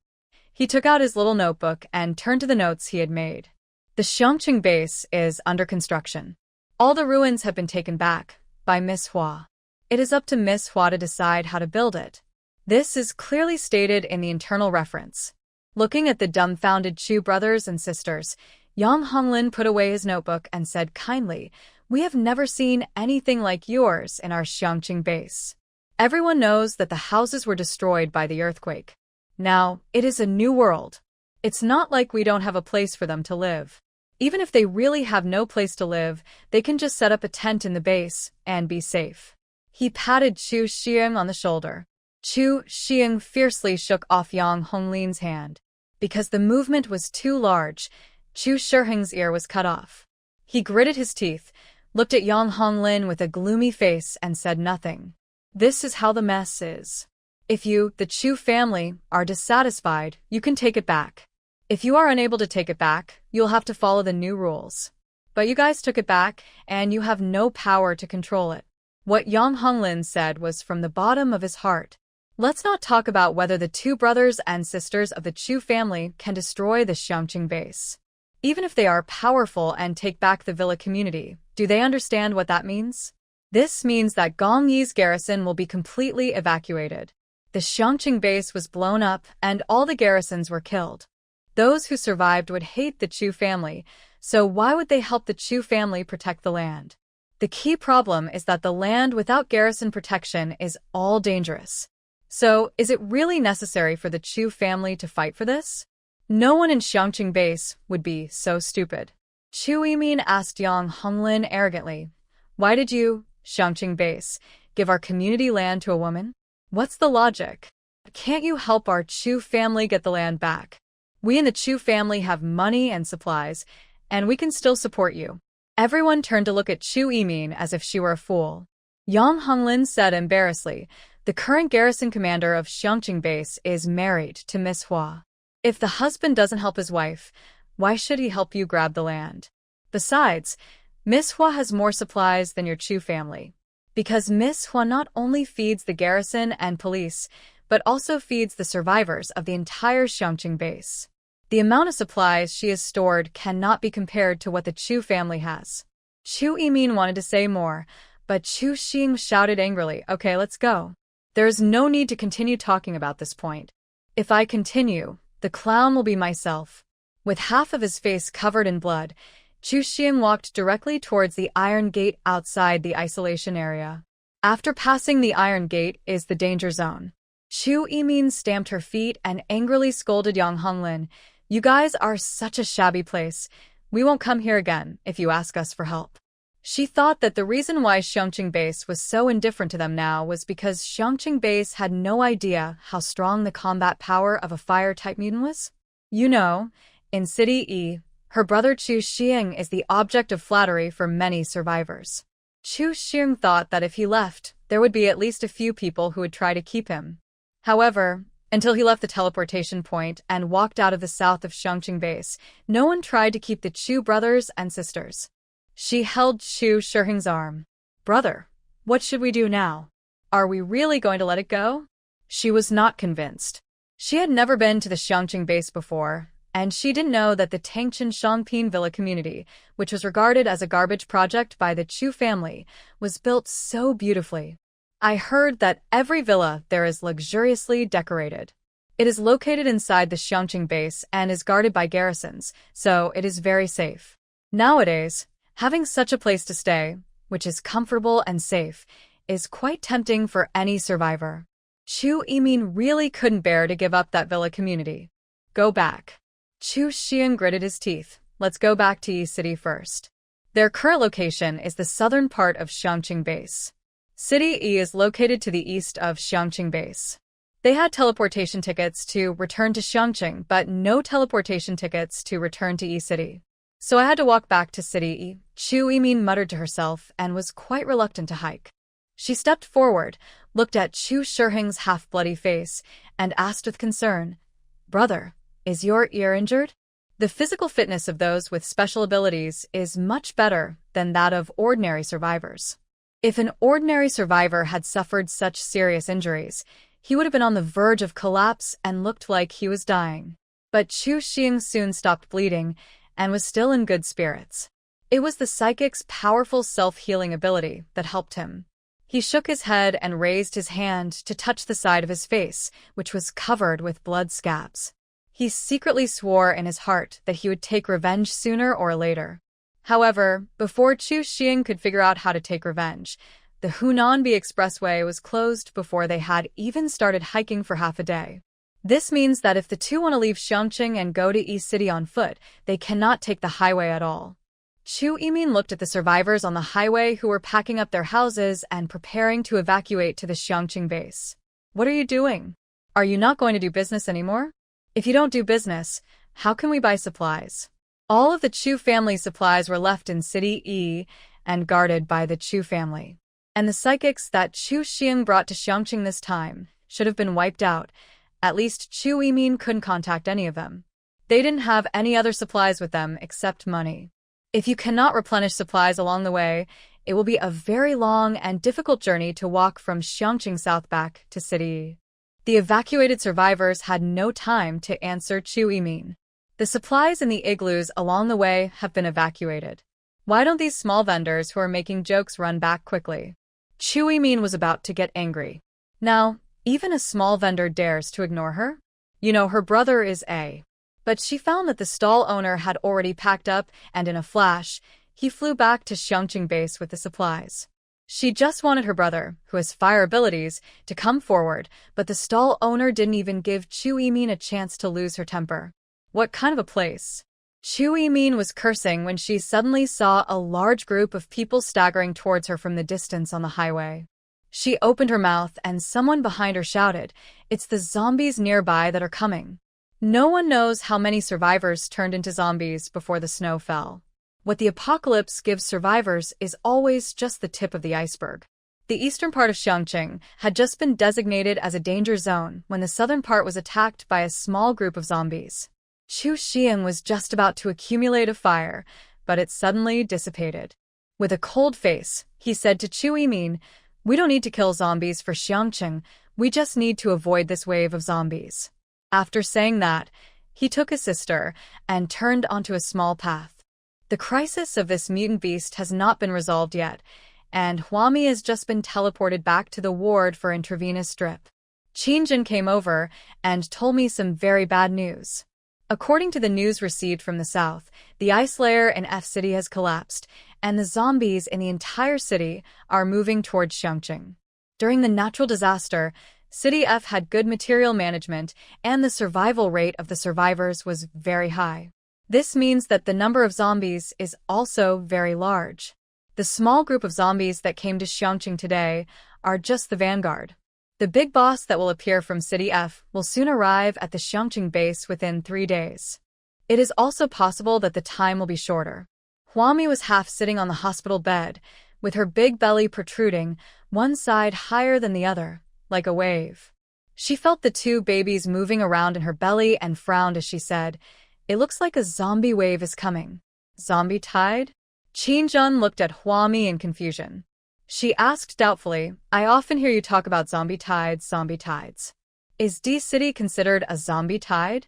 He took out his little notebook and turned to the notes he had made. The Xiangqing base is under construction. All the ruins have been taken back by Miss Hua. It is up to Miss Hua to decide how to build it. This is clearly stated in the internal reference. Looking at the dumbfounded Chu brothers and sisters, Yang Honglin put away his notebook and said kindly, "We have never seen anything like yours in our Xiangqing base. Everyone knows that the houses were destroyed by the earthquake. Now, it is a new world. It's not like we don't have a place for them to live. Even if they really have no place to live, they can just set up a tent in the base and be safe." He patted Chu Xiang on the shoulder. Chu Xiang fiercely shook off Yang Honglin's hand. Because the movement was too large, Chu Shiheng's ear was cut off. He gritted his teeth, looked at Yang Honglin with a gloomy face and said nothing. This is how the mess is. If you, the Chu family, are dissatisfied, you can take it back. If you are unable to take it back, you'll have to follow the new rules. But you guys took it back, and you have no power to control it. What Yang Honglin said was from the bottom of his heart. Let's not talk about whether the two brothers and sisters of the Chu family can destroy the Xiangqing base. Even if they are powerful and take back the villa community, do they understand what that means? This means that Gongyi's garrison will be completely evacuated. The Xiangqing base was blown up and all the garrisons were killed. Those who survived would hate the Chu family, so why would they help the Chu family protect the land? The key problem is that the land without garrison protection is all dangerous. So, is it really necessary for the Chu family to fight for this? No one in Xiangqing base would be so stupid. Chu Yimin asked Yang Honglin arrogantly, "Why did you, Xiangqing base, give our community land to a woman? What's the logic? Can't you help our Chu family get the land back? We in the Chu family have money and supplies, and we can still support you." Everyone turned to look at Chu Yimin as if she were a fool. Yang Honglin said embarrassedly, "The current garrison commander of Xiangqing base is married to Miss Hua. If the husband doesn't help his wife, why should he help you grab the land? Besides, Miss Hua has more supplies than your Chu family. Because Miss Hua not only feeds the garrison and police, but also feeds the survivors of the entire Xiangqing base. The amount of supplies she has stored cannot be compared to what the Chu family has." Chu Yimin wanted to say more, but Chu Xing shouted angrily, "Okay, let's go. There is no need to continue talking about this point. If I continue, the clown will be myself." With half of his face covered in blood, Chu Xing walked directly towards the iron gate outside the isolation area. After passing the iron gate is the danger zone. Chu Yimin stamped her feet and angrily scolded Yang Honglin, "You guys are such a shabby place. We won't come here again if you ask us for help." She thought that the reason why Xiangqing base was so indifferent to them now was because Xiangqing base had no idea how strong the combat power of a fire-type mutant was. You know, in City E, her brother Chu Xiang is the object of flattery for many survivors. Chu Xiang thought that if he left, there would be at least a few people who would try to keep him. However, until he left the teleportation point and walked out of the south of Xiangqing base, no one tried to keep the Chu brothers and sisters. She held Chu Shiheng's arm. "Brother, what should we do now? Are we really going to let it go?" She was not convinced. She had never been to the Xiangqing base before, and she didn't know that the Tangchen Shangpin Villa community, which was regarded as a garbage project by the Chu family, was built so beautifully. "I heard that every villa there is luxuriously decorated. It is located inside the Xiangqing base and is guarded by garrisons, so it is very safe. Nowadays, having such a place to stay, which is comfortable and safe, is quite tempting for any survivor." Chu Yimin really couldn't bear to give up that villa community. "Go back." Chu Xiang gritted his teeth. "Let's go back to Yi City first." Their current location is the southern part of Xiangqing Base. City E is located to the east of Xiangqing Base. They had teleportation tickets to return to Xiangqing, but no teleportation tickets to return to E-City. So I had to walk back to City E, Chu Yimin muttered to herself and was quite reluctant to hike. She stepped forward, looked at Chu Shiheng's half-bloody face, and asked with concern, "Brother, is your ear injured?" The physical fitness of those with special abilities is much better than that of ordinary survivors. If an ordinary survivor had suffered such serious injuries, he would have been on the verge of collapse and looked like he was dying. But Chu Xing soon stopped bleeding and was still in good spirits. It was the psychic's powerful self-healing ability that helped him. He shook his head and raised his hand to touch the side of his face, which was covered with blood scabs. He secretly swore in his heart that he would take revenge sooner or later. However, before Chu Xing could figure out how to take revenge, the Hunanbi Expressway was closed before they had even started hiking for half a day. This means that if the two want to leave Xiangqing and go to East City on foot, they cannot take the highway at all. Chu Yimin looked at the survivors on the highway who were packing up their houses and preparing to evacuate to the Xiangqing base. "What are you doing? Are you not going to do business anymore? If you don't do business, how can we buy supplies?" All of the Chu family supplies were left in City E and guarded by the Chu family. And the psychics that Chu Xing brought to Xiangqing this time should have been wiped out. At least Chu Yimin couldn't contact any of them. They didn't have any other supplies with them except money. If you cannot replenish supplies along the way, it will be a very long and difficult journey to walk from Xiangqing South back to City. The evacuated survivors had no time to answer Chu Yimin. The supplies in the igloos along the way have been evacuated. Why don't these small vendors who are making jokes run back quickly? Chu Yimin was about to get angry. Now, even a small vendor dares to ignore her? You know, her brother is A. But she found that the stall owner had already packed up, and in a flash, he flew back to Xiangqing base with the supplies. She just wanted her brother, who has fire abilities, to come forward, but the stall owner didn't even give Chu Yimin a chance to lose her temper. What kind of a place? Chu Yimin was cursing when she suddenly saw a large group of people staggering towards her from the distance on the highway. She opened her mouth and someone behind her shouted, "It's the zombies nearby that are coming." No one knows how many survivors turned into zombies before the snow fell. What the apocalypse gives survivors is always just the tip of the iceberg. The eastern part of Xiangqing had just been designated as a danger zone when the southern part was attacked by a small group of zombies. Chu Xing was just about to accumulate a fire, but it suddenly dissipated. With a cold face, he said to Chu Yimin, "We don't need to kill zombies for Xiangqing, we just need to avoid this wave of zombies." After saying that, he took his sister and turned onto a small path. The crisis of this mutant beast has not been resolved yet, and Huami has just been teleported back to the ward for intravenous drip. Qingjin came over and told me some very bad news. According to the news received from the south, the ice layer in F City has collapsed, and the zombies in the entire city are moving towards Xiangqing. During the natural disaster, City F had good material management, and the survival rate of the survivors was very high. This means that the number of zombies is also very large. The small group of zombies that came to Xiangqing today are just the vanguard. The big boss that will appear from City F will soon arrive at the Xiangqing base within 3 days. It is also possible that the time will be shorter. Huami was half sitting on the hospital bed, with her big belly protruding, one side higher than the other, like a wave. She felt the two babies moving around in her belly and frowned as she said, "It looks like a zombie wave is coming." Zombie tide? Qingjun looked at Huami in confusion. She asked doubtfully, "I often hear you talk about zombie tides, zombie tides. Is D-City considered a zombie tide?"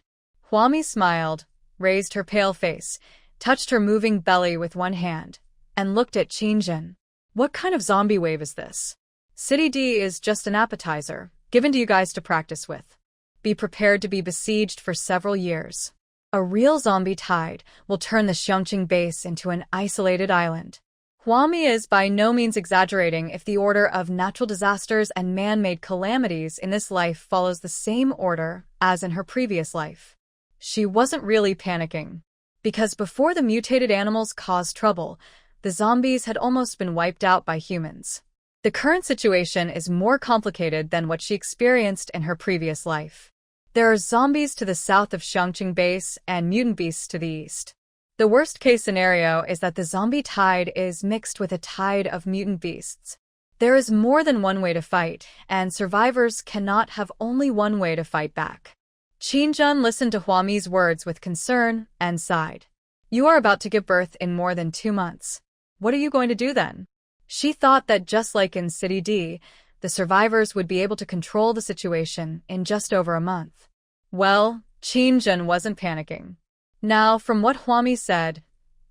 Huami smiled, raised her pale face, touched her moving belly with one hand, and looked at Qingjun. "What kind of zombie wave is this? City D is just an appetizer, given to you guys to practice with. Be prepared to be besieged for several years. A real zombie tide will turn the Xiangqing base into an isolated island." Huami is by no means exaggerating if the order of natural disasters and man-made calamities in this life follows the same order as in her previous life. She wasn't really panicking. Because before the mutated animals caused trouble, the zombies had almost been wiped out by humans. The current situation is more complicated than what she experienced in her previous life. There are zombies to the south of Xiangqing Base and mutant beasts to the east. The worst-case scenario is that the zombie tide is mixed with a tide of mutant beasts. There is more than one way to fight, and survivors cannot have only one way to fight back. Qingjun listened to Huami's words with concern and sighed. You are about to give birth in more than 2 months. What are you going to do then? She thought that just like in City D, the survivors would be able to control the situation in just over a month. Well, Qingjun wasn't panicking. Now, from what Huami said,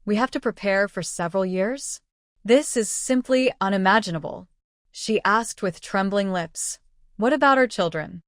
we have to prepare for several years? This is simply unimaginable. She asked with trembling lips. What about our children?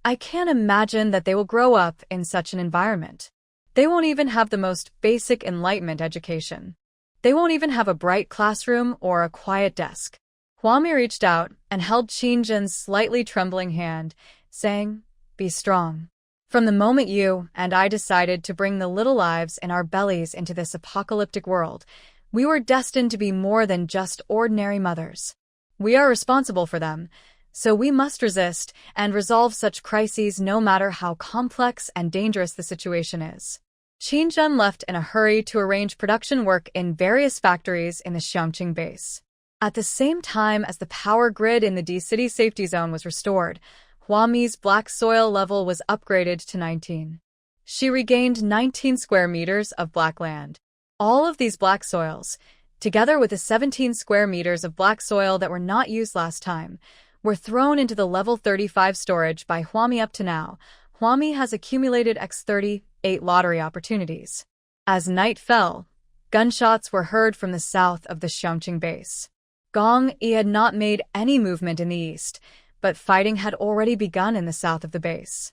I can't imagine that they will grow up in such an environment. They won't even have the most basic Enlightenment education. They won't even have a bright classroom or a quiet desk. Huami reached out and held Qingjun's slightly trembling hand, saying, Be strong. From the moment you and I decided to bring the little lives in our bellies into this apocalyptic world, we were destined to be more than just ordinary mothers. We are responsible for them, so we must resist and resolve such crises no matter how complex and dangerous the situation is. Qingjun left in a hurry to arrange production work in various factories in the Xiangqing base. At the same time as the power grid in the D-City safety zone was restored, Huami's black soil level was upgraded to 19. She regained 19 square meters of black land. All of these black soils, together with the 17 square meters of black soil that were not used last time, were thrown into the level 35 storage by Huami. Up to now, Huami has accumulated X38 lottery opportunities. As night fell, gunshots were heard from the south of the Xiangqing base. Gong Yi had not made any movement in the east, but fighting had already begun in the south of the base.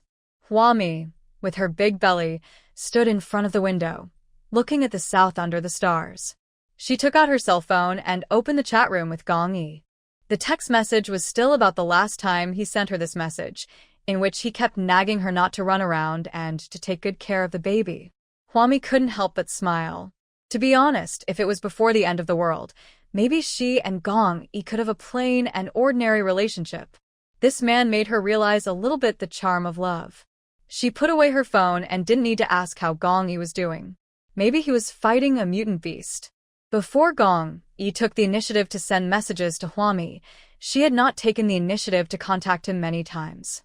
Huami, with her big belly, stood in front of the window, looking at the south under the stars. She took out her cell phone and opened the chat room with Gong Yi. The text message was still about the last time he sent her this message, in which he kept nagging her not to run around and to take good care of the baby. Huami couldn't help but smile. To be honest, if it was before the end of the world, maybe she and Gong Yi could have a plain and ordinary relationship. This man made her realize a little bit the charm of love. She put away her phone and didn't need to ask how Gong Yi was doing. Maybe he was fighting a mutant beast. Before Gong Yi took the initiative to send messages to Huami, she had not taken the initiative to contact him many times.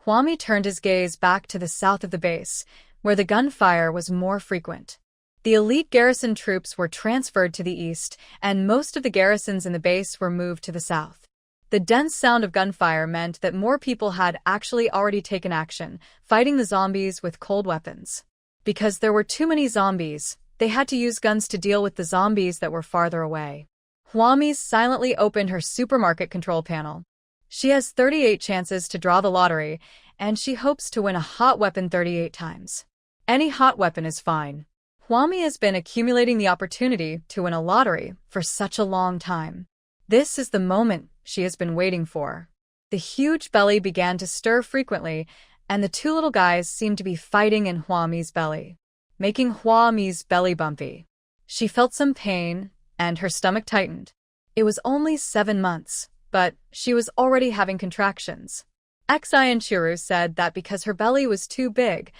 Huami turned his gaze back to the south of the base, where the gunfire was more frequent. The elite garrison troops were transferred to the east, and most of the garrisons in the base were moved to the south. The dense sound of gunfire meant that more people had actually already taken action, fighting the zombies with cold weapons. Because there were too many zombies, they had to use guns to deal with the zombies that were farther away. Huami silently opened her supermarket control panel. She has 38 chances to draw the lottery, and she hopes to win a hot weapon 38 times. Any hot weapon is fine. Huami has been accumulating the opportunity to win a lottery for such a long time. This is the moment she has been waiting for. The huge belly began to stir frequently, and the two little guys seemed to be fighting in Huami's belly, making Huami's belly bumpy. She felt some pain, and her stomach tightened. It was only 7 months, but she was already having contractions. Xi and Chiru said that because her belly was too big,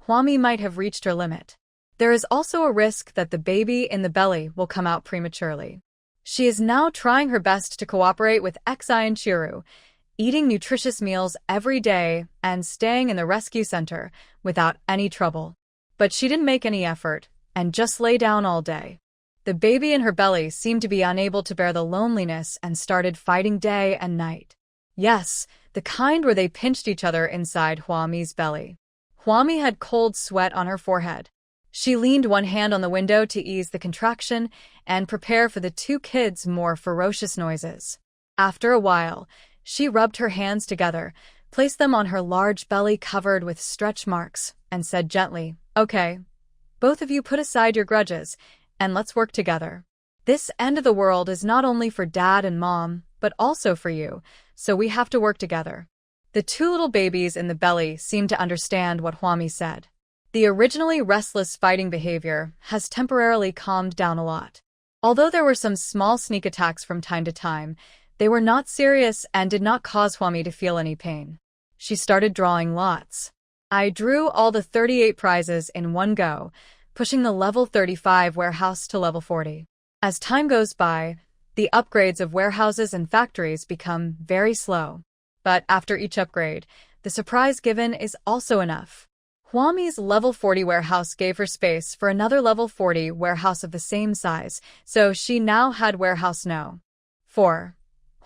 Huami might have reached her limit. There is also a risk that the baby in the belly will come out prematurely. She is now trying her best to cooperate with Xi and Chiru, eating nutritious meals every day and staying in the rescue center without any trouble. But she didn't make any effort and just lay down all day. The baby in her belly seemed to be unable to bear the loneliness and started fighting day and night. Yes, the kind where they pinched each other inside Huami's belly. Huami had cold sweat on her forehead. She leaned one hand on the window to ease the contraction and prepare for the two kids' more ferocious noises. After a while, she rubbed her hands together, placed them on her large belly covered with stretch marks, and said gently, "Okay, both of you put aside your grudges, and let's work together. This end of the world is not only for Dad and Mom, but also for you, so we have to work together." The two little babies in the belly seemed to understand what Huami said. The originally restless fighting behavior has temporarily calmed down a lot. Although there were some small sneak attacks from time to time, they were not serious and did not cause Huami to feel any pain. She started drawing lots. I drew all the 38 prizes in one go, pushing the level 35 warehouse to level 40. As time goes by, the upgrades of warehouses and factories become very slow. But after each upgrade, the surprise given is also enough. Huami's level 40 warehouse gave her space for another level 40 warehouse of the same size, so she now had warehouse No. 4.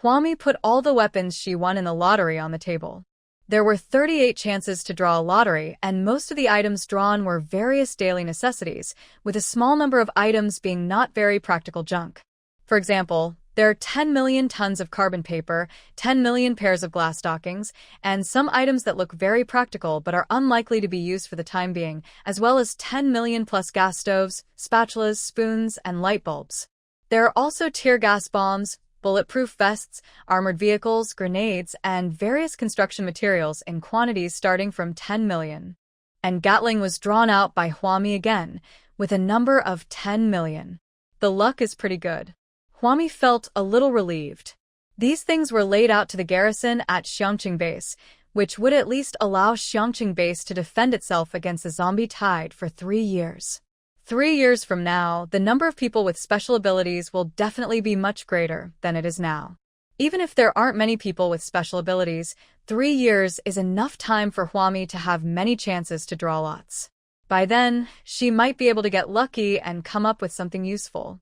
Huami put all the weapons she won in the lottery on the table. There were 38 chances to draw a lottery, and most of the items drawn were various daily necessities, with a small number of items being not very practical junk. For example, there are 10 million tons of carbon paper, 10 million pairs of glass stockings, and some items that look very practical but are unlikely to be used for the time being, as well as 10 million plus gas stoves, spatulas, spoons, and light bulbs. There are also tear gas bombs, bulletproof vests, armored vehicles, grenades, and various construction materials in quantities starting from 10 million. And Gatling was drawn out by Huami again, with a number of 10 million. The luck is pretty good. Huami felt a little relieved. These things were laid out to the garrison at Xiangqing Base, which would at least allow Xiangqing Base to defend itself against the zombie tide for 3 years. 3 years from now, the number of people with special abilities will definitely be much greater than it is now. Even if there aren't many people with special abilities, 3 years is enough time for Huami to have many chances to draw lots. By then, she might be able to get lucky and come up with something useful.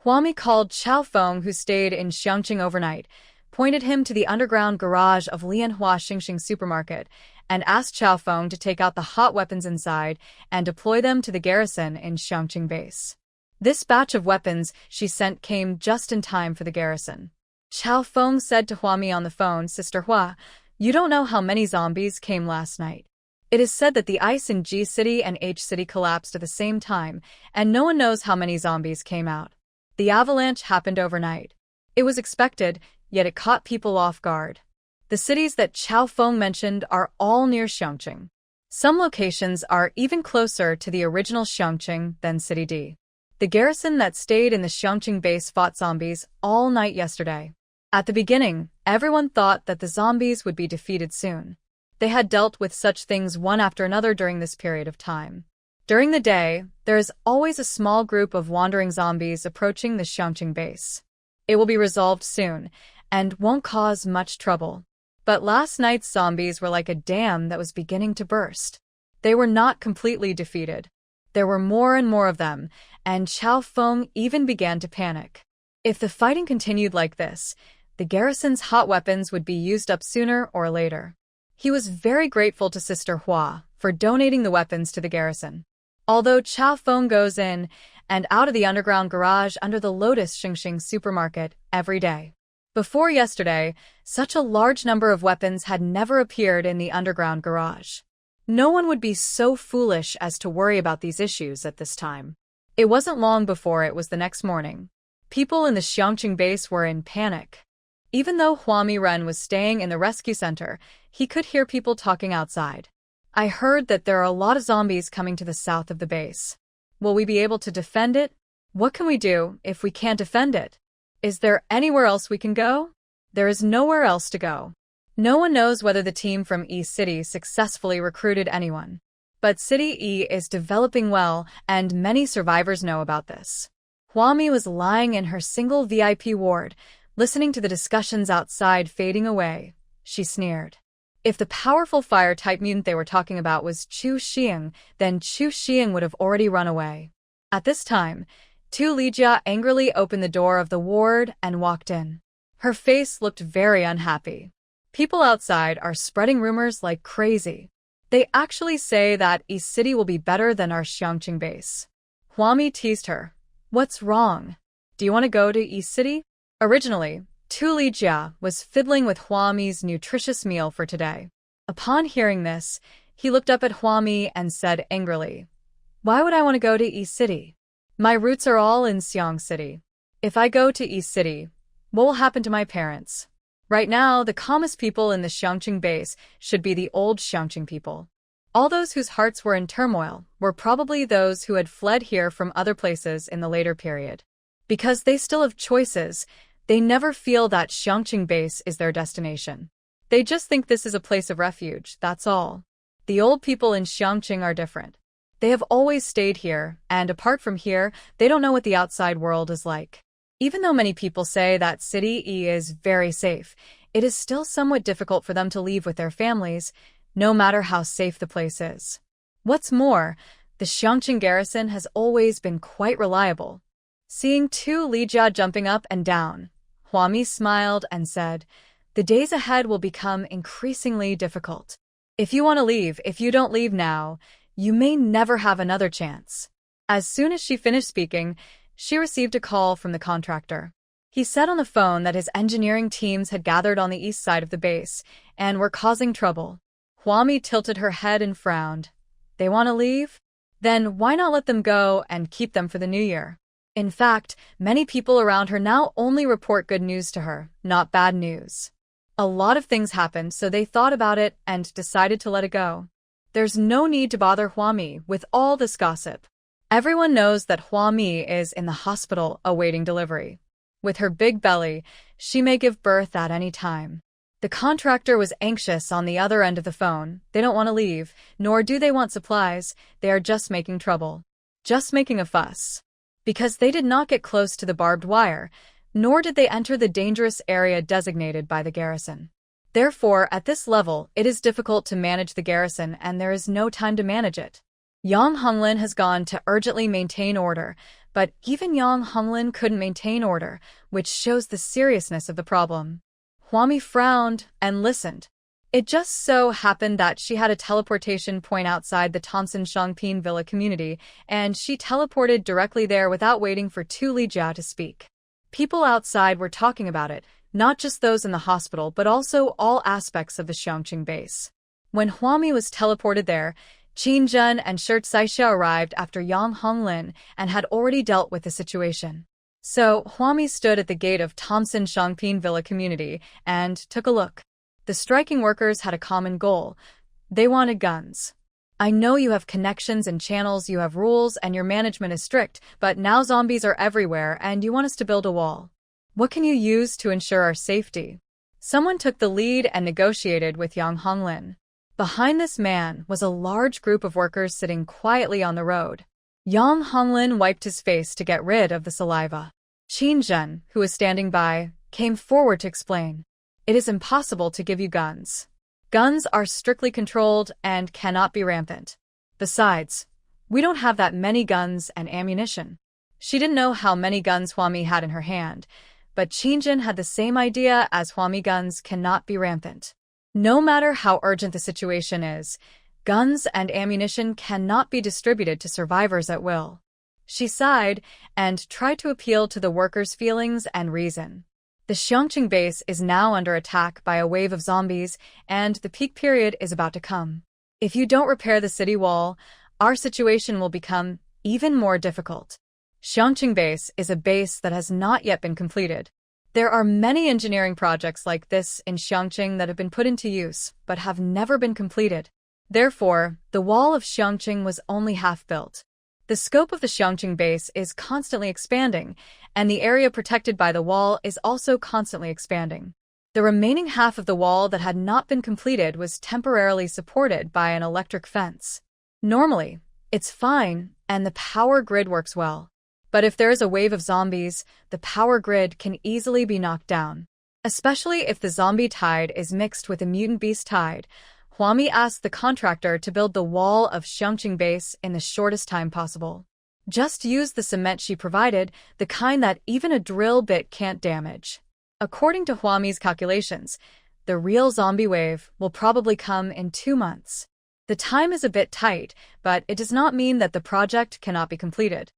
Huami called Chao Feng, who stayed in Xiangqing overnight, pointed him to the underground garage of Lianhua Xingxing Supermarket, and asked Chao Feng to take out the hot weapons inside and deploy them to the garrison in Xiangqing Base. This batch of weapons she sent came just in time for the garrison. Chao Feng said to Huami on the phone, "Sister Hua, you don't know how many zombies came last night. It is said that the ice in G City and H City collapsed at the same time, and no one knows how many zombies came out. The avalanche happened overnight. It was expected, yet it caught people off guard. The cities that Chao Feng mentioned are all near Xiangqing. Some locations are even closer to the original Xiangqing than City D. The garrison that stayed in the Xiangqing base fought zombies all night yesterday. At the beginning, everyone thought that the zombies would be defeated soon. They had dealt with such things one after another during this period of time. During the day, there is always a small group of wandering zombies approaching the Xiangqing base. It will be resolved soon, and won't cause much trouble. But last night's zombies were like a dam that was beginning to burst. They were not completely defeated. There were more and more of them, and Chao Feng even began to panic. If the fighting continued like this, the garrison's hot weapons would be used up sooner or later. He was very grateful to Sister Hua for donating the weapons to the garrison. Although Chao Feng goes in and out of the underground garage under the Lotus Xingxing Supermarket every day. Before yesterday, such a large number of weapons had never appeared in the underground garage. No one would be so foolish as to worry about these issues at this time. It wasn't long before it was the next morning. People in the Xiangqing base were in panic. Even though Huami Ren was staying in the rescue center, he could hear people talking outside. I heard that there are a lot of zombies coming to the south of the base. Will we be able to defend it? What can we do if we can't defend it? Is there anywhere else we can go? There is nowhere else to go. No one knows whether the team from E City successfully recruited anyone. But City E is developing well, and many survivors know about this. Huami was lying in her single VIP ward, listening to the discussions outside fading away. She sneered. If the powerful fire-type mutant they were talking about was Chu Xiang, then Chu Xiang would have already run away. At this time, Tu Lijia angrily opened the door of the ward and walked in. Her face looked very unhappy. People outside are spreading rumors like crazy. They actually say that East City will be better than our Xiangqing base. Huami teased her. What's wrong? Do you want to go to East City? Originally, Tu Lijia was fiddling with Huami's nutritious meal for today. Upon hearing this, he looked up at Huami and said angrily, "Why would I want to go to East City? My roots are all in Xiang City. If I go to East City, what will happen to my parents? Right now, the calmest people in the Xiangqing base should be the old Xiangqing people. All those whose hearts were in turmoil were probably those who had fled here from other places in the later period. Because they still have choices, they never feel that Xiangqing base is their destination. They just think this is a place of refuge, that's all. The old people in Xiangqing are different. They have always stayed here, and apart from here, they don't know what the outside world is like. Even though many people say that City E is very safe, it is still somewhat difficult for them to leave with their families, no matter how safe the place is. What's more, the Xiangqing garrison has always been quite reliable. Seeing two Lijia jumping up and down, Huami smiled and said, "The days ahead will become increasingly difficult. If you want to leave, if you don't leave now, you may never have another chance." As soon as she finished speaking, she received a call from the contractor. He said on the phone that his engineering teams had gathered on the east side of the base and were causing trouble. Huami tilted her head and frowned. They want to leave? Then why not let them go and keep them for the new year? In fact, many people around her now only report good news to her, not bad news. A lot of things happened, so they thought about it and decided to let it go. There's no need to bother Huami with all this gossip. Everyone knows that Huami is in the hospital awaiting delivery. With her big belly, she may give birth at any time. The contractor was anxious on the other end of the phone. They don't want to leave, nor do they want supplies. They are just making trouble. Just making a fuss. Because they did not get close to the barbed wire, nor did they enter the dangerous area designated by the garrison. Therefore, at this level, it is difficult to manage the garrison and there is no time to manage it. Yang Honglin has gone to urgently maintain order, but even Yang Honglin couldn't maintain order, which shows the seriousness of the problem. Huami frowned and listened. It just so happened that she had a teleportation point outside the Thompson Shangpin Villa community, and she teleported directly there without waiting for Tu Lijia to speak. People outside were talking about it, not just those in the hospital but also all aspects of the Xiangqing base. When Huami was teleported there, Qin Zhen and Shi Saixia arrived after Yang Honglin and had already dealt with the situation. So, Huami stood at the gate of Thompson Shangpin Villa community and took a look. The striking workers had a common goal. They wanted guns. I know you have connections and channels, you have rules, and your management is strict, but now zombies are everywhere and you want us to build a wall. What can you use to ensure our safety? Someone took the lead and negotiated with Yang Honglin. Behind this man was a large group of workers sitting quietly on the road. Yang Honglin wiped his face to get rid of the saliva. Qin Zhen, who was standing by, came forward to explain. It is impossible to give you guns. Guns are strictly controlled and cannot be rampant. Besides, we don't have that many guns and ammunition. She didn't know how many guns Huami had in her hand, but Qin Zhen had the same idea as Huami. Guns cannot be rampant. No matter how urgent the situation is, guns and ammunition cannot be distributed to survivors at will. She sighed and tried to appeal to the workers' feelings and reason. The Xiangqing base is now under attack by a wave of zombies, and the peak period is about to come. If you don't repair the city wall, our situation will become even more difficult. Xiangqing base is a base that has not yet been completed. There are many engineering projects like this in Xiangqing that have been put into use, but have never been completed. Therefore, the wall of Xiangqing was only half built. The scope of the Xiangqing base is constantly expanding, and the area protected by the wall is also constantly expanding. The remaining half of the wall that had not been completed was temporarily supported by an electric fence. Normally, it's fine, and the power grid works well. But if there is a wave of zombies, the power grid can easily be knocked down. Especially if the zombie tide is mixed with a mutant beast tide. Huami asked the contractor to build the wall of Xiangqing base in the shortest time possible. Just use the cement she provided, the kind that even a drill bit can't damage. According to Huami's calculations, the real zombie wave will probably come in 2 months. The time is a bit tight, but it does not mean that the project cannot be completed.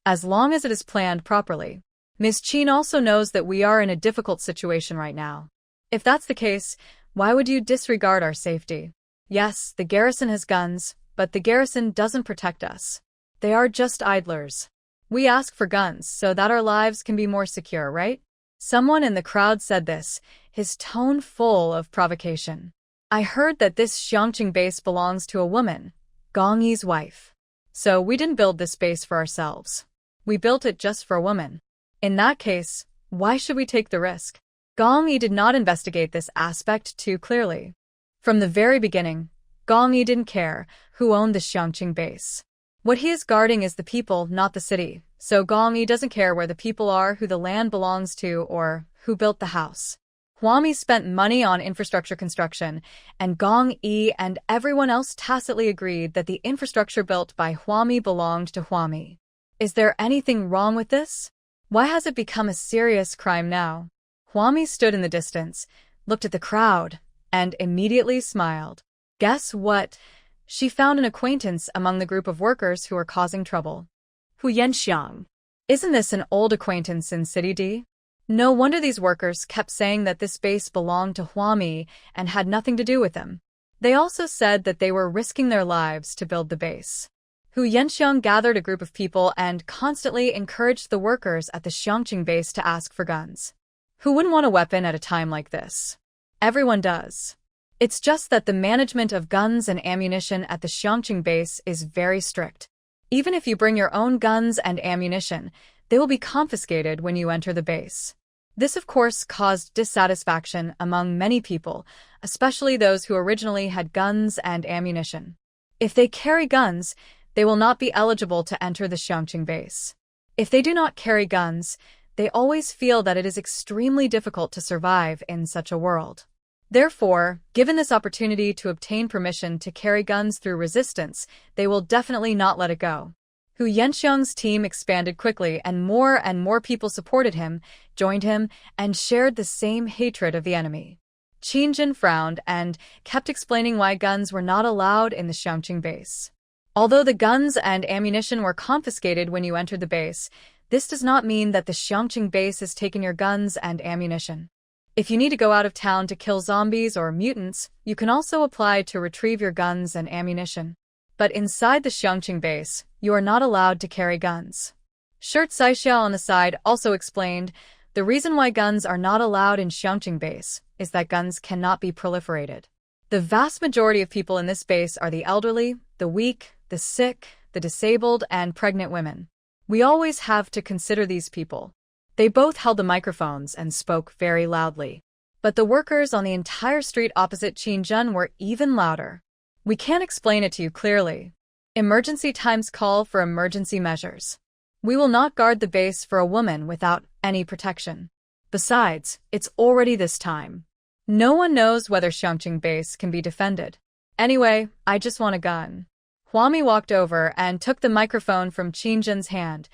As long as it is planned properly. Ms. Qin also knows that we are in a difficult situation right now. If that's the case, why would you disregard our safety? Yes, the garrison has guns, but the garrison doesn't protect us. They are just idlers. We ask for guns so that our lives can be more secure, right? Someone in the crowd said this, his tone full of provocation. I heard that this Xiangqing base belongs to a woman, Gong Yi's wife. So we didn't build this base for ourselves. We built it just for a woman. In that case, why should we take the risk? Gong Yi did not investigate this aspect too clearly. From the very beginning, Gong Yi didn't care who owned the Xiangqing base. What he is guarding is the people, not the city, so Gong Yi doesn't care where the people are, who the land belongs to, or who built the house. Huami spent money on infrastructure construction, and Gong Yi and everyone else tacitly agreed that the infrastructure built by Huami belonged to Huami. Is there anything wrong with this? Why has it become a serious crime now? Huami stood in the distance, looked at the crowd, and immediately smiled. Guess what? She found an acquaintance among the group of workers who were causing trouble. Hu Yanxiang. Isn't this an old acquaintance in City D? No wonder these workers kept saying that this base belonged to Huami and had nothing to do with them. They also said that they were risking their lives to build the base. Hu Yanxiang gathered a group of people and constantly encouraged the workers at the Xiangqing base to ask for guns. Who wouldn't want a weapon at a time like this? Everyone does. It's just that the management of guns and ammunition at the Xiangqing base is very strict. Even if you bring your own guns and ammunition, they will be confiscated when you enter the base. This, of course, caused dissatisfaction among many people, especially those who originally had guns and ammunition. If they carry guns, they will not be eligible to enter the Xiangqing base. If they do not carry guns, they always feel that it is extremely difficult to survive in such a world. Therefore, given this opportunity to obtain permission to carry guns through resistance, they will definitely not let it go. Hu Yanxiang's team expanded quickly, and more people supported him, joined him, and shared the same hatred of the enemy. Qin Jin frowned and kept explaining why guns were not allowed in the Xiangqing base. Although the guns and ammunition were confiscated when you entered the base, this does not mean that the Xiangqing base has taken your guns and ammunition. If you need to go out of town to kill zombies or mutants, you can also apply to retrieve your guns and ammunition. But inside the Xiangqing base, you are not allowed to carry guns. Shirt Saixiao on the side also explained, the reason why guns are not allowed in Xiangqing base is that guns cannot be proliferated. The vast majority of people in this base are the elderly, the weak, the sick, the disabled, and pregnant women. We always have to consider these people. They both held the microphones and spoke very loudly. But the workers on the entire street opposite Qinzhen were even louder. We can't explain it to you clearly. Emergency times call for emergency measures. We will not guard the base for a woman without any protection. Besides, it's already this time. No one knows whether Xiangqing base can be defended. Anyway, I just want a gun. Huami walked over and took the microphone from Qinzhen's hand.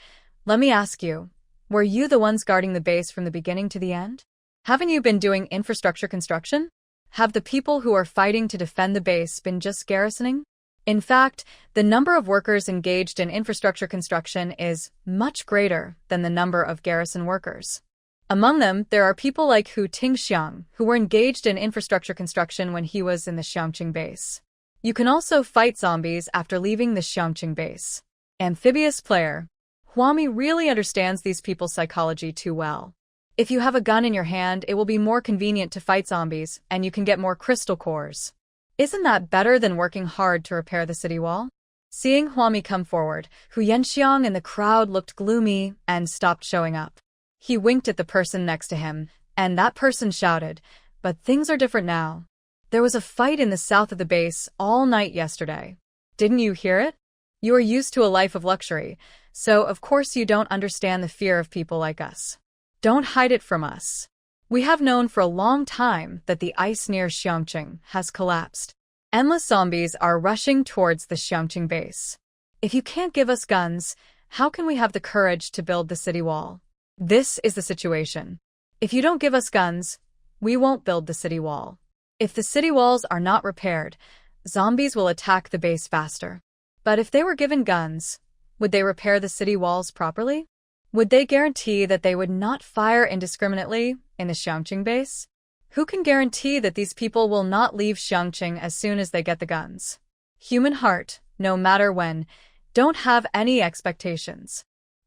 Let me ask you, were you the ones guarding the base from the beginning to the end? Haven't you been doing infrastructure construction? Have the people who are fighting to defend the base been just garrisoning? In fact, the number of workers engaged in infrastructure construction is much greater than the number of garrison workers. Among them, there are people like Hu Tingxiang, who were engaged in infrastructure construction when he was in the Xiangqing base. You can also fight zombies after leaving the Xiangqing base. Amphibious player. Huami really understands these people's psychology too well. If you have a gun in your hand, it will be more convenient to fight zombies, and you can get more crystal cores. Isn't that better than working hard to repair the city wall? Seeing Huami come forward, Hu Yanxiang and the crowd looked gloomy and stopped showing up. He winked at the person next to him, and that person shouted, "But things are different now. There was a fight in the south of the base all night yesterday. Didn't you hear it? You are used to a life of luxury, so of course you don't understand the fear of people like us. Don't hide it from us. We have known for a long time that the ice near Xiangqing has collapsed. Endless zombies are rushing towards the Xiangqing base. If you can't give us guns, how can we have the courage to build the city wall? This is the situation. If you don't give us guns, we won't build the city wall. If the city walls are not repaired, zombies will attack the base faster. But if they were given guns, would they repair the city walls properly? Would they guarantee that they would not fire indiscriminately in the Xiangqing base? Who can guarantee that these people will not leave Xiangqing as soon as they get the guns? Human heart, no matter when, don't have any expectations.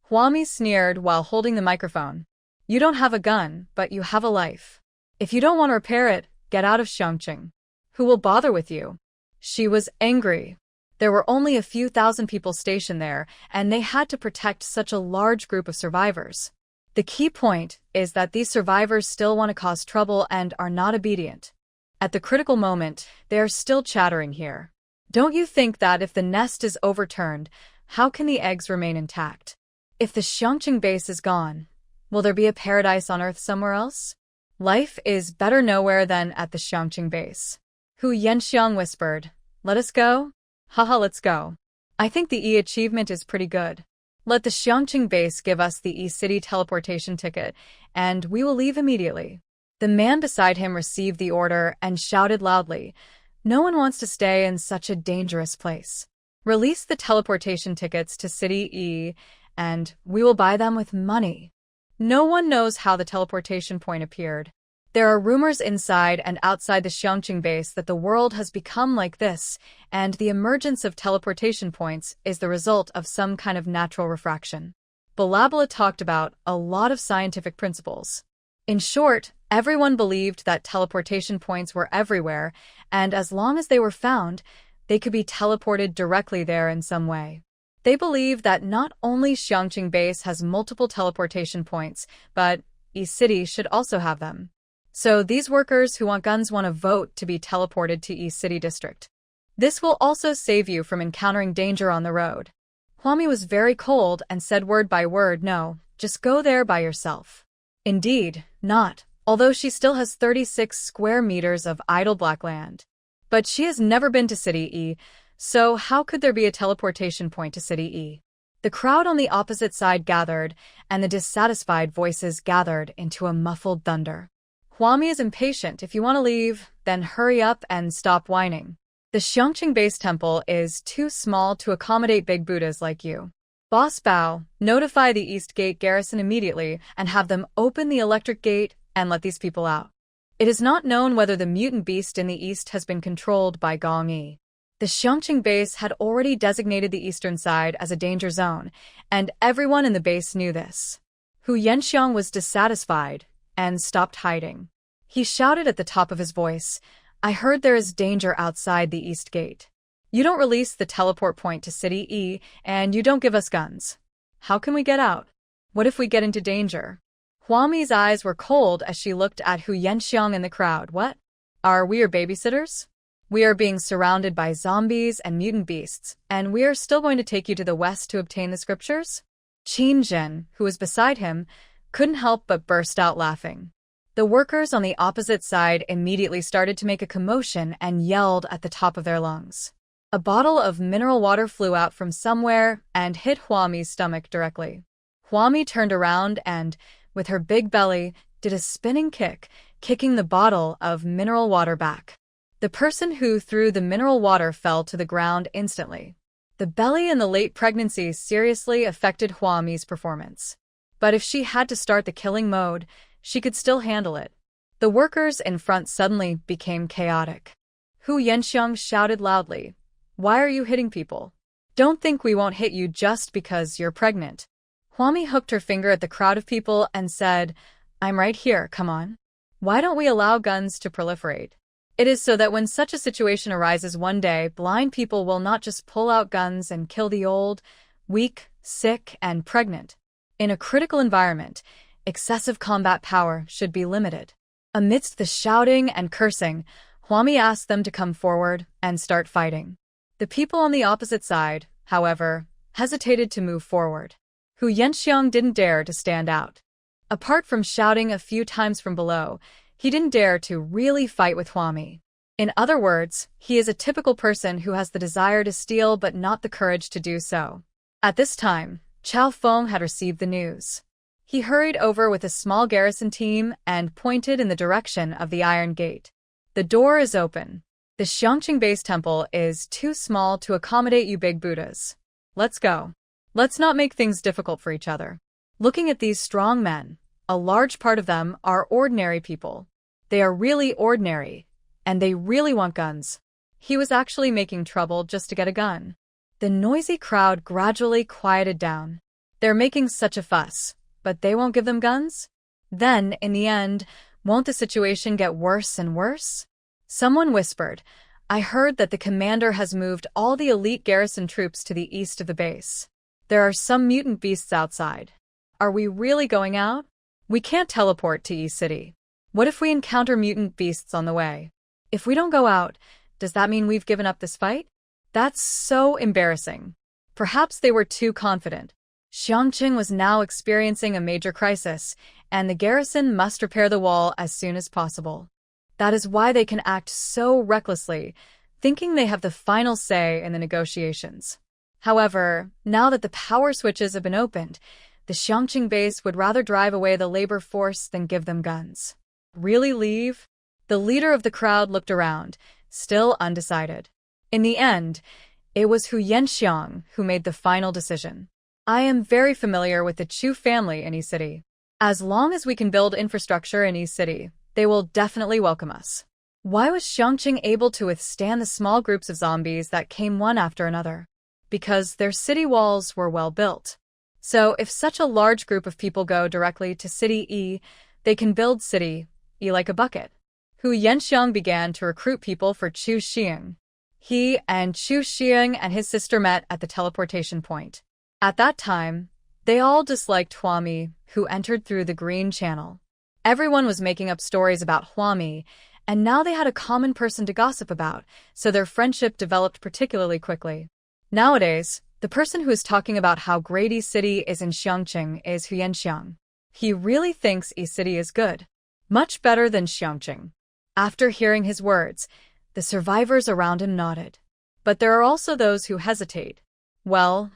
Huami sneered while holding the microphone. You don't have a gun, but you have a life. If you don't want to repair it, get out of Xiangqing. Who will bother with you? She was angry. There were only a few thousand people stationed there, and they had to protect such a large group of survivors. The key point is that these survivors still want to cause trouble and are not obedient. At the critical moment, they are still chattering here. Don't you think that if the nest is overturned, how can the eggs remain intact? If the Xiangqing base is gone, will there be a paradise on Earth somewhere else? Life is better nowhere than at the Xiangqing base. Hu Yanxiang whispered, "Let us go?" Haha, let's go. I think the achievement is pretty good. Let the Xiangqing base give us the city teleportation ticket, and we will leave immediately. The man beside him received the order and shouted loudly, "No one wants to stay in such a dangerous place. Release the teleportation tickets to City E, and we will buy them with money." No one knows how the teleportation point appeared. There are rumors inside and outside the Xiangqing base that the world has become like this, and the emergence of teleportation points is the result of some kind of natural refraction. Balabala talked about a lot of scientific principles. In short, everyone believed that teleportation points were everywhere, and as long as they were found, they could be teleported directly there in some way. They believe that not only Xiangqing base has multiple teleportation points, but E-City should also have them. So these workers who want guns want to vote to be teleported to E-City District. This will also save you from encountering danger on the road. Huami was very cold and said word by word, "No, just go there by yourself." Indeed, not, although she still has 36 square meters of idle black land. But she has never been to City E, so how could there be a teleportation point to City E? The crowd on the opposite side gathered, and the dissatisfied voices gathered into a muffled thunder. Huami is impatient. If you want to leave, then hurry up and stop whining. The Xiangqing base temple is too small to accommodate big Buddhas like you. Boss Bao, notify the East Gate garrison immediately and have them open the electric gate and let these people out. It is not known whether the mutant beast in the east has been controlled by Gong Yi. The Xiangqing base had already designated the eastern side as a danger zone, and everyone in the base knew this. Hu Yanxiang was dissatisfied and stopped hiding. He shouted at the top of his voice, "I heard there is danger outside the East Gate. You don't release the teleport point to City E, and you don't give us guns. How can we get out? What if we get into danger?" Huami's eyes were cold as she looked at Hu Yanxiang in the crowd. "What? Are we your babysitters? We are being surrounded by zombies and mutant beasts, and we are still going to take you to the west to obtain the scriptures?" Qin Zhen, who was beside him, couldn't help but burst out laughing. The workers on the opposite side immediately started to make a commotion and yelled at the top of their lungs. A bottle of mineral water flew out from somewhere and hit Huami's stomach directly. Huami turned around and, with her big belly, did a spinning kick, kicking the bottle of mineral water back. The person who threw the mineral water fell to the ground instantly. The belly and the late pregnancy seriously affected Huami's performance. But if she had to start the killing mode, she could still handle it. The workers in front suddenly became chaotic. Hu Yanxiang shouted loudly, "Why are you hitting people? Don't think we won't hit you just because you're pregnant." Huami hooked her finger at the crowd of people and said, "I'm right here, come on. Why don't we allow guns to proliferate? It is so that when such a situation arises one day, blind people will not just pull out guns and kill the old, weak, sick, and pregnant. In a critical environment, excessive combat power should be limited." Amidst the shouting and cursing, Huami asked them to come forward and start fighting. The people on the opposite side, however, hesitated to move forward. Hu Yanxiang didn't dare to stand out. Apart from shouting a few times from below, he didn't dare to really fight with Huami. In other words, he is a typical person who has the desire to steal but not the courage to do so. At this time, Chao Feng had received the news. He hurried over with a small garrison team and pointed in the direction of the Iron Gate. "The door is open. The Xiangqing base temple is too small to accommodate you big Buddhas. Let's go. Let's not make things difficult for each other." Looking at these strong men, a large part of them are ordinary people. They are really ordinary, and they really want guns. He was actually making trouble just to get a gun. The noisy crowd gradually quieted down. They're making such a fuss, but they won't give them guns? Then, in the end, won't the situation get worse and worse? Someone whispered, "I heard that the commander has moved all the elite garrison troops to the east of the base. There are some mutant beasts outside." Are we really going out? We can't teleport to East City. What if we encounter mutant beasts on the way? If we don't go out, does that mean we've given up this fight? That's so embarrassing. Perhaps they were too confident. Xiangqing was now experiencing a major crisis, and the garrison must repair the wall as soon as possible. That is why they can act so recklessly, thinking they have the final say in the negotiations. However, now that the power switches have been opened, the Xiangqing base would rather drive away the labor force than give them guns. Really leave? The leader of the crowd looked around, still undecided. In the end, it was Hu Yanxiang who made the final decision. I am very familiar with the Chu family in East City. As long as we can build infrastructure in East City, they will definitely welcome us. Why was Xiangqing able to withstand the small groups of zombies that came one after another? Because their city walls were well built. So if such a large group of people go directly to City E, they can build City E like a bucket. Hu Yanxiang began to recruit people for Chu Xiang. He and Chu Xiang and his sister met at the teleportation point. At that time, they all disliked Huami, who entered through the green channel. Everyone was making up stories about Huami, and now they had a common person to gossip about, so their friendship developed particularly quickly. Nowadays, the person who is talking about how great East City is in Xiangqing is Hu Yanxiang. He really thinks East City is good. Much better than Xiangqing. After hearing his words, the survivors around him nodded. But there are also those who hesitate. Well,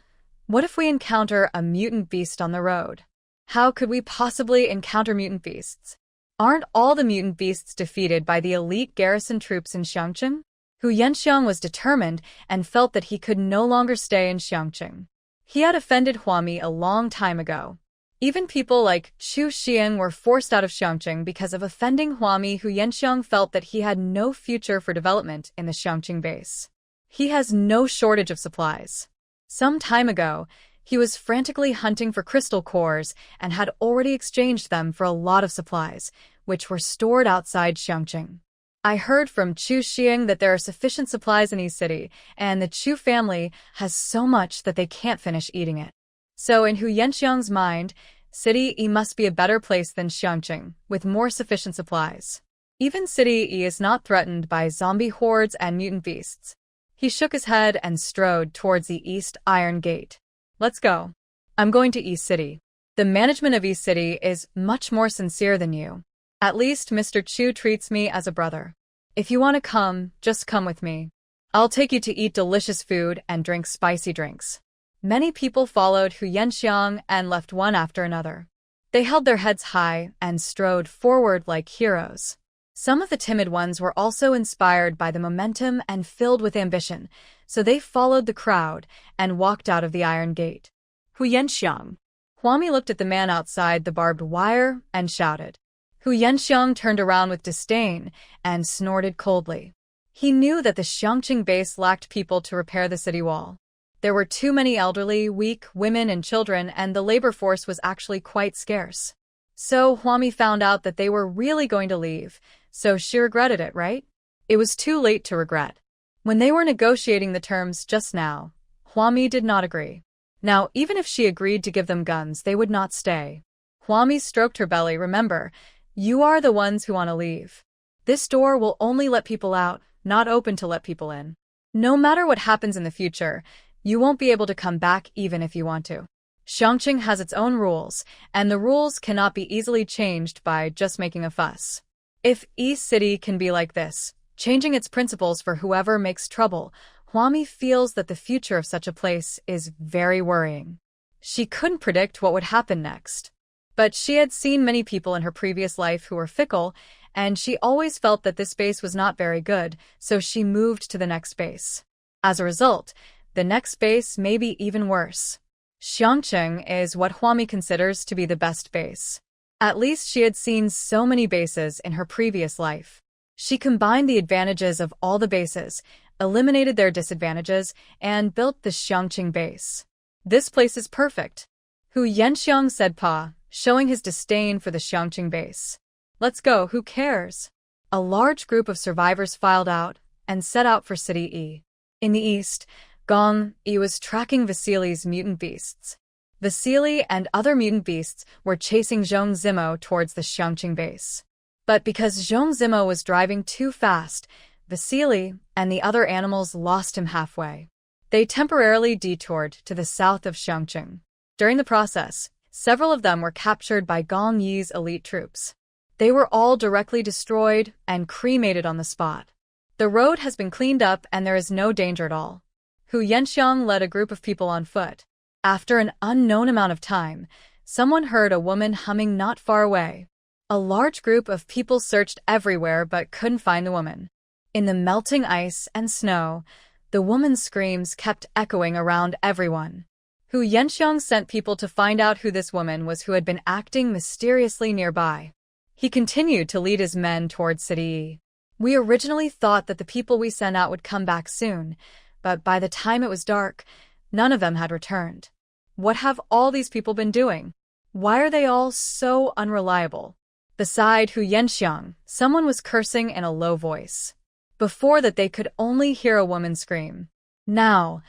what if we encounter a mutant beast on the road? How could we possibly encounter mutant beasts? Aren't all the mutant beasts defeated by the elite garrison troops in Xiangqing? Hu Yanxiang was determined and felt that he could no longer stay in Xiangqing. He had offended Huami a long time ago. Even people like Chu Xiang were forced out of Xiangqing because of offending Huami. Hu Yanxiang felt that he had no future for development in the Xiangqing base. He has no shortage of supplies. Some time ago, he was frantically hunting for crystal cores and had already exchanged them for a lot of supplies, which were stored outside Xiangqing. I heard from Chu Xiang that there are sufficient supplies in East City, and the Chu family has so much that they can't finish eating it. So in Hu Yanxiang's mind, City E must be a better place than Xiangqing, with more sufficient supplies. Even City E is not threatened by zombie hordes and mutant beasts. He shook his head and strode towards the East Iron Gate. Let's go. I'm going to East City. The management of East City is much more sincere than you. At least Mr. Chu treats me as a brother. If you want to come, just come with me. I'll take you to eat delicious food and drink spicy drinks. Many people followed Hu Yanxiang and left one after another. They held their heads high and strode forward like heroes. Some of the timid ones were also inspired by the momentum and filled with ambition, so they followed the crowd and walked out of the Iron Gate. Hu Yanxiang. Huami looked at the man outside the barbed wire and shouted. Hu Yanxiang turned around with disdain and snorted coldly. He knew that the Xiangqing base lacked people to repair the city wall. There were too many elderly, weak women and children, and the labor force was actually quite scarce. So Huami found out that they were really going to leave, so she regretted it, right? It was too late to regret. When they were negotiating the terms just now, Huami did not agree. Now, even if she agreed to give them guns, they would not stay. Huami stroked her belly. Remember, you are the ones who want to leave. This door will only let people out, not open to let people in. No matter what happens in the future, you won't be able to come back even if you want to. Xiangqing has its own rules, and the rules cannot be easily changed by just making a fuss. If East City can be like this, changing its principles for whoever makes trouble, Huami feels that the future of such a place is very worrying. She couldn't predict what would happen next. But she had seen many people in her previous life who were fickle, and she always felt that this base was not very good, so she moved to the next base. As a result, the next base may be even worse. Xiangqing is what Huami considers to be the best base. At least she had seen so many bases in her previous life. She combined the advantages of all the bases, eliminated their disadvantages, and built the Xiangqing base. This place is perfect. Hu Yanxiang said Pa, showing his disdain for the Xiangqing base. Let's go, who cares? A large group of survivors filed out and set out for City E. In the east, Gong Yi was tracking Vasili's mutant beasts. Vasily and other mutant beasts were chasing Zhong Zimo towards the Xiangqing base. But because Zhong Zimo was driving too fast, Vasily and the other animals lost him halfway. They temporarily detoured to the south of Xiangqing. During the process, several of them were captured by Gong Yi's elite troops. They were all directly destroyed and cremated on the spot. The road has been cleaned up and there is no danger at all. Hu Yanxiang led a group of people on foot. After an unknown amount of time, someone heard a woman humming not far away. A large group of people searched everywhere but couldn't find the woman. In the melting ice and snow, the woman's screams kept echoing around everyone. Hu Yanxiang sent people to find out who this woman was who had been acting mysteriously nearby. He continued to lead his men towards City Yi. We originally thought that the people we sent out would come back soon, but by the time it was dark, none of them had returned. What have all these people been doing? Why are they all so unreliable? Beside Hu Yanxiang, someone was cursing in a low voice. Before that they could only hear a woman scream. Now,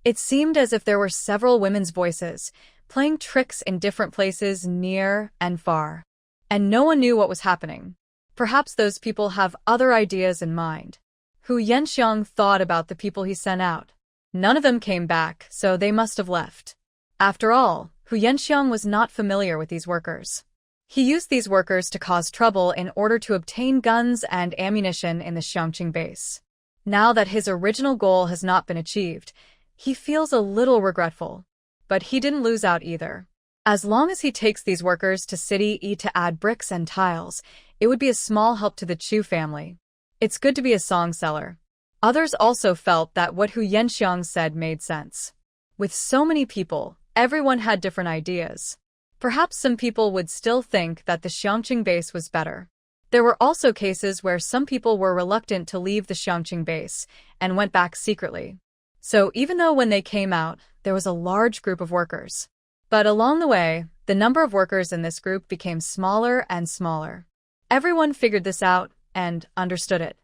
it seemed as if there were several women's voices, playing tricks in different places near and far. And no one knew what was happening. Perhaps those people have other ideas in mind. Hu Yanxiang thought about the people he sent out. None of them came back, so they must have left. After all, Hu Yanxiang was not familiar with these workers. He used these workers to cause trouble in order to obtain guns and ammunition in the Xiangqing base. Now that his original goal has not been achieved, he feels a little regretful. But he didn't lose out either. As long as he takes these workers to City Yi to add bricks and tiles, it would be a small help to the Chu family. It's good to be a song seller. Others also felt that what Hu Yanxiang said made sense. With so many people, everyone had different ideas. Perhaps some people would still think that the Xiangqing base was better. There were also cases where some people were reluctant to leave the Xiangqing base and went back secretly. So even though when they came out, there was a large group of workers. But along the way, the number of workers in this group became smaller and smaller. Everyone figured this out and understood it.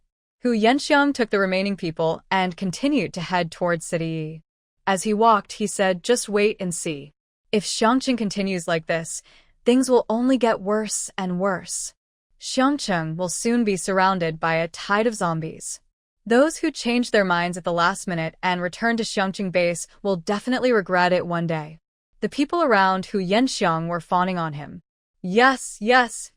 Hu Yanxiang took the remaining people and continued to head towards City Yi. As he walked, he said, "Just wait and see. If Xiangqing continues like this, things will only get worse and worse. Xiangqing will soon be surrounded by a tide of zombies. Those who change their minds at the last minute and return to Xiangqing base will definitely regret it one day." The people around Hu Yanxiang were fawning on him. Yes,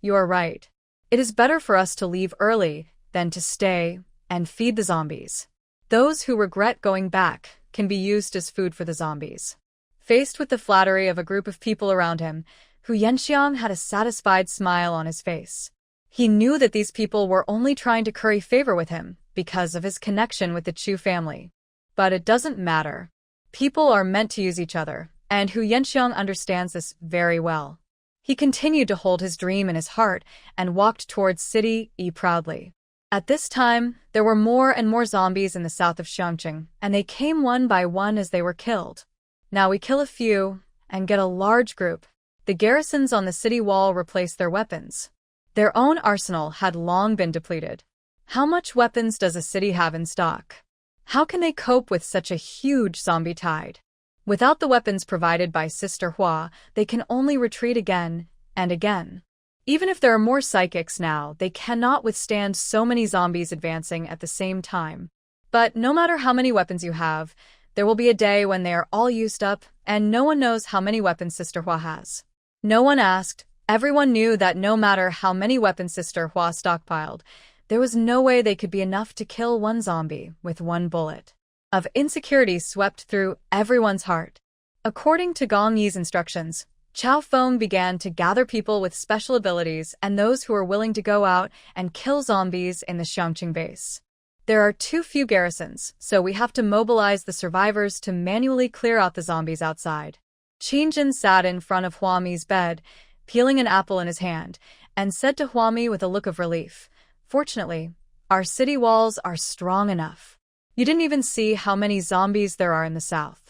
you are right. It is better for us to leave early than to stay and feed the zombies. Those who regret going back can be used as food for the zombies. Faced with the flattery of a group of people around him, Hu Yanxiang had a satisfied smile on his face. He knew that these people were only trying to curry favor with him because of his connection with the Chu family. But it doesn't matter. People are meant to use each other, and Hu Yanxiang understands this very well. He continued to hold his dream in his heart and walked towards City Yi proudly. At this time, there were more and more zombies in the south of Xiangqing, and they came one by one as they were killed. Now we kill a few and get a large group. The garrisons on the city wall replaced their weapons. Their own arsenal had long been depleted. How much weapons does a city have in stock? How can they cope with such a huge zombie tide? Without the weapons provided by Sister Hua, they can only retreat again and again. Even if there are more psychics now, they cannot withstand so many zombies advancing at the same time. But no matter how many weapons you have, there will be a day when they are all used up, and no one knows how many weapons Sister Hua has. No one asked. Everyone knew that no matter how many weapons Sister Hua stockpiled, there was no way they could be enough to kill one zombie with one bullet. Of insecurity swept through everyone's heart. According to Gong Yi's instructions, Chao Feng began to gather people with special abilities and those who were willing to go out and kill zombies in the Xiangqing base. There are too few garrisons, so we have to mobilize the survivors to manually clear out the zombies outside. Qingjin sat in front of Huami's bed, peeling an apple in his hand, and said to Huami with a look of relief, "Fortunately, our city walls are strong enough. You didn't even see how many zombies there are in the south.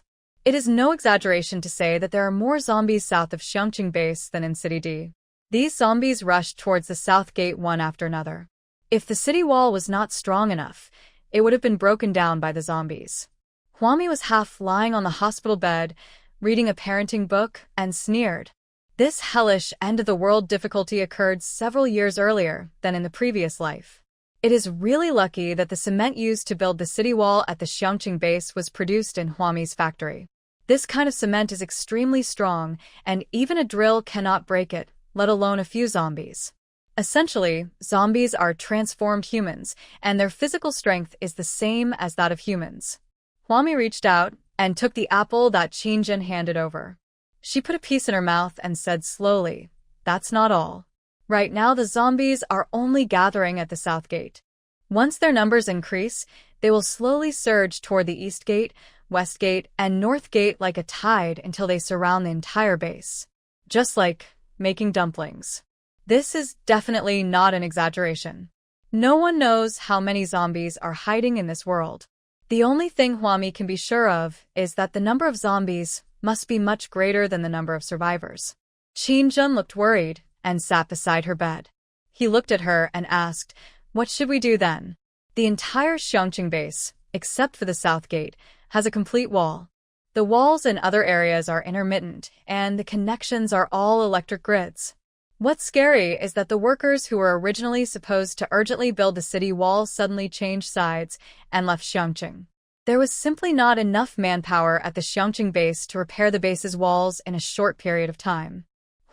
It is no exaggeration to say that there are more zombies south of Xiangqing base than in City D. These zombies rushed towards the south gate one after another. If the city wall was not strong enough, it would have been broken down by the zombies." Huami was half lying on the hospital bed reading a parenting book, and sneered. This hellish end-of-the-world difficulty occurred several years earlier than in the previous life. It is really lucky that the cement used to build the city wall at the Xiangqing base was produced in Huami's factory. This kind of cement is extremely strong, and even a drill cannot break it, let alone a few zombies. Essentially, zombies are transformed humans, and their physical strength is the same as that of humans. Huami reached out and took the apple that Qingjin handed over. She put a piece in her mouth and said slowly, "That's not all. Right now the zombies are only gathering at the south gate. Once their numbers increase, they will slowly surge toward the east gate, west gate, and north gate like a tide until they surround the entire base. Just like making dumplings." This is definitely not an exaggeration. No one knows how many zombies are hiding in this world. The only thing Huami can be sure of is that the number of zombies must be much greater than the number of survivors. Qingjun looked worried and sat beside her bed. He looked at her and asked, "What should we do then?" The entire Xiangqing base, except for the south gate, has a complete wall. The walls in other areas are intermittent, and the connections are all electric grids. What's scary is that the workers who were originally supposed to urgently build the city wall suddenly changed sides and left Xiangqing. There was simply not enough manpower at the Xiangqing base to repair the base's walls in a short period of time.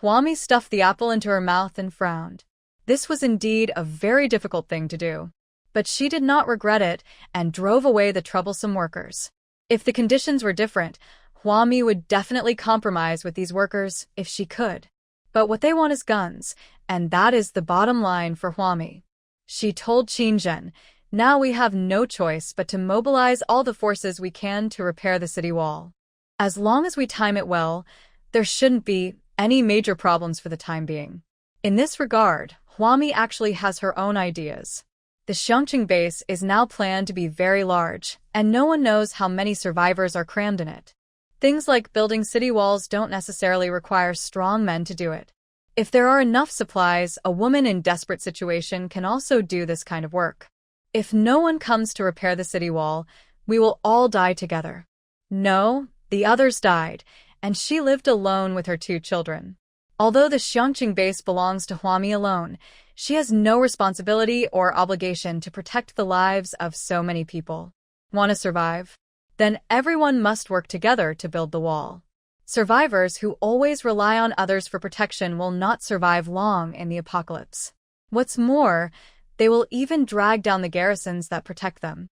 Huami stuffed the apple into her mouth and frowned. This was indeed a very difficult thing to do. But she did not regret it and drove away the troublesome workers. If the conditions were different, Huami would definitely compromise with these workers if she could. But what they want is guns, and that is the bottom line for Huami. She told Qingjun, "Now we have no choice but to mobilize all the forces we can to repair the city wall. As long as we time it well, there shouldn't be any major problems for the time being." In this regard, Huami actually has her own ideas. The Xiangqing base is now planned to be very large, and no one knows how many survivors are crammed in it. Things like building city walls don't necessarily require strong men to do it. If there are enough supplies, a woman in desperate situation can also do this kind of work. If no one comes to repair the city wall, we will all die together. No, the others died, and she lived alone with her 2 children. Although the Xiangqing base belongs to Huami alone, she has no responsibility or obligation to protect the lives of so many people. Want to survive? Then everyone must work together to build the wall. Survivors who always rely on others for protection will not survive long in the apocalypse. What's more, they will even drag down the garrisons that protect them.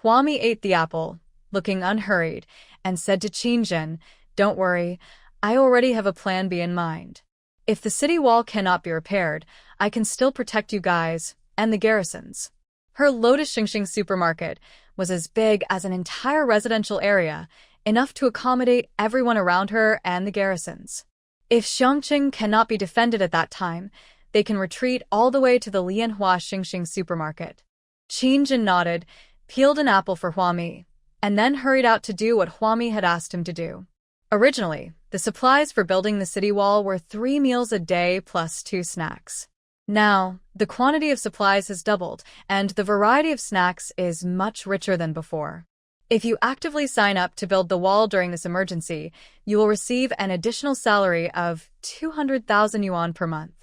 Huami ate the apple, looking unhurried, and said to Qingjun, "Don't worry, I already have a plan B in mind. If the city wall cannot be repaired, I can still protect you guys and the garrisons." Her Lotus Xingxing supermarket was as big as an entire residential area, enough to accommodate everyone around her and the garrisons. If Xiangqing cannot be defended at that time, they can retreat all the way to the Lianhua Xingxing supermarket. Qingjun nodded, peeled an apple for Huami, and then hurried out to do what Huami had asked him to do. Originally, the supplies for building the city wall were 3 meals a day plus 2 snacks. Now, the quantity of supplies has doubled, and the variety of snacks is much richer than before. If you actively sign up to build the wall during this emergency, you will receive an additional salary of 200,000 yuan per month.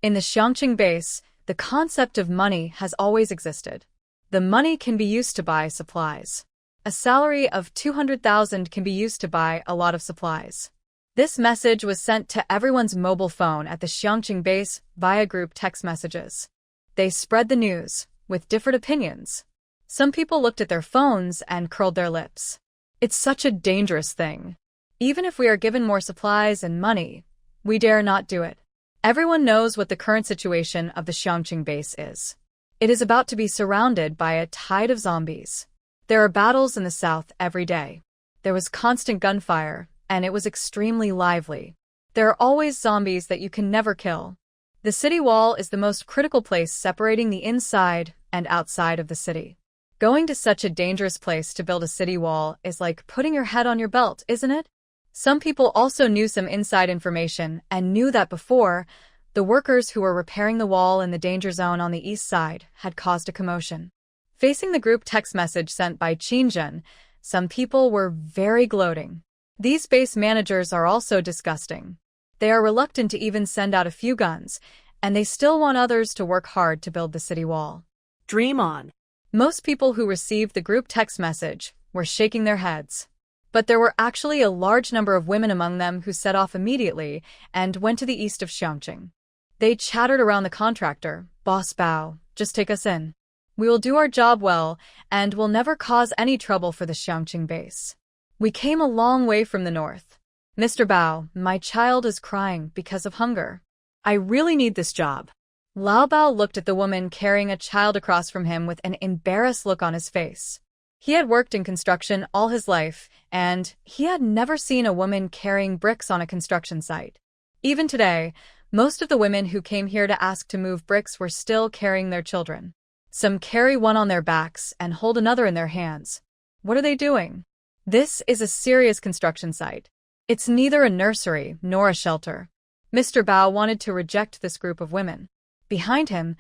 In the Xiangqing base, the concept of money has always existed. The money can be used to buy supplies. A salary of 200,000 can be used to buy a lot of supplies. This message was sent to everyone's mobile phone at the Xiangqing base via group text messages. They spread the news, with different opinions. Some people looked at their phones and curled their lips. It's such a dangerous thing. Even if we are given more supplies and money, we dare not do it. Everyone knows what the current situation of the Xiangqing base is. It is about to be surrounded by a tide of zombies. There are battles in the south every day. There was constant gunfire, and it was extremely lively. There are always zombies that you can never kill. The city wall is the most critical place separating the inside and outside of the city. Going to such a dangerous place to build a city wall is like putting your head on your belt, isn't it? Some people also knew some inside information and knew that before, the workers who were repairing the wall in the danger zone on the east side had caused a commotion. Facing the group text message sent by Qingjun, some people were very gloating. These base managers are also disgusting. They are reluctant to even send out a few guns, and they still want others to work hard to build the city wall. Dream on. Most people who received the group text message were shaking their heads. But there were actually a large number of women among them who set off immediately and went to the east of Xiangqing. They chattered around the contractor. Boss Bao, just take us in. We will do our job well, and will never cause any trouble for the Xiangqing base. We came a long way from the north. Mr. Bao, my child is crying because of hunger. I really need this job. Lao Bao looked at the woman carrying a child across from him with an embarrassed look on his face. He had worked in construction all his life, and he had never seen a woman carrying bricks on a construction site. Even today, most of the women who came here to ask to move bricks were still carrying their children. Some carry one on their backs and hold another in their hands. What are they doing? This is a serious construction site. It's neither a nursery nor a shelter. Mr. Bao wanted to reject this group of women. Behind him,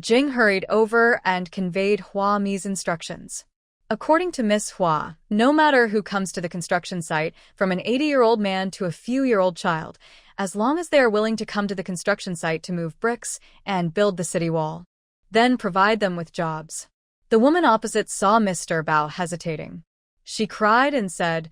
Jing hurried over and conveyed Hua Mi's instructions. According to Miss Hua, no matter who comes to the construction site, from an 80-year-old man to a few-year-old child, as long as they are willing to come to the construction site to move bricks and build the city wall, then provide them with jobs. The woman opposite saw Mr. Bao hesitating. She cried and said,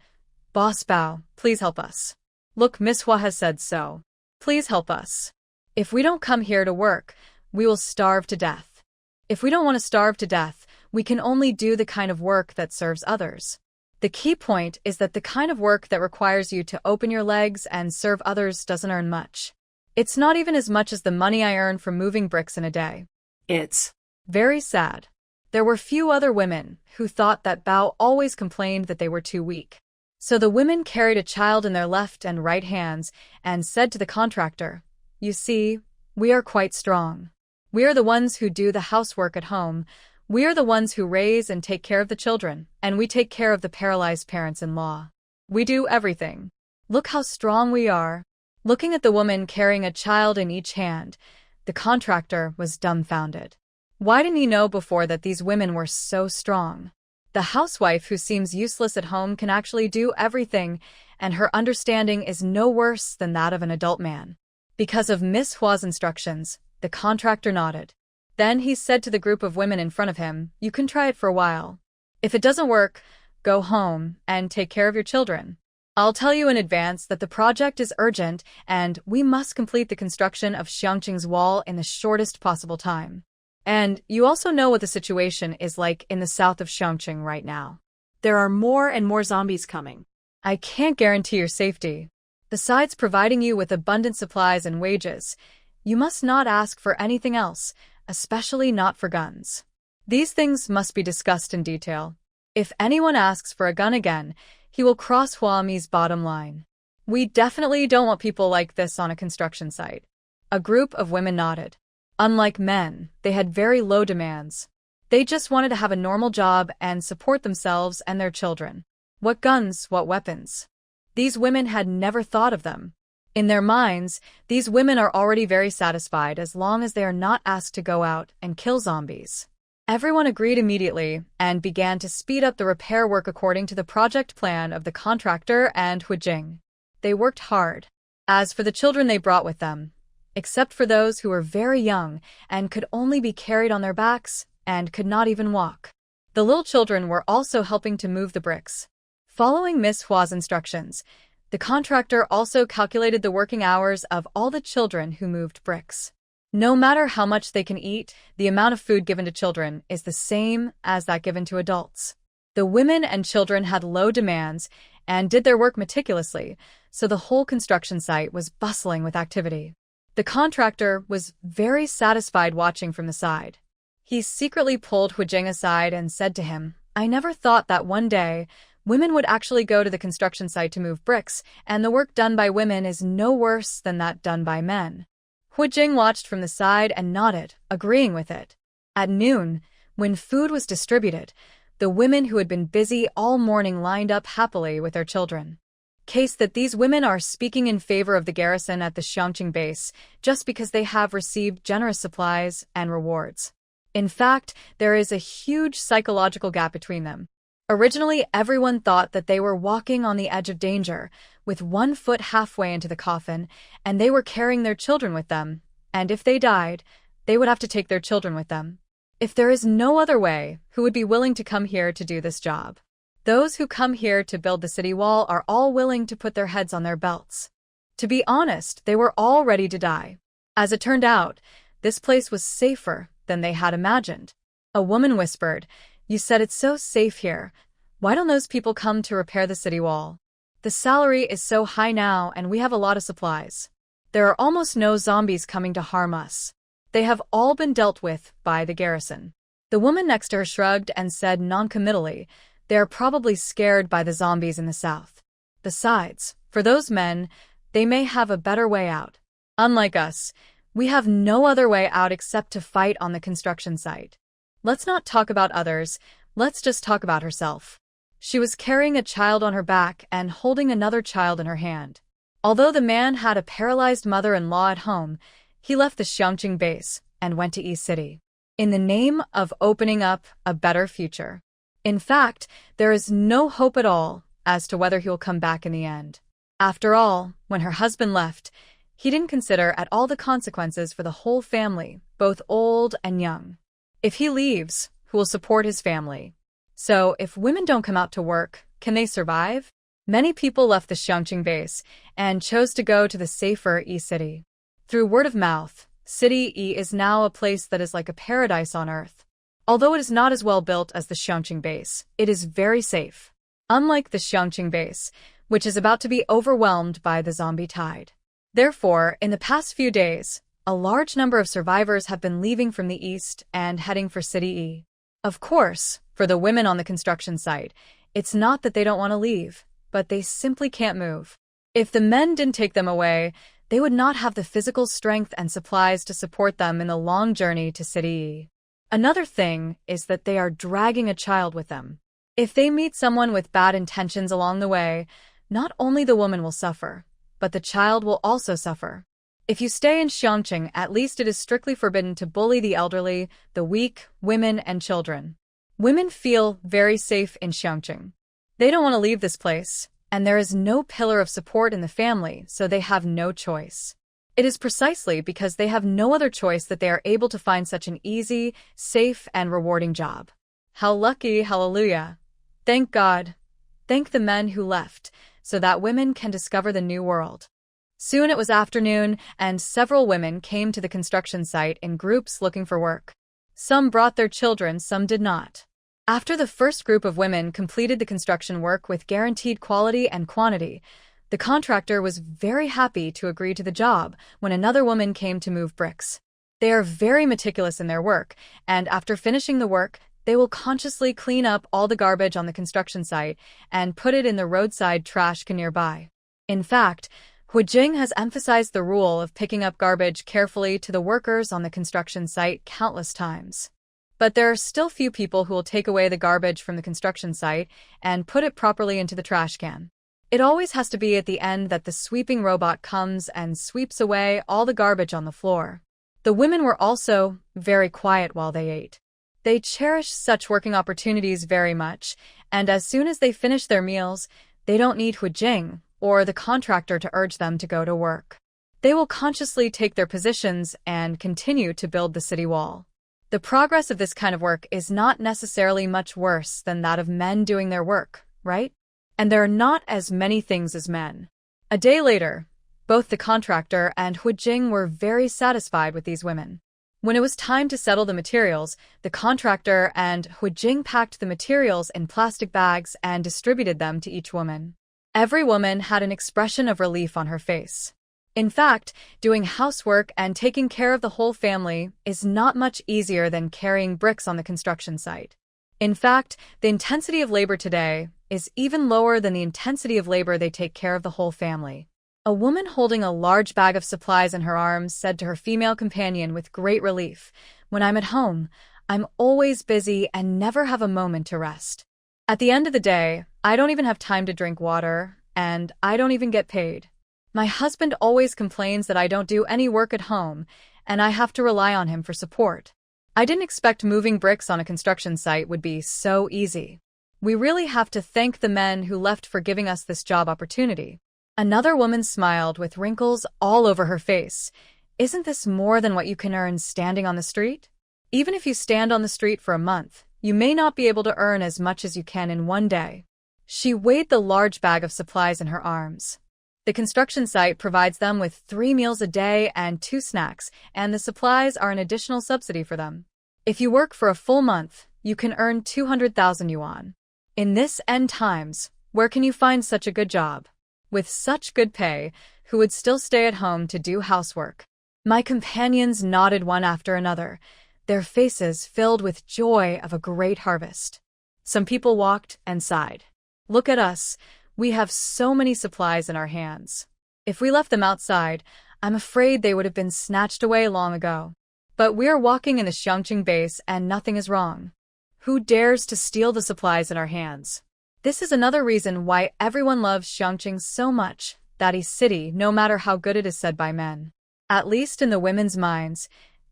Boss Bao, please help us. Look, Miss Hua has said so. Please help us. If we don't come here to work, we will starve to death. If we don't want to starve to death, we can only do the kind of work that serves others. The key point is that the kind of work that requires you to open your legs and serve others doesn't earn much. It's not even as much as the money I earn from moving bricks in a day. It's very sad. There were few other women who thought that Bao always complained that they were too weak. So the women carried a child in their left and right hands and said to the contractor, You see, we are quite strong. We are the ones who do the housework at home. We are the ones who raise and take care of the children, and we take care of the paralyzed parents-in-law. We do everything. Look how strong we are. Looking at the woman carrying a child in each hand, the contractor was dumbfounded. Why didn't he know before that these women were so strong? The housewife who seems useless at home can actually do everything, and her understanding is no worse than that of an adult man. Because of Miss Hua's instructions, the contractor nodded. Then he said to the group of women in front of him, You can try it for a while. If it doesn't work, go home and take care of your children. I'll tell you in advance that the project is urgent and we must complete the construction of Xiangqing's wall in the shortest possible time. And you also know what the situation is like in the south of Xiangqing right now. There are more and more zombies coming. I can't guarantee your safety. Besides providing you with abundant supplies and wages, you must not ask for anything else, especially not for guns. These things must be discussed in detail. If anyone asks for a gun again, he will cross Hua Mi's bottom line. We definitely don't want people like this on a construction site. A group of women nodded. Unlike men, they had very low demands. They just wanted to have a normal job and support themselves and their children. What guns, what weapons? These women had never thought of them. In their minds, these women are already very satisfied as long as they are not asked to go out and kill zombies. Everyone agreed immediately and began to speed up the repair work according to the project plan of the contractor and Jing. They worked hard. As for the children they brought with them, except for those who were very young and could only be carried on their backs and could not even walk, the little children were also helping to move the bricks. Following Miss Hua's instructions, the contractor also calculated the working hours of all the children who moved bricks. No matter how much they can eat, the amount of food given to children is the same as that given to adults. The women and children had low demands and did their work meticulously, so the whole construction site was bustling with activity. The contractor was very satisfied watching from the side. He secretly pulled Jing aside and said to him, I never thought that one day women would actually go to the construction site to move bricks, and the work done by women is no worse than that done by men. Jing watched from the side and nodded, agreeing with it. At noon, when food was distributed, the women who had been busy all morning lined up happily with their children. Case that these women are speaking in favor of the garrison at the Xiangqing base just because they have received generous supplies and rewards. In fact, there is a huge psychological gap between them. Originally, everyone thought that they were walking on the edge of danger, with one foot halfway into the coffin, and they were carrying their children with them, and if they died, they would have to take their children with them. If there is no other way, who would be willing to come here to do this job? Those who come here to build the city wall are all willing to put their heads on their belts. To be honest, they were all ready to die. As it turned out, this place was safer than they had imagined. A woman whispered, "You said it's so safe here. Why don't those people come to repair the city wall? The salary is so high now and we have a lot of supplies. There are almost no zombies coming to harm us. They have all been dealt with by the garrison." The woman next to her shrugged and said noncommittally, "They are probably scared by the zombies in the south. Besides, for those men, they may have a better way out. Unlike us, we have no other way out except to fight on the construction site." Let's not talk about others, let's just talk about herself. She was carrying a child on her back and holding another child in her hand. Although the man had a paralyzed mother-in-law at home, he left the Xiangqing base and went to East City, in the name of opening up a better future. In fact, there is no hope at all as to whether he'll come back in the end. After all, when her husband left, he didn't consider at all the consequences for the whole family, both old and young. If he leaves, who will support his family? So, if women don't come out to work, can they survive? Many people left the Xiangqing base and chose to go to the safer Yi City. Through word of mouth, City Yi is now a place that is like a paradise on earth. Although it is not as well built as the Xiangqing base, it is very safe. Unlike the Xiangqing base, which is about to be overwhelmed by the zombie tide. Therefore, in the past few days, a large number of survivors have been leaving from the east and heading for City E. Of course, for the women on the construction site, it's not that they don't want to leave, but they simply can't move. If the men didn't take them away, they would not have the physical strength and supplies to support them in the long journey to City E. Another thing is that they are dragging a child with them. If they meet someone with bad intentions along the way, not only the woman will suffer, but the child will also suffer. If you stay in Xiangqing, at least it is strictly forbidden to bully the elderly, the weak, women, and children. Women feel very safe in Xiangqing. They don't want to leave this place, and there is no pillar of support in the family, so they have no choice. It is precisely because they have no other choice that they are able to find such an easy, safe, and rewarding job. How lucky, hallelujah. Thank God. Thank the men who left, so that women can discover the new world. Soon it was afternoon, and several women came to the construction site in groups looking for work. Some brought their children, some did not. After the first group of women completed the construction work with guaranteed quality and quantity, the contractor was very happy to agree to the job when another woman came to move bricks. They are very meticulous in their work, and after finishing the work, they will consciously clean up all the garbage on the construction site and put it in the roadside trash can nearby. In fact, Huijing has emphasized the rule of picking up garbage carefully to the workers on the construction site countless times. But there are still few people who will take away the garbage from the construction site and put it properly into the trash can. It always has to be at the end that the sweeping robot comes and sweeps away all the garbage on the floor. The women were also very quiet while they ate. They cherished such working opportunities very much, and as soon as they finish their meals, they don't need Huijing or the contractor to urge them to go to work. They will consciously take their positions and continue to build the city wall. The progress of this kind of work is not necessarily much worse than that of men doing their work, right? And there are not as many things as men. A day later, both the contractor and Huijing were very satisfied with these women. When it was time to settle the materials, the contractor and Huijing packed the materials in plastic bags and distributed them to each woman. Every woman had an expression of relief on her face. In fact, doing housework and taking care of the whole family is not much easier than carrying bricks on the construction site. In fact, the intensity of labor today is even lower than the intensity of labor they take care of the whole family. A woman holding a large bag of supplies in her arms said to her female companion with great relief, "When I'm at home, I'm always busy and never have a moment to rest. At the end of the day, I don't even have time to drink water, and I don't even get paid. My husband always complains that I don't do any work at home, and I have to rely on him for support. I didn't expect moving bricks on a construction site would be so easy." We really have to thank the men who left for giving us this job opportunity. Another woman smiled with wrinkles all over her face. Isn't this more than what you can earn standing on the street? Even if you stand on the street for a month, you may not be able to earn as much as you can in one day. She weighed the large bag of supplies in her arms. The construction site provides them with 3 meals a day and 2 snacks, and the supplies are an additional subsidy for them. If you work for a full month, you can earn 200,000 yuan. In this end times, where can you find such a good job? With such good pay, who would still stay at home to do housework? My companions nodded one after another, their faces filled with joy of a great harvest. Some people walked and sighed. Look at us, we have so many supplies in our hands. If we left them outside, I'm afraid they would have been snatched away long ago. But we are walking in the Xiangqing base and nothing is wrong. Who dares to steal the supplies in our hands? This is another reason why everyone loves Xiangqing so much, that city, no matter how good it is said by men. At least in the women's minds,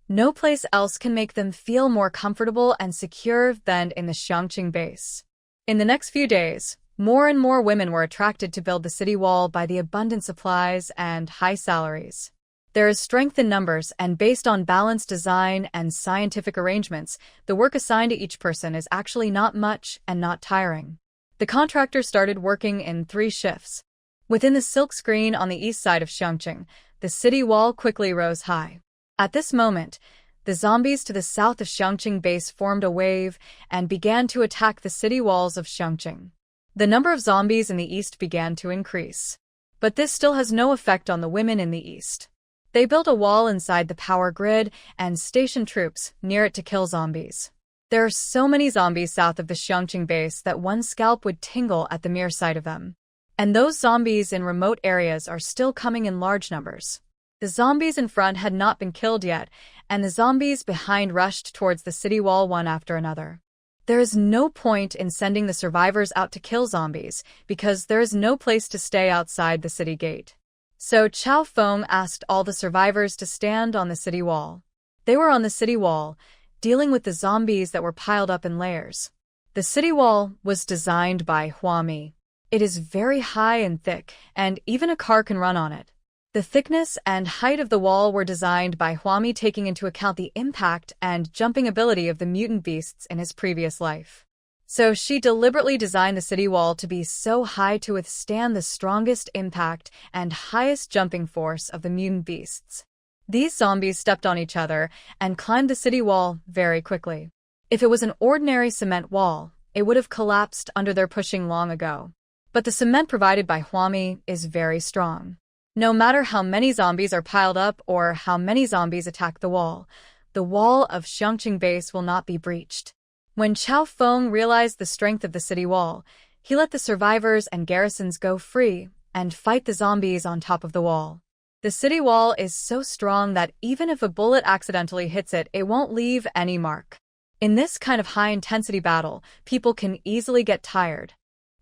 no place else can make them feel more comfortable and secure than in the Xiangqing base. In the next few days, more and more women were attracted to build the city wall by the abundant supplies and high salaries. There is strength in numbers, and based on balanced design and scientific arrangements, the work assigned to each person is actually not much and not tiring. The contractor started working in 3 shifts. Within the silk screen on the east side of Xiangqing, the city wall quickly rose high. At this moment, the zombies to the south of Xiangqing base formed a wave and began to attack the city walls of Xiangqing. The number of zombies in the east began to increase. But this still has no effect on the women in the east. They built a wall inside the power grid and stationed troops near it to kill zombies. There are so many zombies south of the Xiangqing base that one's scalp would tingle at the mere sight of them. And those zombies in remote areas are still coming in large numbers. The zombies in front had not been killed yet, and the zombies behind rushed towards the city wall one after another. There is no point in sending the survivors out to kill zombies, because there is no place to stay outside the city gate. So Chao Feng asked all the survivors to stand on the city wall. They were on the city wall, dealing with the zombies that were piled up in layers. The city wall was designed by Huami. It is very high and thick, and even a car can run on it. The thickness and height of the wall were designed by Huami, taking into account the impact and jumping ability of the mutant beasts in his previous life. So she deliberately designed the city wall to be so high to withstand the strongest impact and highest jumping force of the mutant beasts. These zombies stepped on each other and climbed the city wall very quickly. If it was an ordinary cement wall, it would have collapsed under their pushing long ago. But the cement provided by Huami is very strong. No matter how many zombies are piled up or how many zombies attack the wall of Xiangqing base will not be breached. When Chao Feng realized the strength of the city wall, he let the survivors and garrisons go free and fight the zombies on top of the wall. The city wall is so strong that even if a bullet accidentally hits it, it won't leave any mark. In this kind of high-intensity battle, people can easily get tired.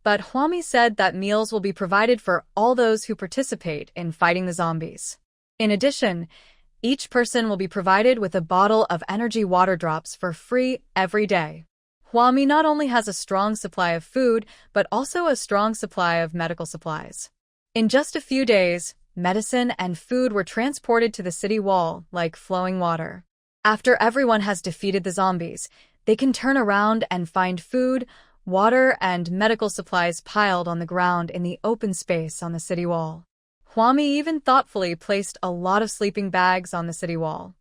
But Huami said that meals will be provided for all those who participate in fighting the zombies. In addition, each person will be provided with a bottle of energy water drops for free every day. Huami not only has a strong supply of food, but also a strong supply of medical supplies. In just a few days, medicine and food were transported to the city wall like flowing water. After everyone has defeated the zombies, they can turn around and find food, water, and medical supplies piled on the ground in the open space on the city wall. Huami even thoughtfully placed a lot of sleeping bags on the city wall.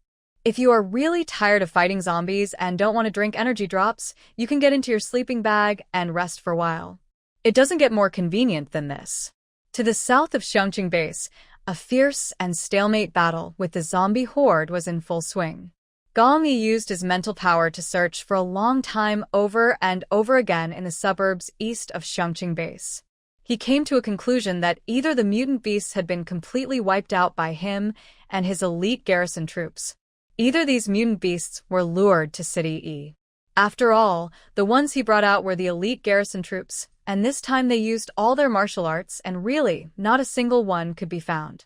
If you are really tired of fighting zombies and don't want to drink energy drops, you can get into your sleeping bag and rest for a while. It doesn't get more convenient than this. To the south of Xiangqing base, a fierce and stalemate battle with the zombie horde was in full swing. Gong Yi used his mental power to search for a long time over and over again in the suburbs east of Xiangqing base. He came to a conclusion that either the mutant beasts had been completely wiped out by him and his elite garrison troops. Either these mutant beasts were lured to City E. After all, the ones he brought out were the elite garrison troops, and this time they used all their martial arts and really, not a single one could be found.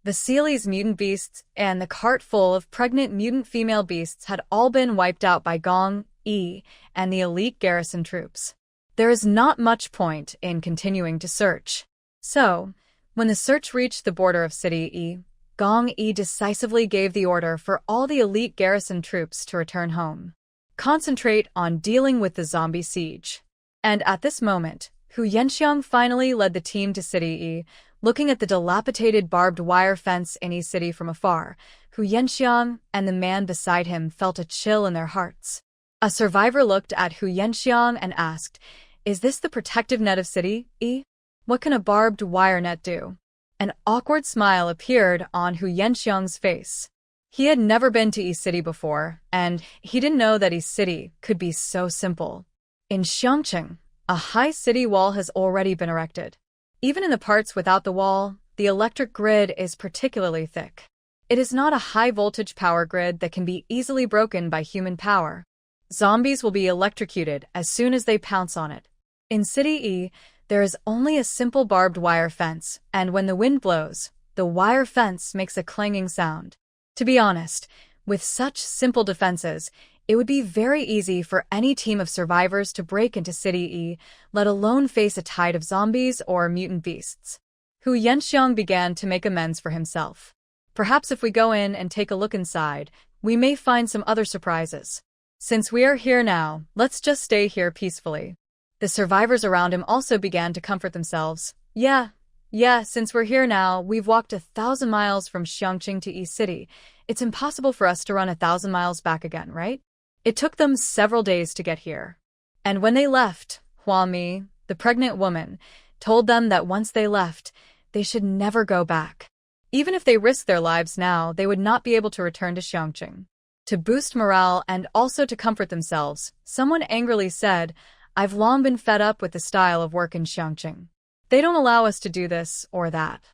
Vasily's mutant beasts and the cart full of pregnant mutant female beasts had all been wiped out by Gong Yi and the elite garrison troops. There is not much point in continuing to search. So, when the search reached the border of City E, Gong Yi decisively gave the order for all the elite garrison troops to return home. Concentrate on dealing with the zombie siege. And at this moment, Hu Yanxiang finally led the team to City E. Looking at the dilapidated barbed wire fence in E City from afar, Hu Yanxiang and the man beside him felt a chill in their hearts. A survivor looked at Hu Yanxiang and asked, "Is this the protective net of City E? What can a barbed wire net do?" An awkward smile appeared on Hu Yanxiang's face. He had never been to East City before, and he didn't know that East City could be so simple. In Xiangqing, a high city wall has already been erected. Even in the parts without the wall, the electric grid is particularly thick. It is not a high-voltage power grid that can be easily broken by human power. Zombies will be electrocuted as soon as they pounce on it. In City E, there is only a simple barbed wire fence, and when the wind blows, the wire fence makes a clanging sound. To be honest, with such simple defenses, it would be very easy for any team of survivors to break into City E, let alone face a tide of zombies or mutant beasts. Hu Yanxiang began to make amends for himself. Perhaps if we go in and take a look inside, we may find some other surprises. Since we are here now, let's just stay here peacefully. The survivors around him also began to comfort themselves. Yeah, since we're here now, we've walked 1,000 miles from Xiangqing to East City. It's impossible for us to run 1,000 miles back again, right? It took them several days to get here. And when they left, Huami, the pregnant woman, told them that once they left, they should never go back. Even if they risked their lives now, they would not be able to return to Xiangqing. To boost morale and also to comfort themselves, someone angrily said, "I've long been fed up with the style of work in Xiangqing. They don't allow us to do this or that.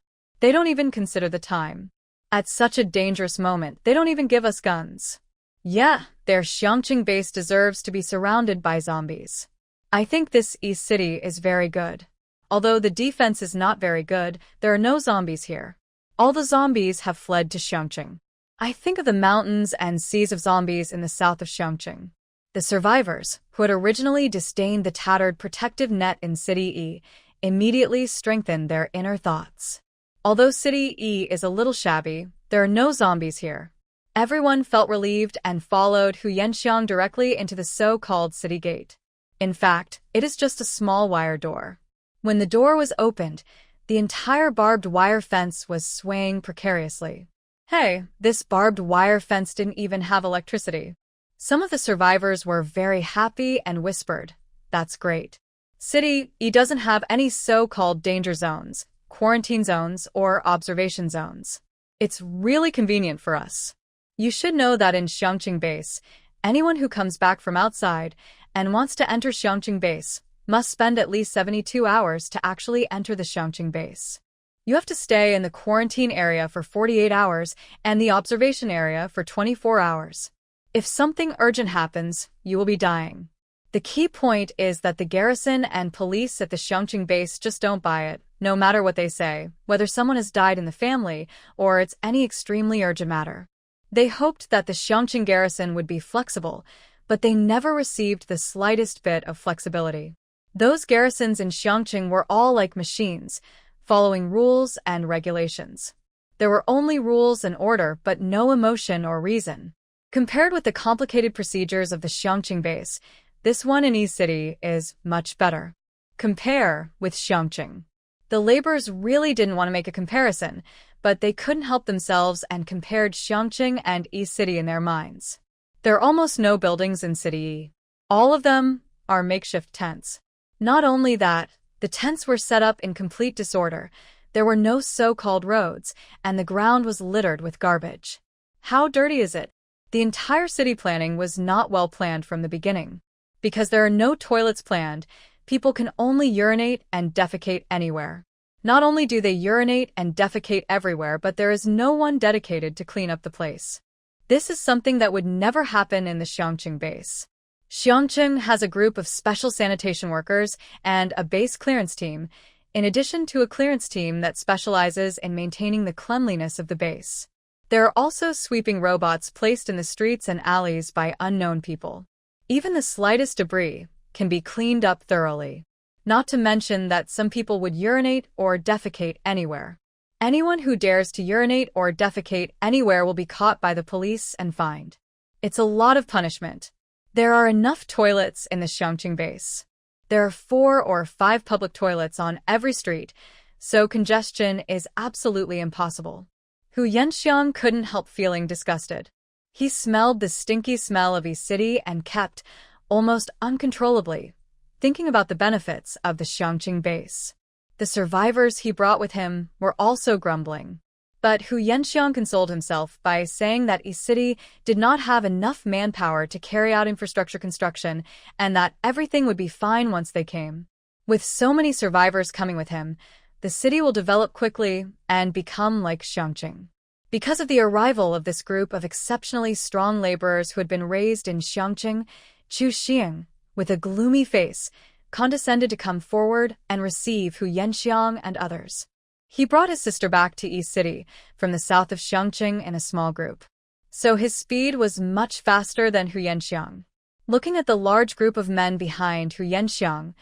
They don't even consider the time. At such a dangerous moment, they don't even give us guns. Yeah, their Xiangqing base deserves to be surrounded by zombies. I think this East City is very good. Although the defense is not very good, there are no zombies here. All the zombies have fled to Xiangqing. I think of the mountains and seas of zombies in the south of Xiangqing." The survivors, who had originally disdained the tattered protective net in City E, immediately strengthened their inner thoughts. Although City E is a little shabby, there are no zombies here. Everyone felt relieved and followed Hu Yanxiang directly into the so-called city gate. In fact, it is just a small wire door. When the door was opened, the entire barbed wire fence was swaying precariously. Hey, this barbed wire fence didn't even have electricity. Some of the survivors were very happy and whispered, "That's great. City E doesn't have any so-called danger zones, quarantine zones, or observation zones. It's really convenient for us." You should know that in Xiangqing base, anyone who comes back from outside and wants to enter Xiangqing base must spend at least 72 hours to actually enter the Xiangqing base. You have to stay in the quarantine area for 48 hours and the observation area for 24 hours. If something urgent happens, you will be dying. The key point is that the garrison and police at the Xiangqing base just don't buy it, no matter what they say, whether someone has died in the family or it's any extremely urgent matter. They hoped that the Xiangqing garrison would be flexible, but they never received the slightest bit of flexibility. Those garrisons in Xiangqing were all like machines, following rules and regulations. There were only rules and order, but no emotion or reason. Compared with the complicated procedures of the Xiangqing base, this one in East City is much better. Compare with Xiangqing. The laborers really didn't want to make a comparison, but they couldn't help themselves and compared Xiangqing and East City in their minds. There are almost no buildings in City E. All of them are makeshift tents. Not only that, the tents were set up in complete disorder. There were no so-called roads, and the ground was littered with garbage. How dirty is it? The entire city planning was not well planned from the beginning. Because there are no toilets planned, people can only urinate and defecate anywhere. Not only do they urinate and defecate everywhere, but there is no one dedicated to clean up the place. This is something that would never happen in the Xiangqing base. Xiangqing has a group of special sanitation workers and a base clearance team, in addition to a clearance team that specializes in maintaining the cleanliness of the base. There are also sweeping robots placed in the streets and alleys by unknown people. Even the slightest debris, can be cleaned up thoroughly. Not to mention that some people would urinate or defecate anywhere. Anyone who dares to urinate or defecate anywhere will be caught by the police and fined. It's a lot of punishment. There are enough toilets in the Xiangqing base. There are 4 or 5 public toilets on every street, so congestion is absolutely impossible. Hu Yanxiang couldn't help feeling disgusted. He smelled the stinky smell of East City and kept, almost uncontrollably, thinking about the benefits of the Xiangqing base. The survivors he brought with him were also grumbling. But Hu Yanxiang consoled himself by saying that East City did not have enough manpower to carry out infrastructure construction and that everything would be fine once they came. With so many survivors coming with him, the city will develop quickly and become like Xiangqing. Because of the arrival of this group of exceptionally strong laborers who had been raised in Xiangqing, Chu Xing, with a gloomy face, condescended to come forward and receive Hu Yanxiang and others. He brought his sister back to East City from the south of Xiangqing in a small group. So his speed was much faster than Hu Yanxiang. Looking at the large group of men behind Hu Yanxiang,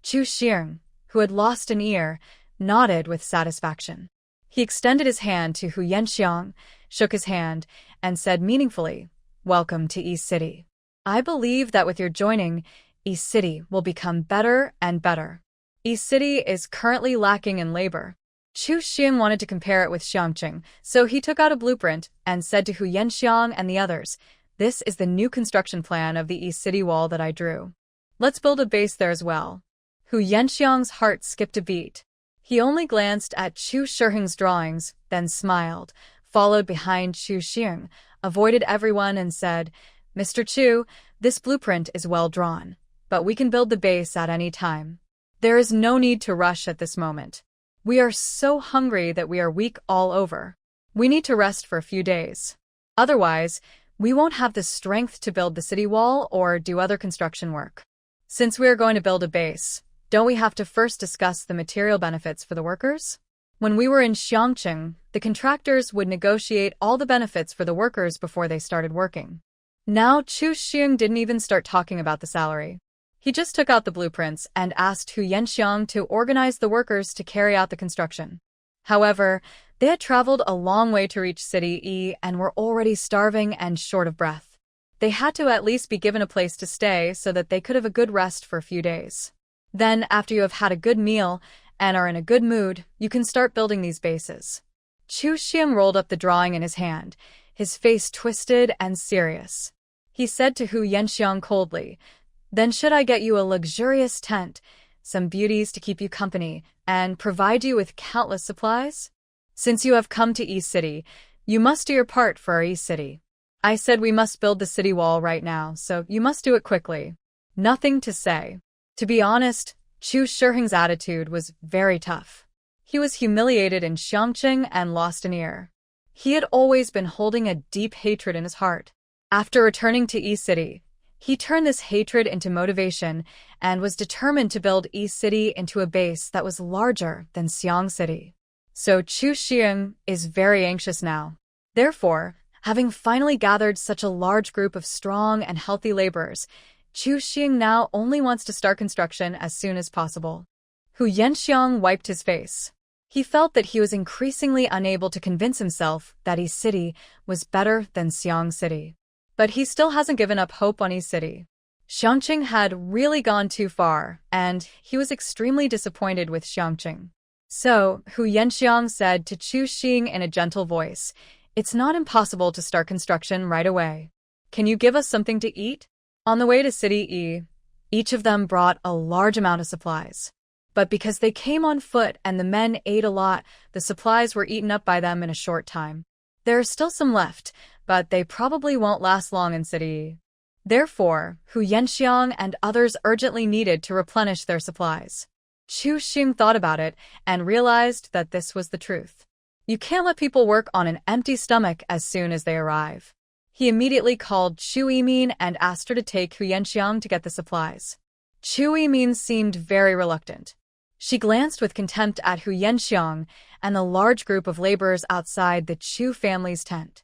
Chu Xing, who had lost an ear, nodded with satisfaction. He extended his hand to Hu Yanxiang, shook his hand, and said meaningfully, "Welcome to East City. I believe that with your joining, East City will become better and better. East City is currently lacking in labor." Chu Xing wanted to compare it with Xiangqing, so he took out a blueprint and said to Hu Yanxiang and the others, "This is the new construction plan of the East City wall that I drew. Let's build a base there as well." Hu Yanxiang's heart skipped a beat. He only glanced at Chu Shiheng's drawings, then smiled, followed behind Chu Xing, avoided everyone and said, "Mr. Chu, this blueprint is well drawn, but we can build the base at any time. There is no need to rush at this moment. We are so hungry that we are weak all over. We need to rest for a few days. Otherwise, we won't have the strength to build the city wall or do other construction work. Since we are going to build a base, don't we have to first discuss the material benefits for the workers? When we were in Xiangqing, the contractors would negotiate all the benefits for the workers before they started working. Now Chu Xing didn't even start talking about the salary. He just took out the blueprints and asked Hu Yanxiang to organize the workers to carry out the construction. However, they had traveled a long way to reach City E and were already starving and short of breath. They had to at least be given a place to stay so that they could have a good rest for a few days. Then, after you have had a good meal and are in a good mood, you can start building these bases. Chu Xing rolled up the drawing in his hand, his face twisted and serious. He said to Hu Yanxiang coldly, "Then should I get you a luxurious tent, some beauties to keep you company, and provide you with countless supplies? Since you have come to East City, you must do your part for our East City. I said we must build the city wall right now, so you must do it quickly." Nothing to say. To be honest, Chu Shiheng's attitude was very tough. He was humiliated in Xiangqing and lost an ear. He had always been holding a deep hatred in his heart. After returning to East City, he turned this hatred into motivation and was determined to build East City into a base that was larger than Xiang City. So Chu Xing is very anxious now. Therefore, having finally gathered such a large group of strong and healthy laborers, Chu Xing now only wants to start construction as soon as possible. Hu Yanxiang wiped his face. He felt that he was increasingly unable to convince himself that East City was better than Xiang City. But he still hasn't given up hope on East City. Xiangqing had really gone too far, and he was extremely disappointed with Xiangqing. So, Hu Yanxiang said to Chu Xing in a gentle voice, "It's not impossible to start construction right away. Can you give us something to eat?" On the way to City E, each of them brought a large amount of supplies. But because they came on foot and the men ate a lot, the supplies were eaten up by them in a short time. There are still some left, but they probably won't last long in City E. Therefore, Hu Yanxiang and others urgently needed to replenish their supplies. Chu Xing thought about it and realized that this was the truth. You can't let people work on an empty stomach as soon as they arrive. He immediately called Chu Yimin and asked her to take Hu Yanxiang to get the supplies. Chu Yimin seemed very reluctant. She glanced with contempt at Hu Yanxiang and the large group of laborers outside the Chu family's tent.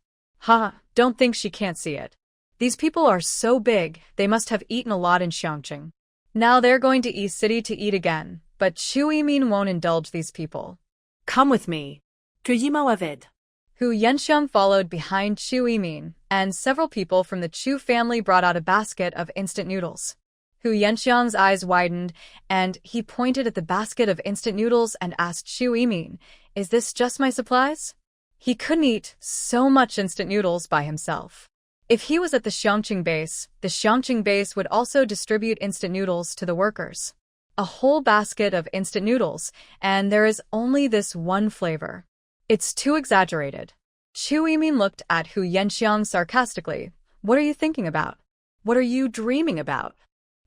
Don't think she can't see it. These people are so big, they must have eaten a lot in Xiangqing. Now they're going to East City to eat again, but Chu Yimin won't indulge these people. Come with me. Kujimo avid. Hu Yenxiang followed behind Chu Yimin, and several people from the Chu family brought out a basket of instant noodles. Hu Yenxiang's eyes widened, and he pointed at the basket of instant noodles and asked Chu Yimin, "Is this just my supplies?" He couldn't eat so much instant noodles by himself. If he was at the Xiangqing base, the Xiangqing base would also distribute instant noodles to the workers. A whole basket of instant noodles, and there is only this one flavor. It's too exaggerated. Chu Yimin looked at Hu Yenxiang sarcastically. What are you thinking about? What are you dreaming about?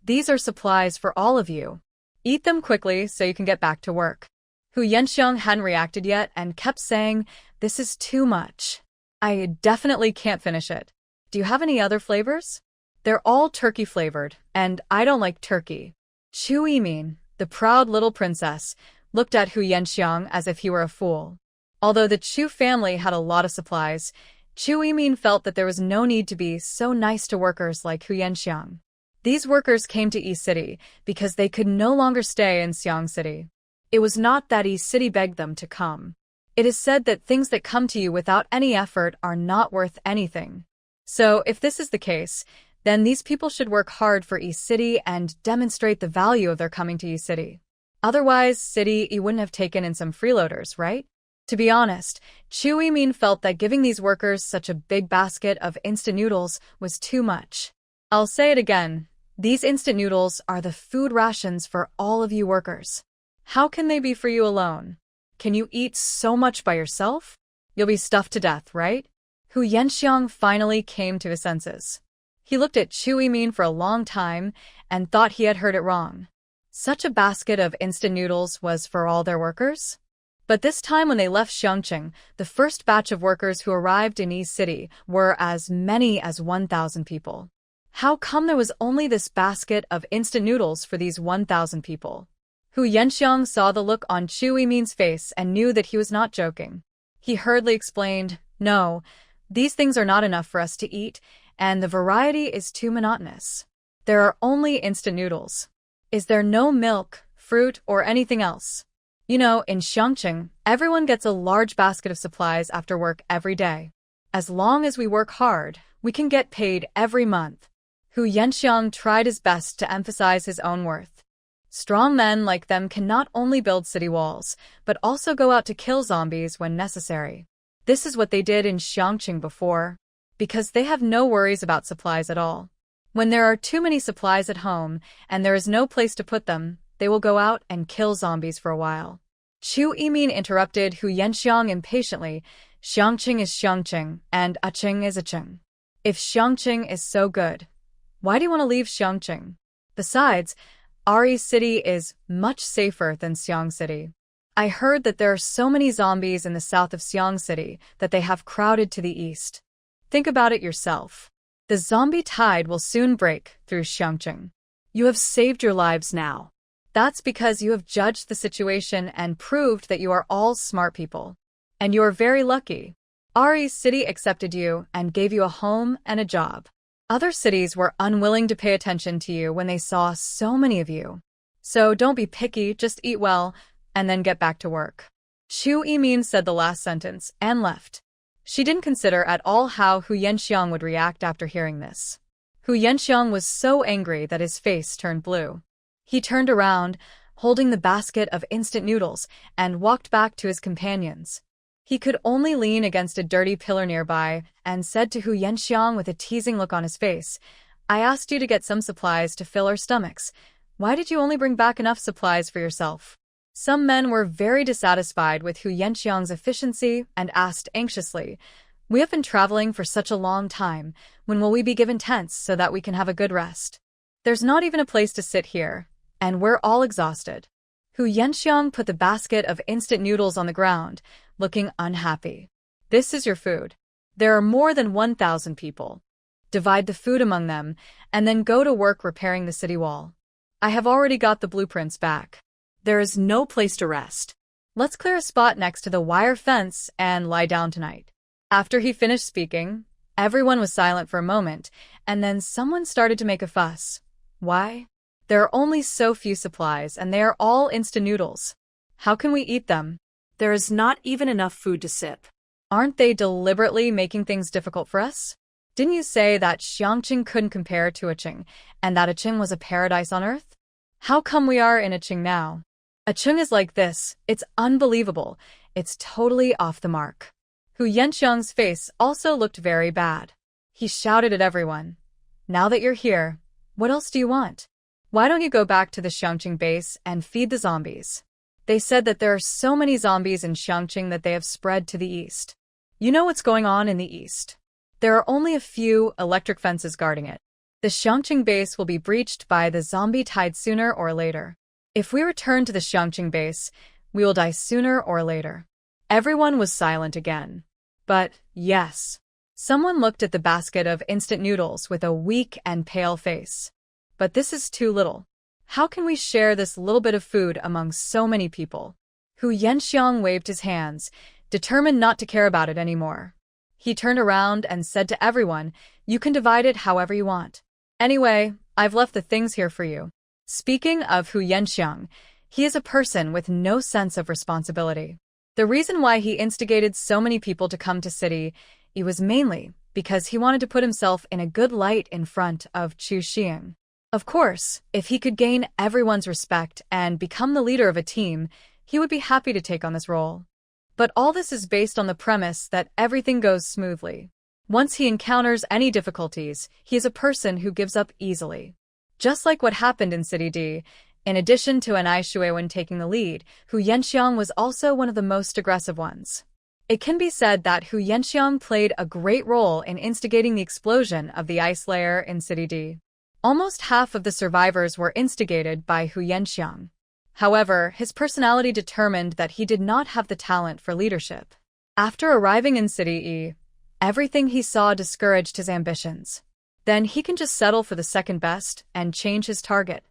These are supplies for all of you. Eat them quickly so you can get back to work. Hu Yenxiang hadn't reacted yet and kept saying, "This is too much. I definitely can't finish it. Do you have any other flavors?" "They're all turkey flavored, and I don't like turkey." Chu Yimin, the proud little princess, looked at Hu Yenxiang as if he were a fool. Although the Chu family had a lot of supplies, Chu Yimin felt that there was no need to be so nice to workers like Hu Yenxiang. These workers came to East City because they could no longer stay in Xiang City. It was not that East City begged them to come. It is said that things that come to you without any effort are not worth anything. So, if this is the case, then these people should work hard for East City and demonstrate the value of their coming to East City. Otherwise, City, you wouldn't have taken in some freeloaders, right? To be honest, Chu Yimin felt that giving these workers such a big basket of instant noodles was too much. I'll say it again, these instant noodles are the food rations for all of you workers. How can they be for you alone? Can you eat so much by yourself? You'll be stuffed to death, right? Hu Yenxiang finally came to his senses. He looked at Chu Yimin for a long time and thought he had heard it wrong. Such a basket of instant noodles was for all their workers? But this time when they left Xiangqing, the first batch of workers who arrived in East City were as many as 1,000 people. How come there was only this basket of instant noodles for these 1,000 people? Hu Yenxiang saw the look on Chu Yimin's face and knew that he was not joking. He hurriedly explained, "No, these things are not enough for us to eat, and the variety is too monotonous. There are only instant noodles. Is there no milk, fruit, or anything else? You know, in Xiangqing, everyone gets a large basket of supplies after work every day. As long as we work hard, we can get paid every month." Hu Yenxiang tried his best to emphasize his own worth. Strong men like them can not only build city walls, but also go out to kill zombies when necessary. This is what they did in Xiangqing before, because they have no worries about supplies at all. When there are too many supplies at home and there is no place to put them, they will go out and kill zombies for a while. Chu Yimin interrupted Hu Yenxiang impatiently. "Xiangqing is Xiangqing, and Aching is Aching. If Xiangqing is so good, why do you want to leave Xiangqing? Besides, Ari City is much safer than Xiang City. I heard that there are so many zombies in the south of Xiang City that they have crowded to the east. Think about it yourself. The zombie tide will soon break through Xiangqing. You have saved your lives now. That's because you have judged the situation and proved that you are all smart people. And you are very lucky. Ari City accepted you and gave you a home and a job. Other cities were unwilling to pay attention to you when they saw so many of you. So don't be picky, just eat well, and then get back to work." Chu Yimin said the last sentence and left. She didn't consider at all how Hu Yenxiang would react after hearing this. Hu Yenxiang was so angry that his face turned blue. He turned around, holding the basket of instant noodles, and walked back to his companions. He could only lean against a dirty pillar nearby and said to Hu Yenxiang with a teasing look on his face, "I asked you to get some supplies to fill our stomachs. Why did you only bring back enough supplies for yourself?" Some men were very dissatisfied with Hu Yenxiang's efficiency and asked anxiously, "We have been traveling for such a long time. When will we be given tents so that we can have a good rest? There's not even a place to sit here, and we're all exhausted." Hu Yenxiang put the basket of instant noodles on the ground, looking unhappy. "This is your food. There are more than 1,000 people. Divide the food among them, and then go to work repairing the city wall. I have already got the blueprints back. There is no place to rest. Let's clear a spot next to the wire fence and lie down tonight." After he finished speaking, everyone was silent for a moment, and then someone started to make a fuss. "Why? There are only so few supplies, and they are all instant noodles. How can we eat them? There is not even enough food to sip. Aren't they deliberately making things difficult for us? Didn't you say that Xiangqing couldn't compare to Iching, and that Iching was a paradise on earth? How come we are in Iching now? Iching is like this. It's unbelievable. It's totally off the mark. Hu Yanxiang's face also looked very bad. He shouted at everyone. Now that you're here, what else do you want? Why don't you go back to the Xiangqing base and feed the zombies? They said that there are so many zombies in Xiangqing that they have spread to the east. You know what's going on in the east. There are only a few electric fences guarding it. The Xiangqing base will be breached by the zombie tide sooner or later. If we return to the Xiangqing base, we will die sooner or later. Everyone was silent again. But, yes. Someone looked at the basket of instant noodles with a weak and pale face. But this is too little. How can we share this little bit of food among so many people? Hu Yanxiang waved his hands, determined not to care about it anymore. He turned around and said to everyone, you can divide it however you want. Anyway, I've left the things here for you. Speaking of Hu Yanxiang, he is a person with no sense of responsibility. The reason why he instigated so many people to come to city, it was mainly because he wanted to put himself in a good light in front of Chu Xiang. Of course, if he could gain everyone's respect and become the leader of a team, he would be happy to take on this role. But all this is based on the premise that everything goes smoothly. Once he encounters any difficulties, he is a person who gives up easily. Just like what happened in City D, in addition to Anai Shuewen taking the lead, Hu Yanxiang was also one of the most aggressive ones. It can be said that Hu Yanxiang played a great role in instigating the explosion of the ice layer in City D. Almost half of the survivors were instigated by Hu Yanxiang. However, his personality determined that he did not have the talent for leadership. After arriving in City E, everything he saw discouraged his ambitions. Then he can just settle for the second best and change his target.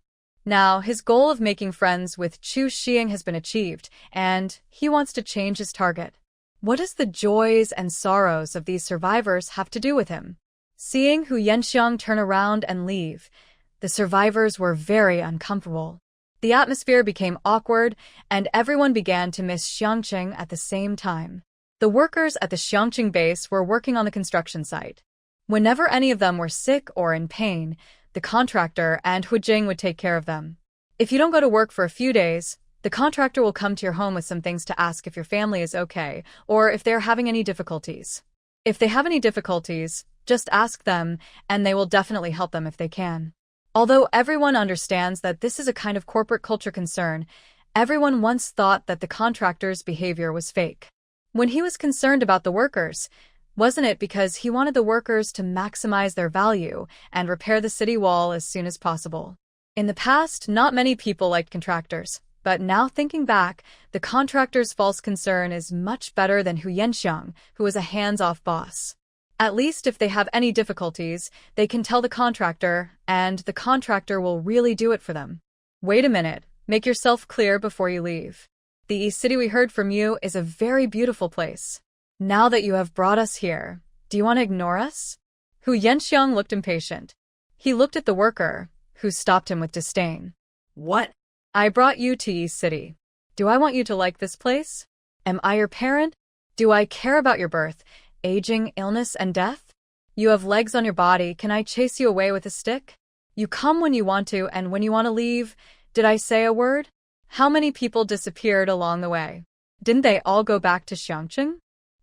Now, his goal of making friends with Chu Xiang has been achieved, and he wants to change his target. What does the joys and sorrows of these survivors have to do with him? Seeing Hu Yanxiang turn around and leave, the survivors were very uncomfortable. The atmosphere became awkward, and everyone began to miss Xiangqing at the same time. The workers at the Xiangqing base were working on the construction site. Whenever any of them were sick or in pain, the contractor and Hu Jing would take care of them. If you don't go to work for a few days, the contractor will come to your home with some things to ask if your family is okay, or if they're having any difficulties. If they have any difficulties, just ask them, and they will definitely help them if they can. Although everyone understands that this is a kind of corporate culture concern, everyone once thought that the contractor's behavior was fake. When he was concerned about the workers, wasn't it because he wanted the workers to maximize their value and repair the city wall as soon as possible? In the past, not many people liked contractors, but now thinking back, the contractor's false concern is much better than Hu Yanxiang, who is a hands-off boss. At least if they have any difficulties, they can tell the contractor, and the contractor will really do it for them. Wait a minute, make yourself clear before you leave. The East City we heard from you is a very beautiful place. Now that you have brought us here, do you want to ignore us? Hu Yanxiang looked impatient. He looked at the worker, who stopped him with disdain. What? I brought you to East City. Do I want you to like this place? Am I your parent? Do I care about your birth, aging, illness, and death? You have legs on your body, can I chase you away with a stick? You come when you want to, and when you want to leave, did I say a word? How many people disappeared along the way? Didn't they all go back to Xiangqing?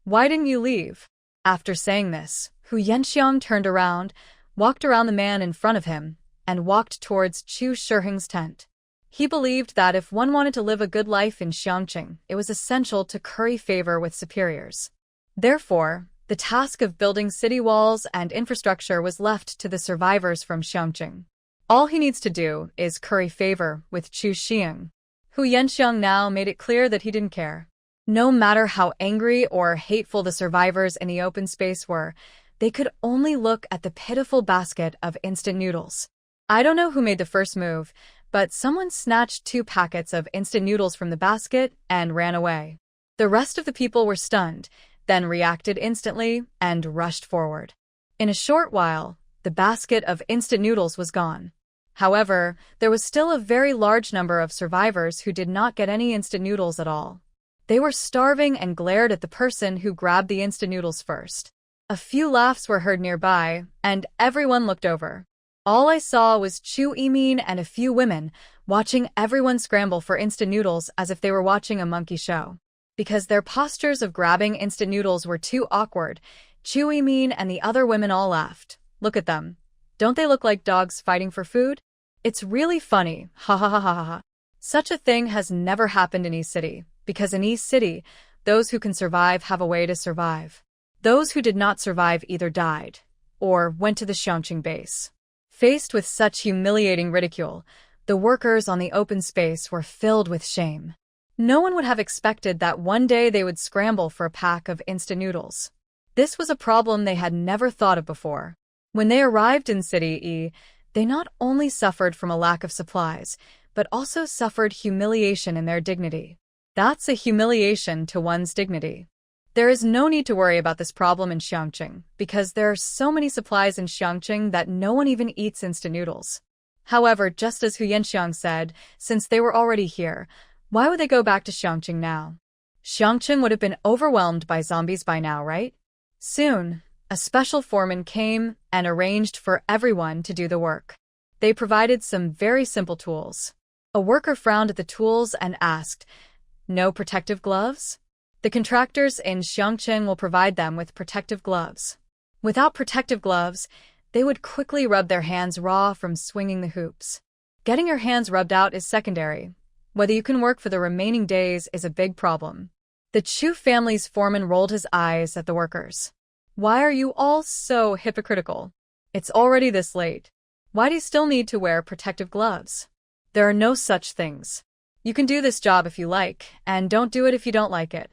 Why didn't you leave? After saying this, Hu Yanxiang turned around, walked around the man in front of him, and walked towards Chu Shiheng's tent. He believed that if one wanted to live a good life in Xiangqing, it was essential to curry favor with superiors. Therefore, the task of building city walls and infrastructure was left to the survivors from Xiangqing. All he needs to do is curry favor with Chu Xiang. Hu Yanxiang now made it clear that he didn't care. No matter how angry or hateful the survivors in the open space were, they could only look at the pitiful basket of instant noodles. I don't know who made the first move, but someone snatched 2 packets of instant noodles from the basket and ran away. The rest of the people were stunned, then reacted instantly and rushed forward. In a short while, the basket of instant noodles was gone. However, there was still a very large number of survivors who did not get any instant noodles at all. They were starving and glared at the person who grabbed the instant noodles first. A few laughs were heard nearby, and everyone looked over. All I saw was Chu Yimin and a few women watching everyone scramble for instant noodles as if they were watching a monkey show. Because their postures of grabbing instant noodles were too awkward, Chu Yimin and the other women all laughed. Look at them. Don't they look like dogs fighting for food? It's really funny, ha ha ha ha ha ha. Such a thing has never happened in East City, because in East City, those who can survive have a way to survive. Those who did not survive either died, or went to the Xiangqing base. Faced with such humiliating ridicule, the workers on the open space were filled with shame. No one would have expected that one day they would scramble for a pack of instant noodles. This was a problem they had never thought of before. When they arrived in City E, they not only suffered from a lack of supplies, but also suffered humiliation in their dignity. That's a humiliation to one's dignity. There is no need to worry about this problem in Xiangqing, because there are so many supplies in Xiangqing that no one even eats instant noodles. However, just as Hu Yanxiang said, since they were already here, why would they go back to Xiangqing now? Xiangqing would have been overwhelmed by zombies by now, right? Soon, a special foreman came and arranged for everyone to do the work. They provided some very simple tools. A worker frowned at the tools and asked, "No protective gloves?" The contractors in Xiangqing will provide them with protective gloves. Without protective gloves, they would quickly rub their hands raw from swinging the hoops. Getting your hands rubbed out is secondary. Whether you can work for the remaining days is a big problem. The Chu family's foreman rolled his eyes at the workers. Why are you all so hypocritical? It's already this late. Why do you still need to wear protective gloves? There are no such things. You can do this job if you like, and don't do it if you don't like it.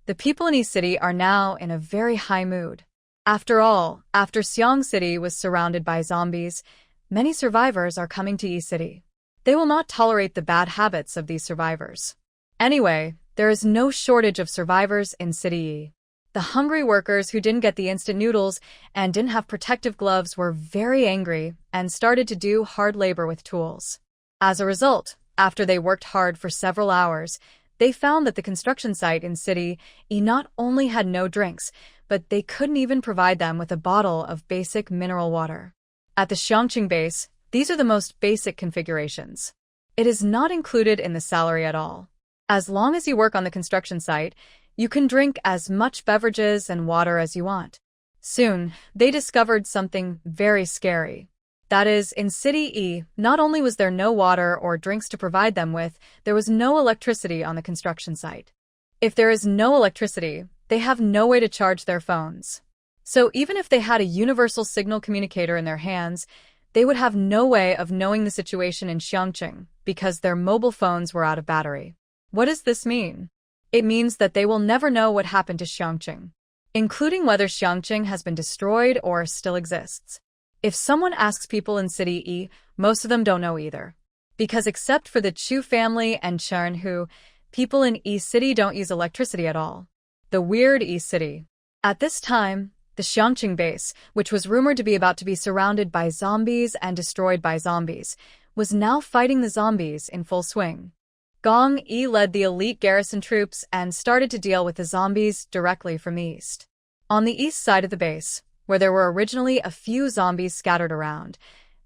The people in East City are now in a very high mood. After all, after Xiang City was surrounded by zombies, many survivors are coming to East City. They will not tolerate the bad habits of these survivors. Anyway, there is no shortage of survivors in City E. The hungry workers who didn't get the instant noodles and didn't have protective gloves were very angry and started to do hard labor with tools. As a result, after they worked hard for several hours, they found that the construction site in City E not only had no drinks, but they couldn't even provide them with a bottle of basic mineral water. At the Xiangqing base, these are the most basic configurations. It is not included in the salary at all. As long as you work on the construction site, you can drink as much beverages and water as you want. Soon, they discovered something very scary. That is, in City E, not only was there no water or drinks to provide them with, there was no electricity on the construction site. If there is no electricity, they have no way to charge their phones. So even if they had a universal signal communicator in their hands, they would have no way of knowing the situation in Xiangqing because their mobile phones were out of battery. What does this mean? It means that they will never know what happened to Xiangqing, including whether Xiangqing has been destroyed or still exists. If someone asks people in City E, most of them don't know either. Because except for the Chu family and Chern Hu, people in East City don't use electricity at all. The weird East City. At this time, the Xiangqing base, which was rumored to be about to be surrounded by zombies and destroyed by zombies, was now fighting the zombies in full swing. Gong Yi led the elite garrison troops and started to deal with the zombies directly from east. On the east side of the base, where there were originally a few zombies scattered around,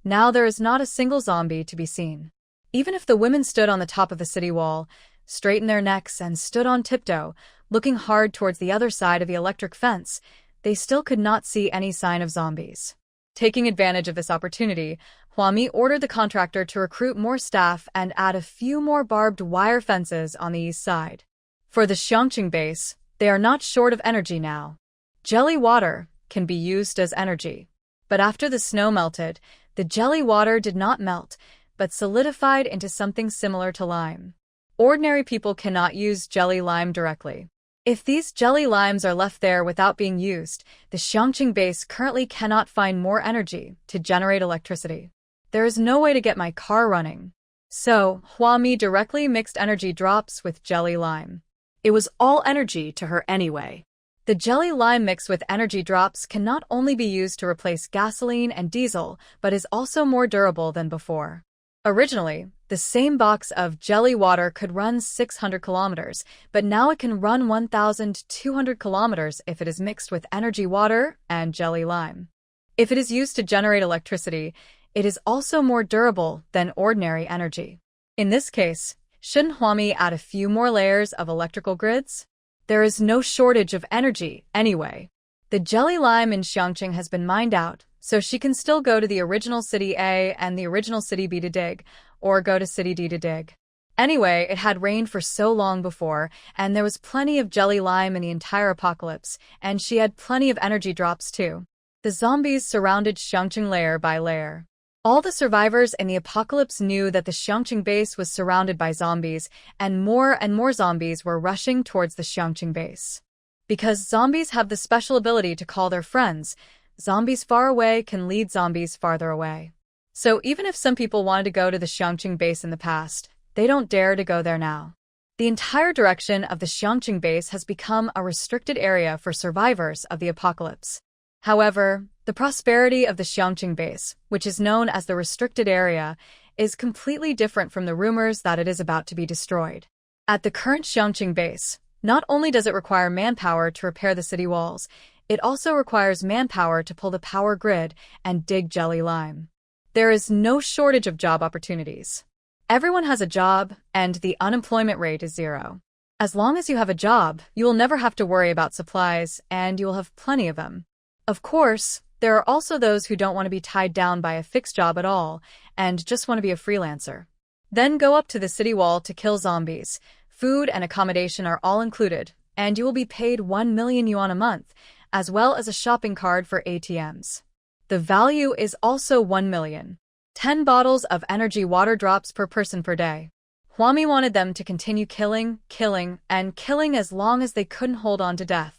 now there is not a single zombie to be seen. Even if the women stood on the top of the city wall, straightened their necks and stood on tiptoe, looking hard towards the other side of the electric fence, they still could not see any sign of zombies. Taking advantage of this opportunity, Huami ordered the contractor to recruit more staff and add a few more barbed wire fences on the east side. For the Xiangqing base, they are not short of energy now. Jelly water can be used as energy. But after the snow melted, the jelly water did not melt, but solidified into something similar to lime. Ordinary people cannot use jelly lime directly. If these jelly limes are left there without being used, the Xiangqing base currently cannot find more energy to generate electricity. There is no way to get my car running. So, Huami directly mixed energy drops with jelly lime. It was all energy to her anyway. The jelly lime mixed with energy drops can not only be used to replace gasoline and diesel, but is also more durable than before. Originally, the same box of jelly water could run 600 kilometers, but now it can run 1,200 kilometers if it is mixed with energy water and jelly lime. If it is used to generate electricity, it is also more durable than ordinary energy. In this case, shouldn't Huami add a few more layers of electrical grids? There is no shortage of energy, anyway. The jelly lime in Xiangqing has been mined out, so she can still go to the original City A and the original City B to dig, or go to City D to dig. Anyway, it had rained for so long before, and there was plenty of jelly lime in the entire apocalypse, and she had plenty of energy drops too. The zombies surrounded Xiangqing layer by layer. All the survivors in the apocalypse knew that the Xiangqing base was surrounded by zombies, and more zombies were rushing towards the Xiangqing base. Because zombies have the special ability to call their friends, zombies far away can lead zombies farther away. So even if some people wanted to go to the Xiangqing base in the past, they don't dare to go there now. The entire direction of the Xiangqing base has become a restricted area for survivors of the apocalypse. However, the prosperity of the Xiangqing base, which is known as the restricted area, is completely different from the rumors that it is about to be destroyed. At the current Xiangqing base, not only does it require manpower to repair the city walls, it also requires manpower to pull the power grid and dig jelly lime. There is no shortage of job opportunities. Everyone has a job, and the unemployment rate is 0. As long as you have a job, you will never have to worry about supplies, and you will have plenty of them. Of course, there are also those who don't want to be tied down by a fixed job at all, and just want to be a freelancer. Then go up to the city wall to kill zombies. Food and accommodation are all included, and you will be paid 1 million yuan a month, as well as a shopping card for ATMs. The value is also 1 million. 10 bottles of energy water drops per person per day. Huami wanted them to continue killing as long as they couldn't hold on to death.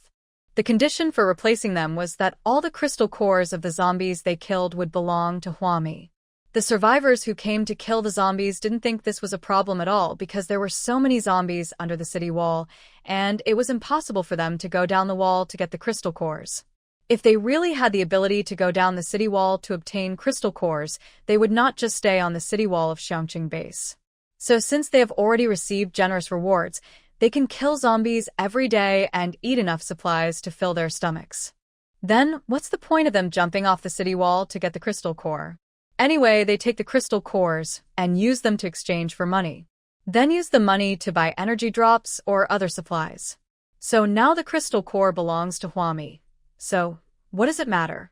The condition for replacing them was that all the crystal cores of the zombies they killed would belong to Huami. The survivors who came to kill the zombies didn't think this was a problem at all because there were so many zombies under the city wall, and it was impossible for them to go down the wall to get the crystal cores. If they really had the ability to go down the city wall to obtain crystal cores, they would not just stay on the city wall of Xiangqing base. So since they have already received generous rewards, they can kill zombies every day and eat enough supplies to fill their stomachs. Then, what's the point of them jumping off the city wall to get the crystal core? Anyway, they take the crystal cores and use them to exchange for money. Then use the money to buy energy drops or other supplies. So now the crystal core belongs to Huami. So, what does it matter?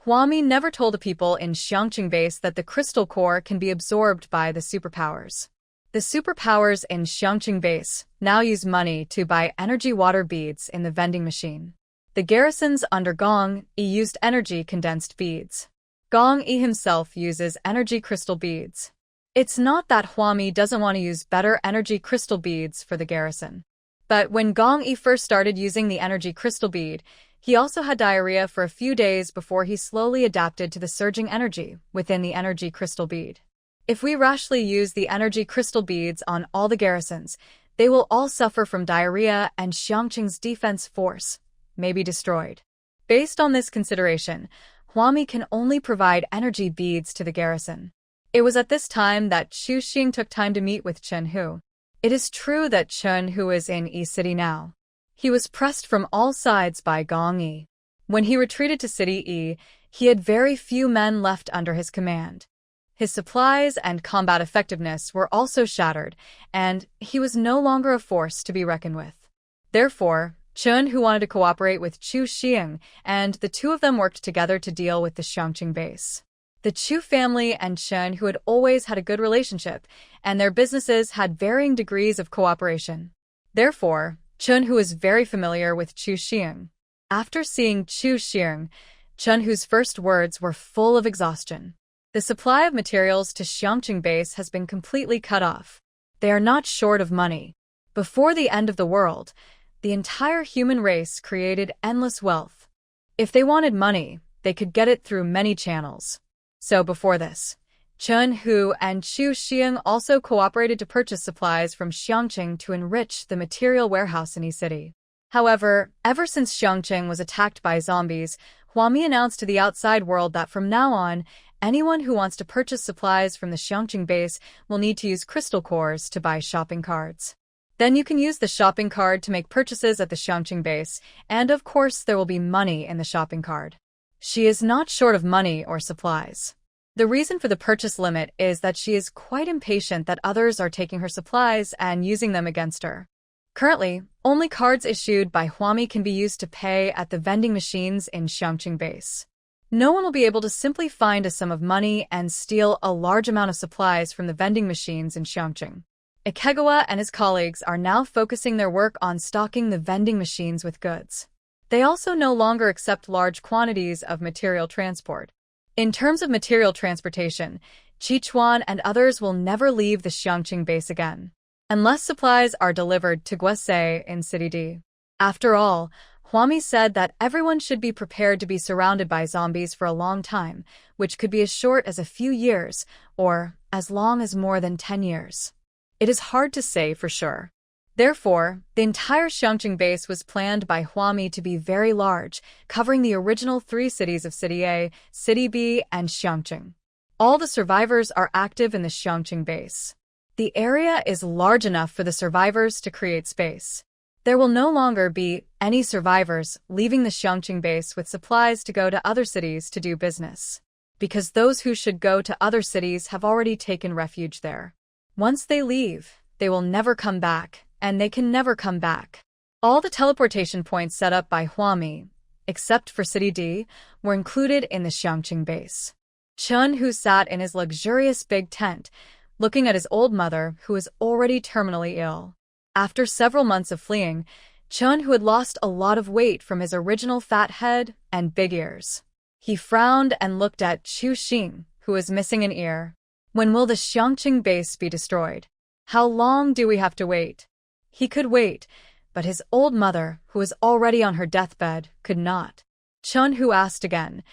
Huami never told the people in Xiangqing base that the crystal core can be absorbed by the superpowers. The superpowers in Xiangqing base now use money to buy energy water beads in the vending machine. The garrisons under Gong Yi used energy condensed beads. Gong Yi himself uses energy crystal beads. It's not that Huami doesn't want to use better energy crystal beads for the garrison. But when Gong Yi first started using the energy crystal bead, he also had diarrhea for a few days before he slowly adapted to the surging energy within the energy crystal bead. If we rashly use the energy crystal beads on all the garrisons, they will all suffer from diarrhea and Xiangqing's defense force may be destroyed. Based on this consideration, Huami can only provide energy beads to the garrison. It was at this time that Chu Xing took time to meet with Chen Hu. It is true that Chen Hu is in Yi City now. He was pressed from all sides by Gong Yi. When he retreated to City Yi, he had very few men left under his command. His supplies and combat effectiveness were also shattered, and he was no longer a force to be reckoned with. Therefore, Chen Hu wanted to cooperate with Chu Xing, and the two of them worked together to deal with the Xiangqing base. The Chu family and Chen Hu had always had a good relationship, and their businesses had varying degrees of cooperation. Therefore, Chen Hu is very familiar with Chu Xing. After seeing Chu Xing, Chen Hu's first words were full of exhaustion. The supply of materials to Xiangqing base has been completely cut off. They are not short of money. Before the end of the world, the entire human race created endless wealth. If they wanted money, they could get it through many channels. So before this, Chen Hu and Chu Xing also cooperated to purchase supplies from Xiangqing to enrich the material warehouse in Yi City. However, ever since Xiangqing was attacked by zombies, Huami announced to the outside world that from now on, anyone who wants to purchase supplies from the Xiangqing base will need to use crystal cores to buy shopping cards. Then you can use the shopping card to make purchases at the Xiangqing base, and of course there will be money in the shopping card. She is not short of money or supplies. The reason for the purchase limit is that she is quite impatient that others are taking her supplies and using them against her. Currently, only cards issued by Huami can be used to pay at the vending machines in Xiangqing base. No one will be able to simply find a sum of money and steal a large amount of supplies from the vending machines in Xiangqing. Ikegawa and his colleagues are now focusing their work on stocking the vending machines with goods. They also no longer accept large quantities of material transport. In terms of material transportation, Qichuan and others will never leave the Xiangqing base again, unless supplies are delivered to Guese in City D. After all, Huami said that everyone should be prepared to be surrounded by zombies for a long time, which could be as short as a few years, or as long as more than 10 years. It is hard to say for sure. Therefore, the entire Xiangqing base was planned by Huami to be very large, covering the original 3 cities of City A, City B, and Xiangqing. All the survivors are active in the Xiangqing base. The area is large enough for the survivors to create space. There will no longer be any survivors leaving the Xiangqing base with supplies to go to other cities to do business, because those who should go to other cities have already taken refuge there. Once they leave, they will never come back, and they can never come back. All the teleportation points set up by Huami, except for City D, were included in the Xiangqing base. Chun, who sat in his luxurious big tent, looking at his old mother, who was already terminally ill. After several months of fleeing, Chun, who had lost a lot of weight from his original fat head and big ears. He frowned and looked at Chu Xing, who was missing an ear. When will the Xiangqing base be destroyed? How long do we have to wait? He could wait, but his old mother, who was already on her deathbed, could not. Chun, who asked again,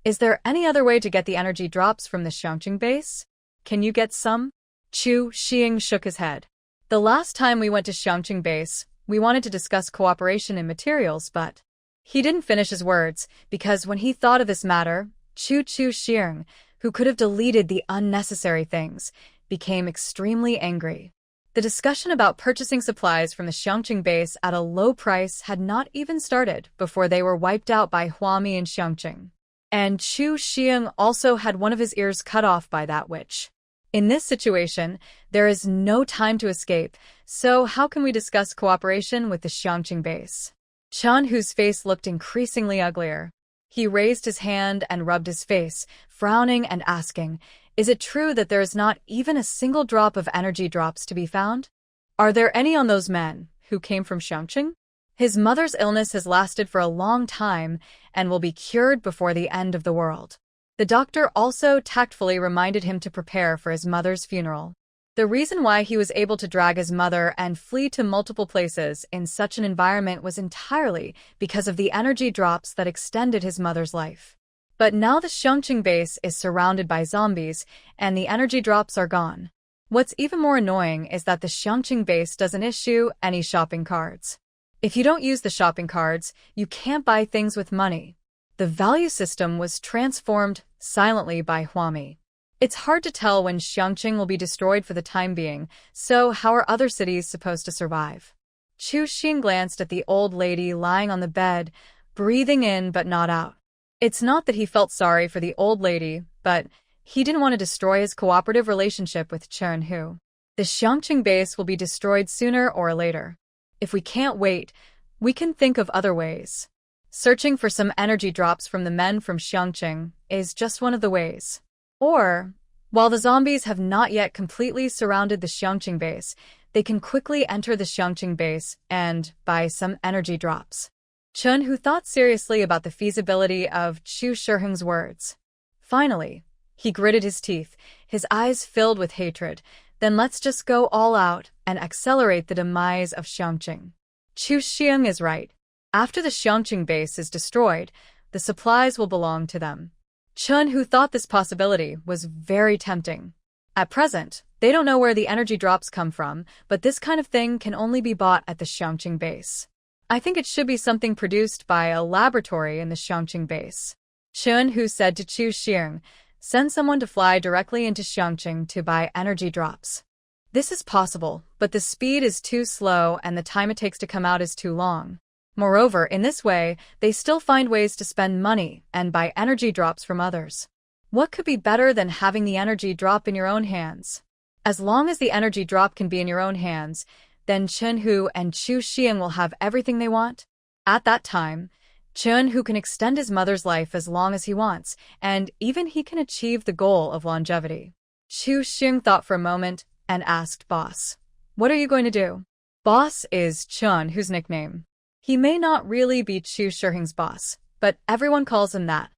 "Is there any other way to get the energy drops from the Xiangqing base? Can you get some?" Chu Xing shook his head. "The last time we went to Xiangqing base, we wanted to discuss cooperation in materials, but..." He didn't finish his words, because when he thought of this matter, Chu Xing, who could have deleted the unnecessary things, became extremely angry. The discussion about purchasing supplies from the Xiangqing base at a low price had not even started before they were wiped out by Huami and Xiangqing. And Chu Xing also had one of his ears cut off by that witch. In this situation, there is no time to escape, so how can we discuss cooperation with the Xiangqing base? Chun, whose face looked increasingly uglier. He raised his hand and rubbed his face, frowning and asking, "Is it true that there is not even a single drop of energy drops to be found? Are there any on those men who came from Xiangqing? His mother's illness has lasted for a long time and will be cured before the end of the world." The doctor also tactfully reminded him to prepare for his mother's funeral. The reason why he was able to drag his mother and flee to multiple places in such an environment was entirely because of the energy drops that extended his mother's life. But now the Xiangqing base is surrounded by zombies, and the energy drops are gone. What's even more annoying is that the Xiangqing base doesn't issue any shopping cards. If you don't use the shopping cards, you can't buy things with money. The value system was transformed silently by Huami. It's hard to tell when Xiangqing will be destroyed for the time being, so how are other cities supposed to survive? Chu Xing glanced at the old lady lying on the bed, breathing in but not out. It's not that he felt sorry for the old lady, but he didn't want to destroy his cooperative relationship with Chen Hu. The Xiangqing base will be destroyed sooner or later. If we can't wait, we can think of other ways. Searching for some energy drops from the men from Xiangqing is just one of the ways. Or, while the zombies have not yet completely surrounded the Xiangqing base, they can quickly enter the Xiangqing base and buy some energy drops. Chun, who thought seriously about the feasibility of Chu Shiheng's words. Finally, he gritted his teeth, his eyes filled with hatred. Then let's just go all out and accelerate the demise of Xiangqing. Chu Xing is right. After the Xiangqing base is destroyed, the supplies will belong to them. Chun, who thought this possibility was very tempting. At present, they don't know where the energy drops come from, but this kind of thing can only be bought at the Xiangqing base. I think it should be something produced by a laboratory in the Xiangqing base. Chun Hu said to Chu Xing, send someone to fly directly into Xiangqing to buy energy drops. This is possible, but the speed is too slow and the time it takes to come out is too long. Moreover, in this way, they still find ways to spend money and buy energy drops from others. What could be better than having the energy drop in your own hands? As long as the energy drop can be in your own hands, then Chun Hu and Chu Xing will have everything they want. At that time, Chun Hu can extend his mother's life as long as he wants, and even he can achieve the goal of longevity. Chu Xing thought for a moment and asked Boss, what are you going to do? Boss is Chun Hu's nickname. He may not really be Chu Shiheng's boss, but everyone calls him that.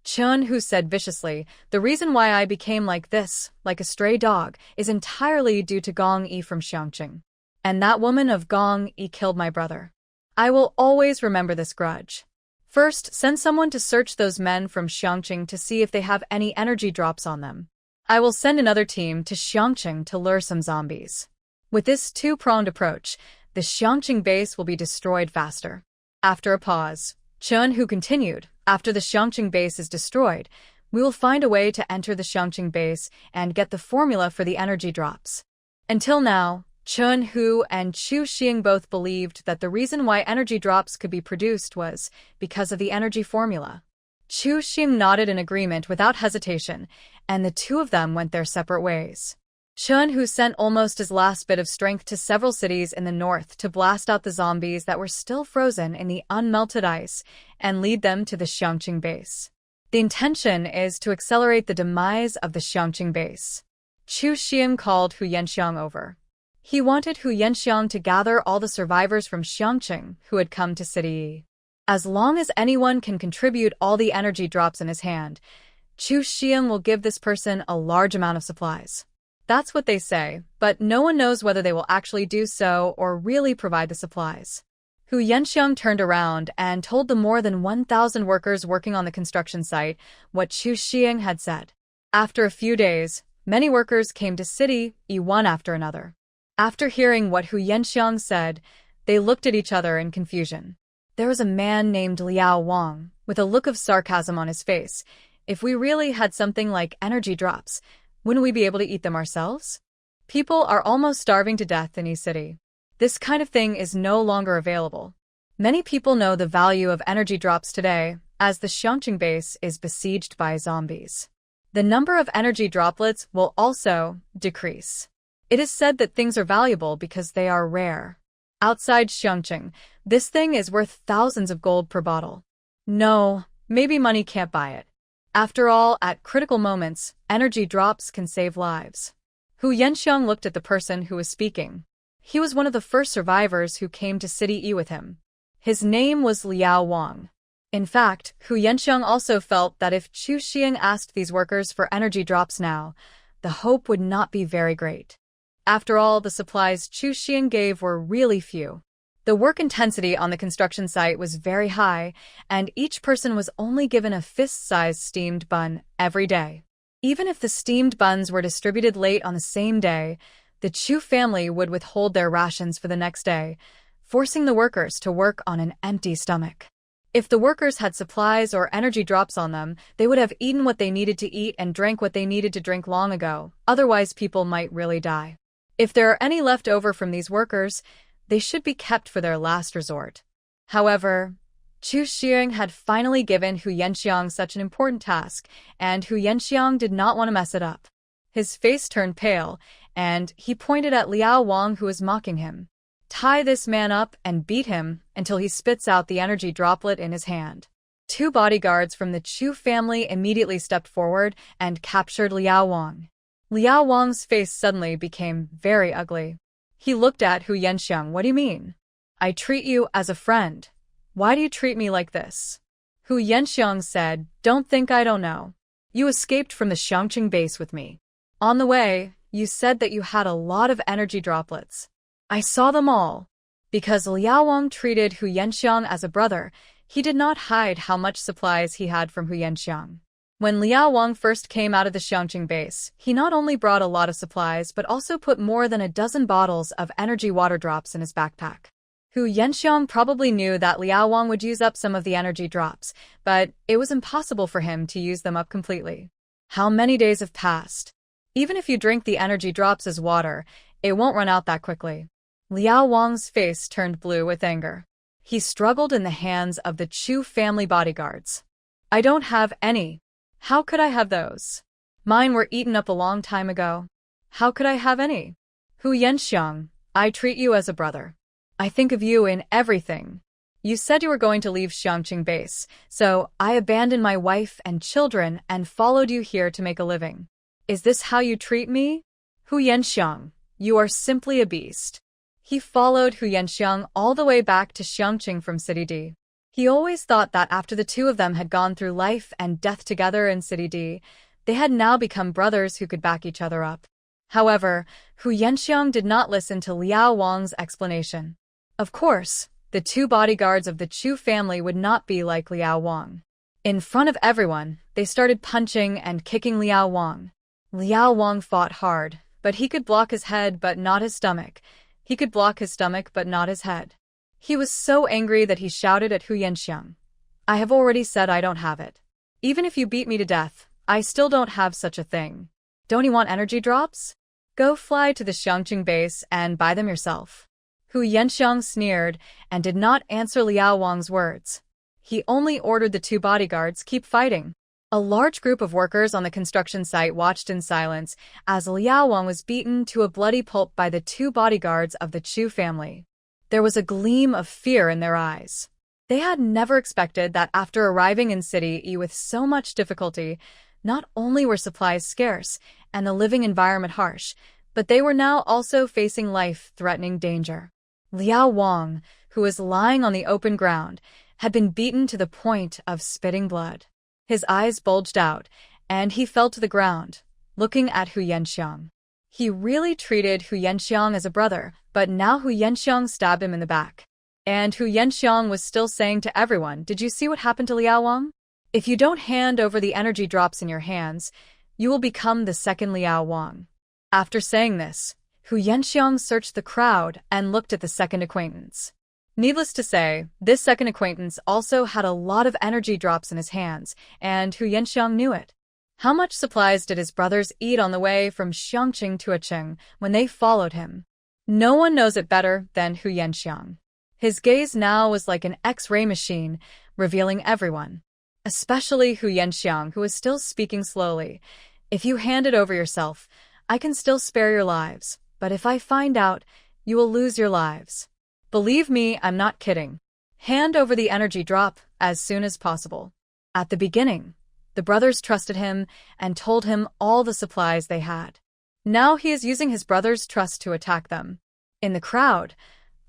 Chun Hu said viciously, the reason why I became like this, like a stray dog, is entirely due to Gong Yi from Xiangqing. And that woman of Gong Yi killed my brother. I will always remember this grudge. First, send someone to search those men from Xiangqing to see if they have any energy drops on them. I will send another team to Xiangqing to lure some zombies. With this two-pronged approach, the Xiangqing base will be destroyed faster. After a pause, Chun Hu continued, after the Xiangqing base is destroyed, we will find a way to enter the Xiangqing base and get the formula for the energy drops. Until now, Chun Hu and Chu Xing both believed that the reason why energy drops could be produced was because of the energy formula. Chu Xing nodded in agreement without hesitation, and the two of them went their separate ways. Chun Hu sent almost his last bit of strength to several cities in the north to blast out the zombies that were still frozen in the unmelted ice and lead them to the Xiangqing base. The intention is to accelerate the demise of the Xiangqing base. Chu Xing called Hu Yanxiang over. He wanted Hu Yanxiang to gather all the survivors from Xiangqing who had come to City Yi. As long as anyone can contribute all the energy drops in his hand, Chu Xing will give this person a large amount of supplies. That's what they say, but no one knows whether they will actually do so or really provide the supplies. Hu Yanxiang turned around and told the more than 1,000 workers working on the construction site what Chu Xing had said. After a few days, many workers came to City Yi one after another. After hearing what Hu Yanxiang said, they looked at each other in confusion. There was a man named Liao Wang, with a look of sarcasm on his face. If we really had something like energy drops, wouldn't we be able to eat them ourselves? People are almost starving to death in Yi City. This kind of thing is no longer available. Many people know the value of energy drops today, as the Xiangqing base is besieged by zombies. The number of energy droplets will also decrease. It is said that things are valuable because they are rare. Outside Xiangqing, this thing is worth thousands of gold per bottle. No, maybe money can't buy it. After all, at critical moments, energy drops can save lives. Hu Yanxiang looked at the person who was speaking. He was one of the first survivors who came to City Yi with him. His name was Liao Wang. In fact, Hu Yanxiang also felt that if Chu Xing asked these workers for energy drops now, the hope would not be very great. After all, the supplies Chu Xing gave were really few. The work intensity on the construction site was very high, and each person was only given a fist-sized steamed bun every day. Even if the steamed buns were distributed late on the same day, the Chu family would withhold their rations for the next day, forcing the workers to work on an empty stomach. If the workers had supplies or energy drops on them, they would have eaten what they needed to eat and drank what they needed to drink long ago, otherwise people might really die. If there are any left over from these workers, they should be kept for their last resort. However, Chu Xing had finally given Hu Yanxiang such an important task, and Hu Yanxiang did not want to mess it up. His face turned pale, and he pointed at Liao Wang, who was mocking him. Tie this man up and beat him until he spits out the energy droplet in his hand. Two bodyguards from the Chu family immediately stepped forward and captured Liao Wang. Liao Wang's face suddenly became very ugly. He looked at Hu Yanxiang. What do you mean? I treat you as a friend. Why do you treat me like this? Hu Yanxiang said, don't think I don't know. You escaped from the Xiangqing base with me. On the way, you said that you had a lot of energy droplets. I saw them all. Because Liao Wang treated Hu Yanxiang as a brother, he did not hide how much supplies he had from Hu Yanxiang. When Liao Wang first came out of the Xiangqing base, he not only brought a lot of supplies but also put more than a dozen bottles of energy water drops in his backpack. Hu Yanxiang probably knew that Liao Wang would use up some of the energy drops, but it was impossible for him to use them up completely. How many days have passed? Even if you drink the energy drops as water, it won't run out that quickly. Liao Wang's face turned blue with anger. He struggled in the hands of the Chu family bodyguards. I don't have any. How could I have those? Mine were eaten up a long time ago. How could I have any? Hu Yanxiang, I treat you as a brother. I think of you in everything. You said you were going to leave Xiangqing base, so I abandoned my wife and children and followed you here to make a living. Is this how you treat me? Hu Yanxiang, you are simply a beast. He followed Hu Yanxiang all the way back to Xiangqing from City D. He always thought that after the two of them had gone through life and death together in City D, they had now become brothers who could back each other up. However, Hu Yanxiang did not listen to Liao Wang's explanation. Of course, the two bodyguards of the Chu family would not be like Liao Wang. In front of everyone, they started punching and kicking Liao Wang. Liao Wang fought hard, but he could block his head but not his stomach. He could block his stomach but not his head. He was so angry that he shouted at Hu Yanxiang. I have already said I don't have it. Even if you beat me to death, I still don't have such a thing. Don't you want energy drops? Go fly to the Xiangqing base and buy them yourself. Hu Yanxiang sneered and did not answer Liao Wang's words. He only ordered the two bodyguards keep fighting. A large group of workers on the construction site watched in silence as Liao Wang was beaten to a bloody pulp by the two bodyguards of the Chu family. There was a gleam of fear in their eyes. They had never expected that after arriving in City E with so much difficulty, not only were supplies scarce and the living environment harsh, but they were now also facing life-threatening danger. Liao Wang, who was lying on the open ground, had been beaten to the point of spitting blood. His eyes bulged out, and he fell to the ground, looking at Hu Yanxiang. He really treated Hu Yanxiang as a brother, but now Hu Yanxiang stabbed him in the back. And Hu Yanxiang was still saying to everyone, did you see what happened to Liao Wang? If you don't hand over the energy drops in your hands, you will become the second Liao Wang. After saying this, Hu Yanxiang searched the crowd and looked at the second acquaintance. Needless to say, this second acquaintance also had a lot of energy drops in his hands, and Hu Yanxiang knew it. How much supplies did his brothers eat on the way from Xiangqing to Acheng when they followed him? No one knows it better than Hu Yanxiang. His gaze now was like an X-ray machine, revealing everyone. Especially Hu Yanxiang, who was still speaking slowly. If you hand it over yourself, I can still spare your lives, but if I find out, you will lose your lives. Believe me, I'm not kidding. Hand over the energy drop as soon as possible. At the beginning, the brothers trusted him and told him all the supplies they had. Now he is using his brothers' trust to attack them. In the crowd,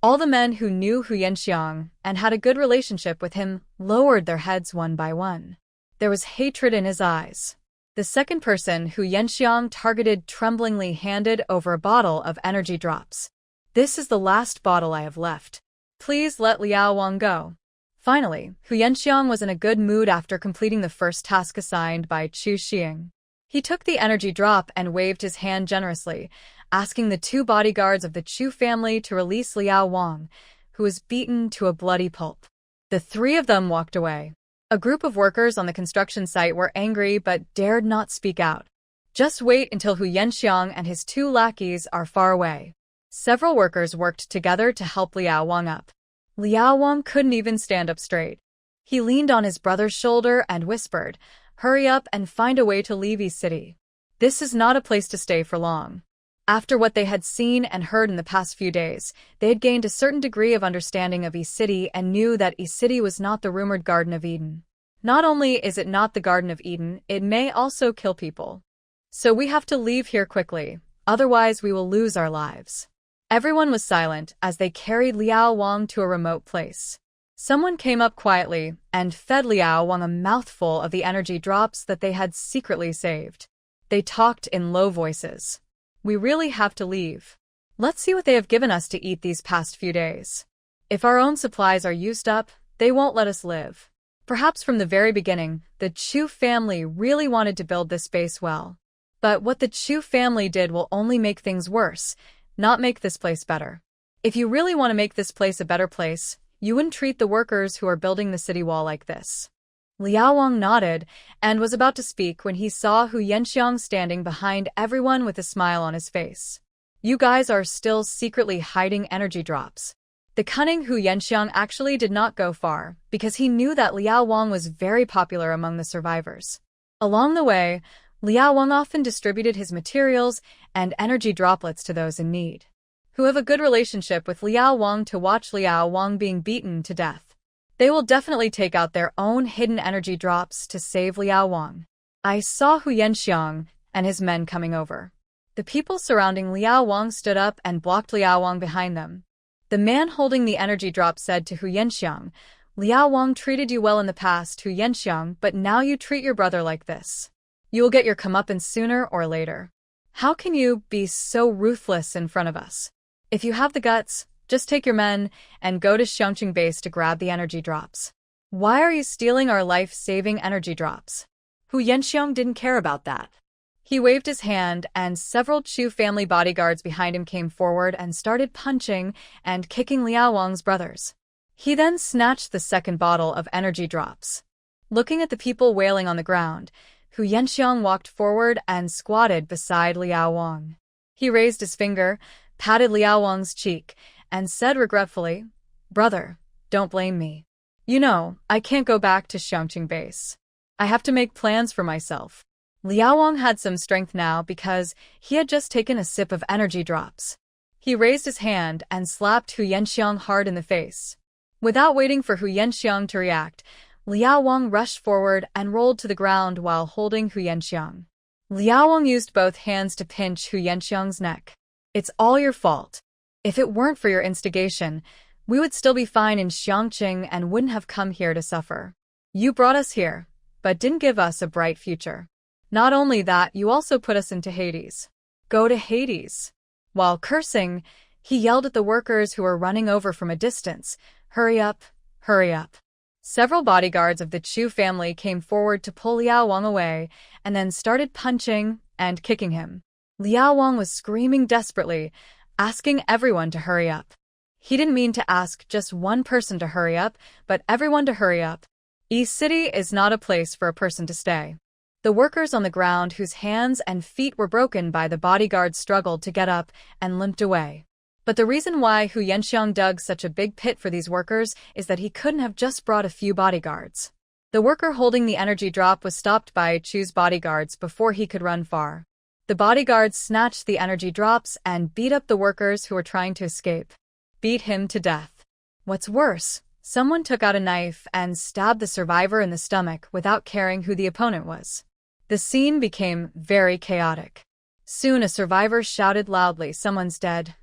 all the men who knew Hu Yanxiang and had a good relationship with him lowered their heads one by one. There was hatred in his eyes. The second person Hu Yanxiang targeted tremblingly handed over a bottle of energy drops. This is the last bottle I have left. Please let Liao Wang go. Finally, Hu Yanxiang was in a good mood after completing the first task assigned by Chu Xing. He took the energy drop and waved his hand generously, asking the two bodyguards of the Chu family to release Liao Wang, who was beaten to a bloody pulp. The three of them walked away. A group of workers on the construction site were angry but dared not speak out. Just wait until Hu Yanxiang and his two lackeys are far away. Several workers worked together to help Liao Wang up. Liao Wang couldn't even stand up straight. He leaned on his brother's shoulder and whispered, "Hurry up and find a way to leave East City. This is not a place to stay for long." After what they had seen and heard in the past few days, they had gained a certain degree of understanding of East City and knew that East City was not the rumored Garden of Eden. Not only is it not the Garden of Eden, it may also kill people. So we have to leave here quickly, otherwise we will lose our lives. Everyone was silent as they carried Liao Wang to a remote place. Someone came up quietly and fed Liao Wang a mouthful of the energy drops that they had secretly saved. They talked in low voices. We really have to leave. Let's see what they have given us to eat these past few days. If our own supplies are used up, they won't let us live. Perhaps from the very beginning, the Chu family really wanted to build this base well. But what the Chu family did will only make things worse, not make this place better. If you really want to make this place a better place, you wouldn't treat the workers who are building the city wall like this. Liao Wang nodded and was about to speak when he saw Hu Yanxiang standing behind everyone with a smile on his face. You guys are still secretly hiding energy drops. The cunning Hu Yanxiang actually did not go far, because he knew that Liao Wang was very popular among the survivors. Along the way, Liao Wang often distributed his materials and energy droplets to those in need, who have a good relationship with Liao Wang to watch Liao Wang being beaten to death. They will definitely take out their own hidden energy drops to save Liao Wang. I saw Hu Yanxiang and his men coming over. The people surrounding Liao Wang stood up and blocked Liao Wang behind them. The man holding the energy drop said to Hu Yanxiang, Liao Wang treated you well in the past, Hu Yanxiang, but now you treat your brother like this. You will get your comeuppance sooner or later. How can you be so ruthless in front of us? If you have the guts, just take your men and go to Xiangqing base to grab the energy drops. Why are you stealing our life-saving energy drops? Hu Yanxiang didn't care about that. He waved his hand, and several Chu family bodyguards behind him came forward and started punching and kicking Liao Wang's brothers. He then snatched the second bottle of energy drops. Looking at the people wailing on the ground, Hu Yanxiang walked forward and squatted beside Liao Wang. He raised his finger, patted Liao Wang's cheek, and said regretfully, Brother, don't blame me. You know, I can't go back to Xiangqing base. I have to make plans for myself. Liao Wang had some strength now because he had just taken a sip of energy drops. He raised his hand and slapped Hu Yanxiang hard in the face. Without waiting for Hu Yanxiang to react, Liao Wang rushed forward and rolled to the ground while holding Hu Yanxiang. Liao Wang used both hands to pinch Hu Yanxiang's neck. It's all your fault. If it weren't for your instigation, we would still be fine in Xiangqing and wouldn't have come here to suffer. You brought us here, but didn't give us a bright future. Not only that, you also put us into Hades. Go to Hades. While cursing, he yelled at the workers who were running over from a distance, Hurry up, hurry up. Several bodyguards of the Chu family came forward to pull Liao Wang away and then started punching and kicking him. Liao Wang was screaming desperately, asking everyone to hurry up. He didn't mean to ask just one person to hurry up, but everyone to hurry up. East City is not a place for a person to stay. The workers on the ground whose hands and feet were broken by the bodyguards struggled to get up and limped away. But the reason why Hu Yanxiang dug such a big pit for these workers is that he couldn't have just brought a few bodyguards. The worker holding the energy drop was stopped by Chu's bodyguards before he could run far. The bodyguards snatched the energy drops and beat up the workers who were trying to escape. Beat him to death. What's worse, someone took out a knife and stabbed the survivor in the stomach without caring who the opponent was. The scene became very chaotic. Soon a survivor shouted loudly, someone's dead,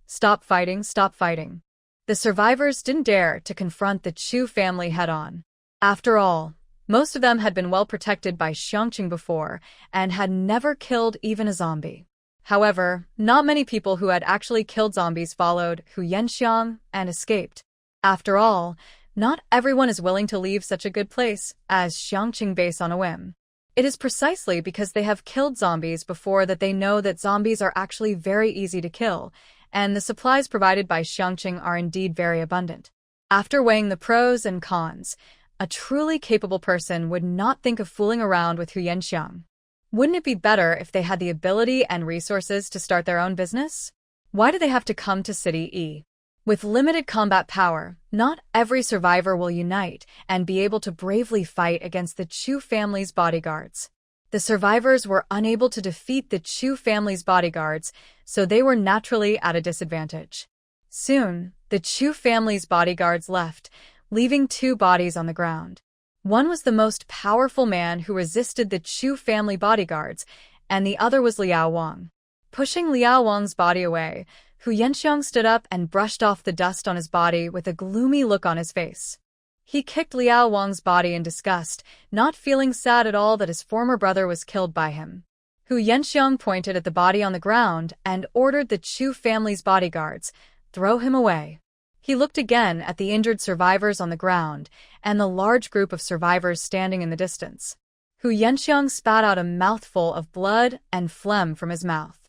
stop fighting, stop fighting. The survivors didn't dare to confront the Chu family head-on. After all, most of them had been well protected by Xiangqing before and had never killed even a zombie. However, not many people who had actually killed zombies followed Hu Yanxiang and escaped. After all, not everyone is willing to leave such a good place as Xiangqing base on a whim. It is precisely because they have killed zombies before that they know that zombies are actually very easy to kill, and the supplies provided by Xiangqing are indeed very abundant. After weighing the pros and cons, a truly capable person would not think of fooling around with Hu Yanxiang. Wouldn't it be better if they had the ability and resources to start their own business? Why do they have to come to City E? With limited combat power, not every survivor will unite and be able to bravely fight against the Chu family's bodyguards. The survivors were unable to defeat the Chu family's bodyguards, so they were naturally at a disadvantage. Soon, the Chu family's bodyguards left, leaving two bodies on the ground. One was the most powerful man who resisted the Chu family bodyguards, and the other was Liao Wang. Pushing Liao Wang's body away, Hu Yanxiang stood up and brushed off the dust on his body with a gloomy look on his face. He kicked Liao Wang's body in disgust, not feeling sad at all that his former brother was killed by him. Hu Yanxiang pointed at the body on the ground and ordered the Chu family's bodyguards, "Throw him away." He looked again at the injured survivors on the ground and the large group of survivors standing in the distance. Hu Yanxiang spat out a mouthful of blood and phlegm from his mouth.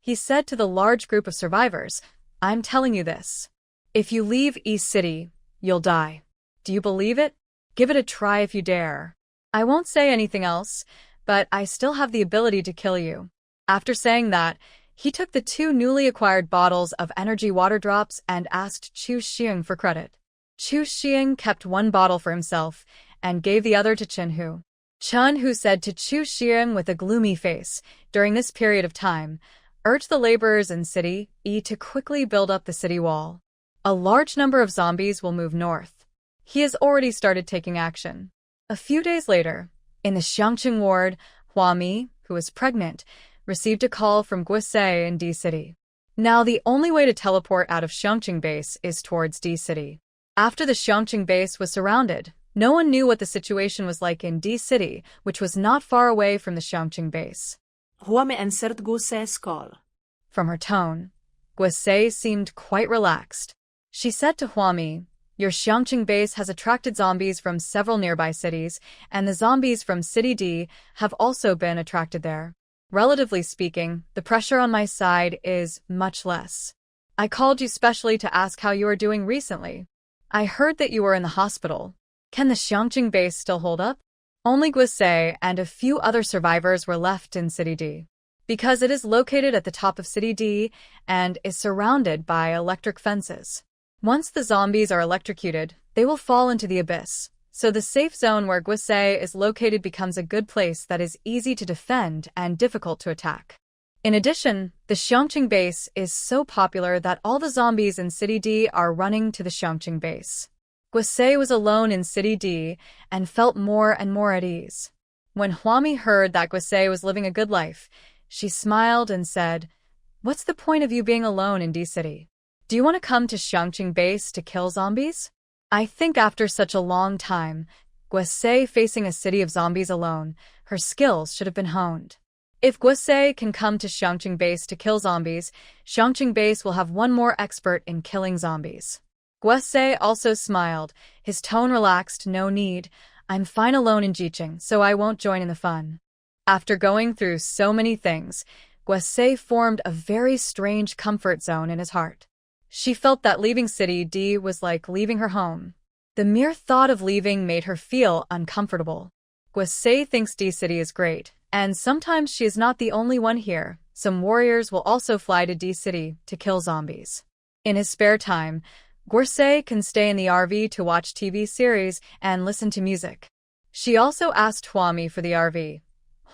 He said to the large group of survivors, I'm telling you this. If you leave East City, you'll die. Do you believe it? Give it a try if you dare. I won't say anything else, but I still have the ability to kill you. After saying that, he took the 2 newly acquired bottles of energy water drops and asked Chu Xiang for credit. Chu Xiang kept 1 bottle for himself and gave the other to Chen Hu. Chen Hu said to Chu Xiang with a gloomy face, during this period of time, urge the laborers in City E to quickly build up the city wall. A large number of zombies will move north. He has already started taking action. A few days later, in the Xiangqing ward, Huami, who was pregnant, received a call from Guisei in D-City. Now the only way to teleport out of Xiangqing base is towards D-City. After the Xiangqing base was surrounded, no one knew what the situation was like in D-City, which was not far away from the Xiangqing base. Huami answered Guisei's call. From her tone, Guisei seemed quite relaxed. She said to Huami, "Your Xiangqing base has attracted zombies from several nearby cities, and the zombies from City D have also been attracted there. Relatively speaking, the pressure on my side is much less. I called you specially to ask how you are doing recently. I heard that you were in the hospital. Can the Xiangqing base still hold up?" Only Guisei and a few other survivors were left in City D. Because it is located at the top of City D and is surrounded by electric fences. Once the zombies are electrocuted, they will fall into the abyss. So the safe zone where Guisei is located becomes a good place that is easy to defend and difficult to attack. In addition, the Xiangqing base is so popular that all the zombies in City D are running to the Xiangqing base. Guisei was alone in City D and felt more and more at ease. When Huami heard that Guisei was living a good life, she smiled and said, "What's the point of you being alone in D-City? Do you want to come to Xiangqing base to kill zombies?" I think after such a long time, Guisei facing a city of zombies alone, her skills should have been honed. If Guisei can come to Xiangqing base to kill zombies, Xiangqing base will have one more expert in killing zombies. Guisei also smiled, his tone relaxed. "No need, I'm fine alone in Jiqing, so I won't join in the fun." After going through so many things, Guisei formed a very strange comfort zone in his heart. She felt that leaving City D was like leaving her home. The mere thought of leaving made her feel uncomfortable. Guisei thinks D-City is great, and sometimes she is not the only one here. Some warriors will also fly to D-City to kill zombies. In his spare time, Guisei can stay in the RV to watch TV series and listen to music. She also asked Huami for the RV.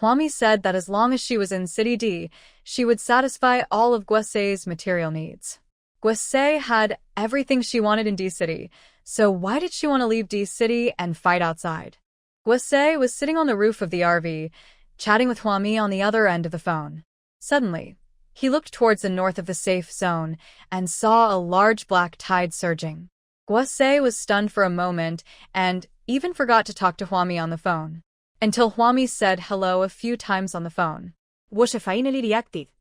Huami said that as long as she was in City D, she would satisfy all of Guisei's material needs. Guisei had everything she wanted in D-City, so why did she want to leave D-City and fight outside? Guisei was sitting on the roof of the RV, chatting with Huami on the other end of the phone. Suddenly, he looked towards the north of the safe zone and saw a large black tide surging. Guisei was stunned for a moment and even forgot to talk to Huami on the phone, until Huami said hello a few times on the phone. Was finally reacted.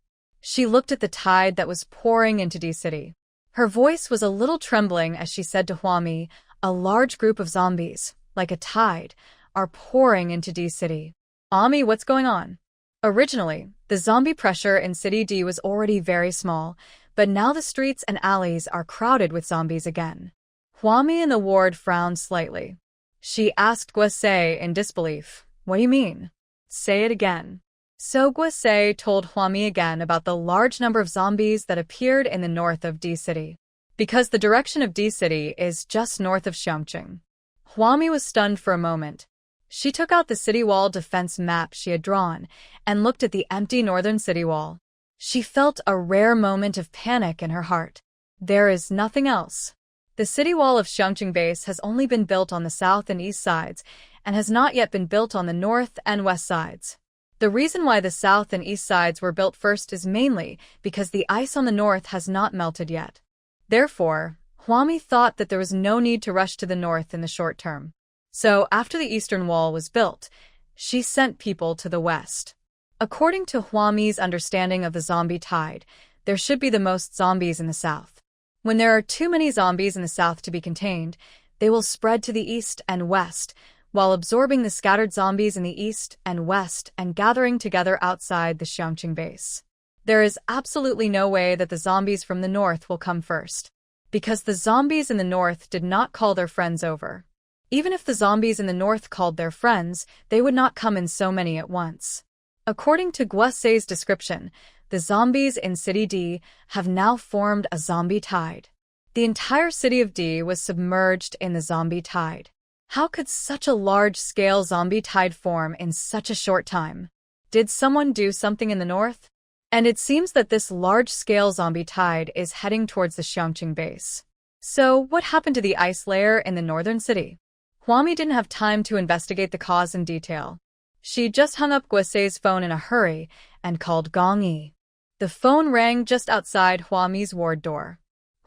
She looked at the tide that was pouring into D-City. Her voice was a little trembling as she said to Huami, "A large group of zombies, like a tide, are pouring into D-City. Huami, what's going on?" Originally, the zombie pressure in City D was already very small, but now the streets and alleys are crowded with zombies again. Huami in the ward frowned slightly. She asked Guisei in disbelief, "What do you mean? Say it again." So Guisei told Huami again about the large number of zombies that appeared in the north of D-City. Because the direction of D-City is just north of Xiangqing. Huami was stunned for a moment. She took out the city wall defense map she had drawn and looked at the empty northern city wall. She felt a rare moment of panic in her heart. There is nothing else. The city wall of Xiangqing base has only been built on the south and east sides and has not yet been built on the north and west sides. The reason why the south and east sides were built first is mainly because the ice on the north has not melted yet. Therefore, Huami thought that there was no need to rush to the north in the short term. So after the eastern wall was built, she sent people to the west. According to Huami's understanding of the zombie tide, there should be the most zombies in the south. When there are too many zombies in the south to be contained, they will spread to the east and west, while absorbing the scattered zombies in the east and west and gathering together outside the Xiangqing base. There is absolutely no way that the zombies from the north will come first, because the zombies in the north did not call their friends over. Even if the zombies in the north called their friends, they would not come in so many at once. According to Guase's description, the zombies in City D have now formed a zombie tide. The entire city of D was submerged in the zombie tide. How could such a large-scale zombie tide form in such a short time? Did someone do something in the north? And it seems that this large-scale zombie tide is heading towards the Xiangqing base. So, what happened to the ice layer in the northern city? Huami didn't have time to investigate the cause in detail. She just hung up Guase's phone in a hurry and called Gong Yi. The phone rang just outside Huami's ward door.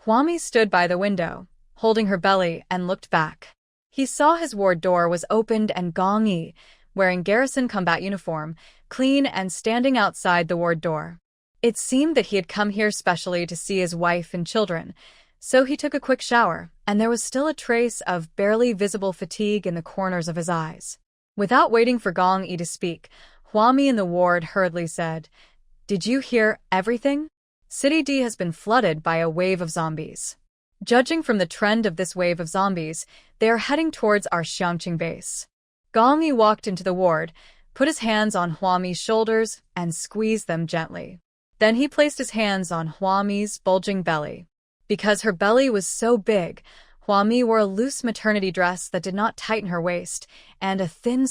Huami stood by the window, holding her belly, and looked back. He saw his ward door was opened and Gong Yi, wearing garrison combat uniform, clean and standing outside the ward door. It seemed that he had come here specially to see his wife and children, so he took a quick shower, and there was still a trace of barely visible fatigue in the corners of his eyes. Without waiting for Gong Yi to speak, Huami in the ward hurriedly said, "Did you hear everything? City D has been flooded by a wave of zombies. Judging from the trend of this wave of zombies, they are heading towards our Xiangqing base." Gong Yi walked into the ward, put his hands on Huami's shoulders, and squeezed them gently. Then he placed his hands on Huami's bulging belly. Because her belly was so big, Huami wore a loose maternity dress that did not tighten her waist, and a thin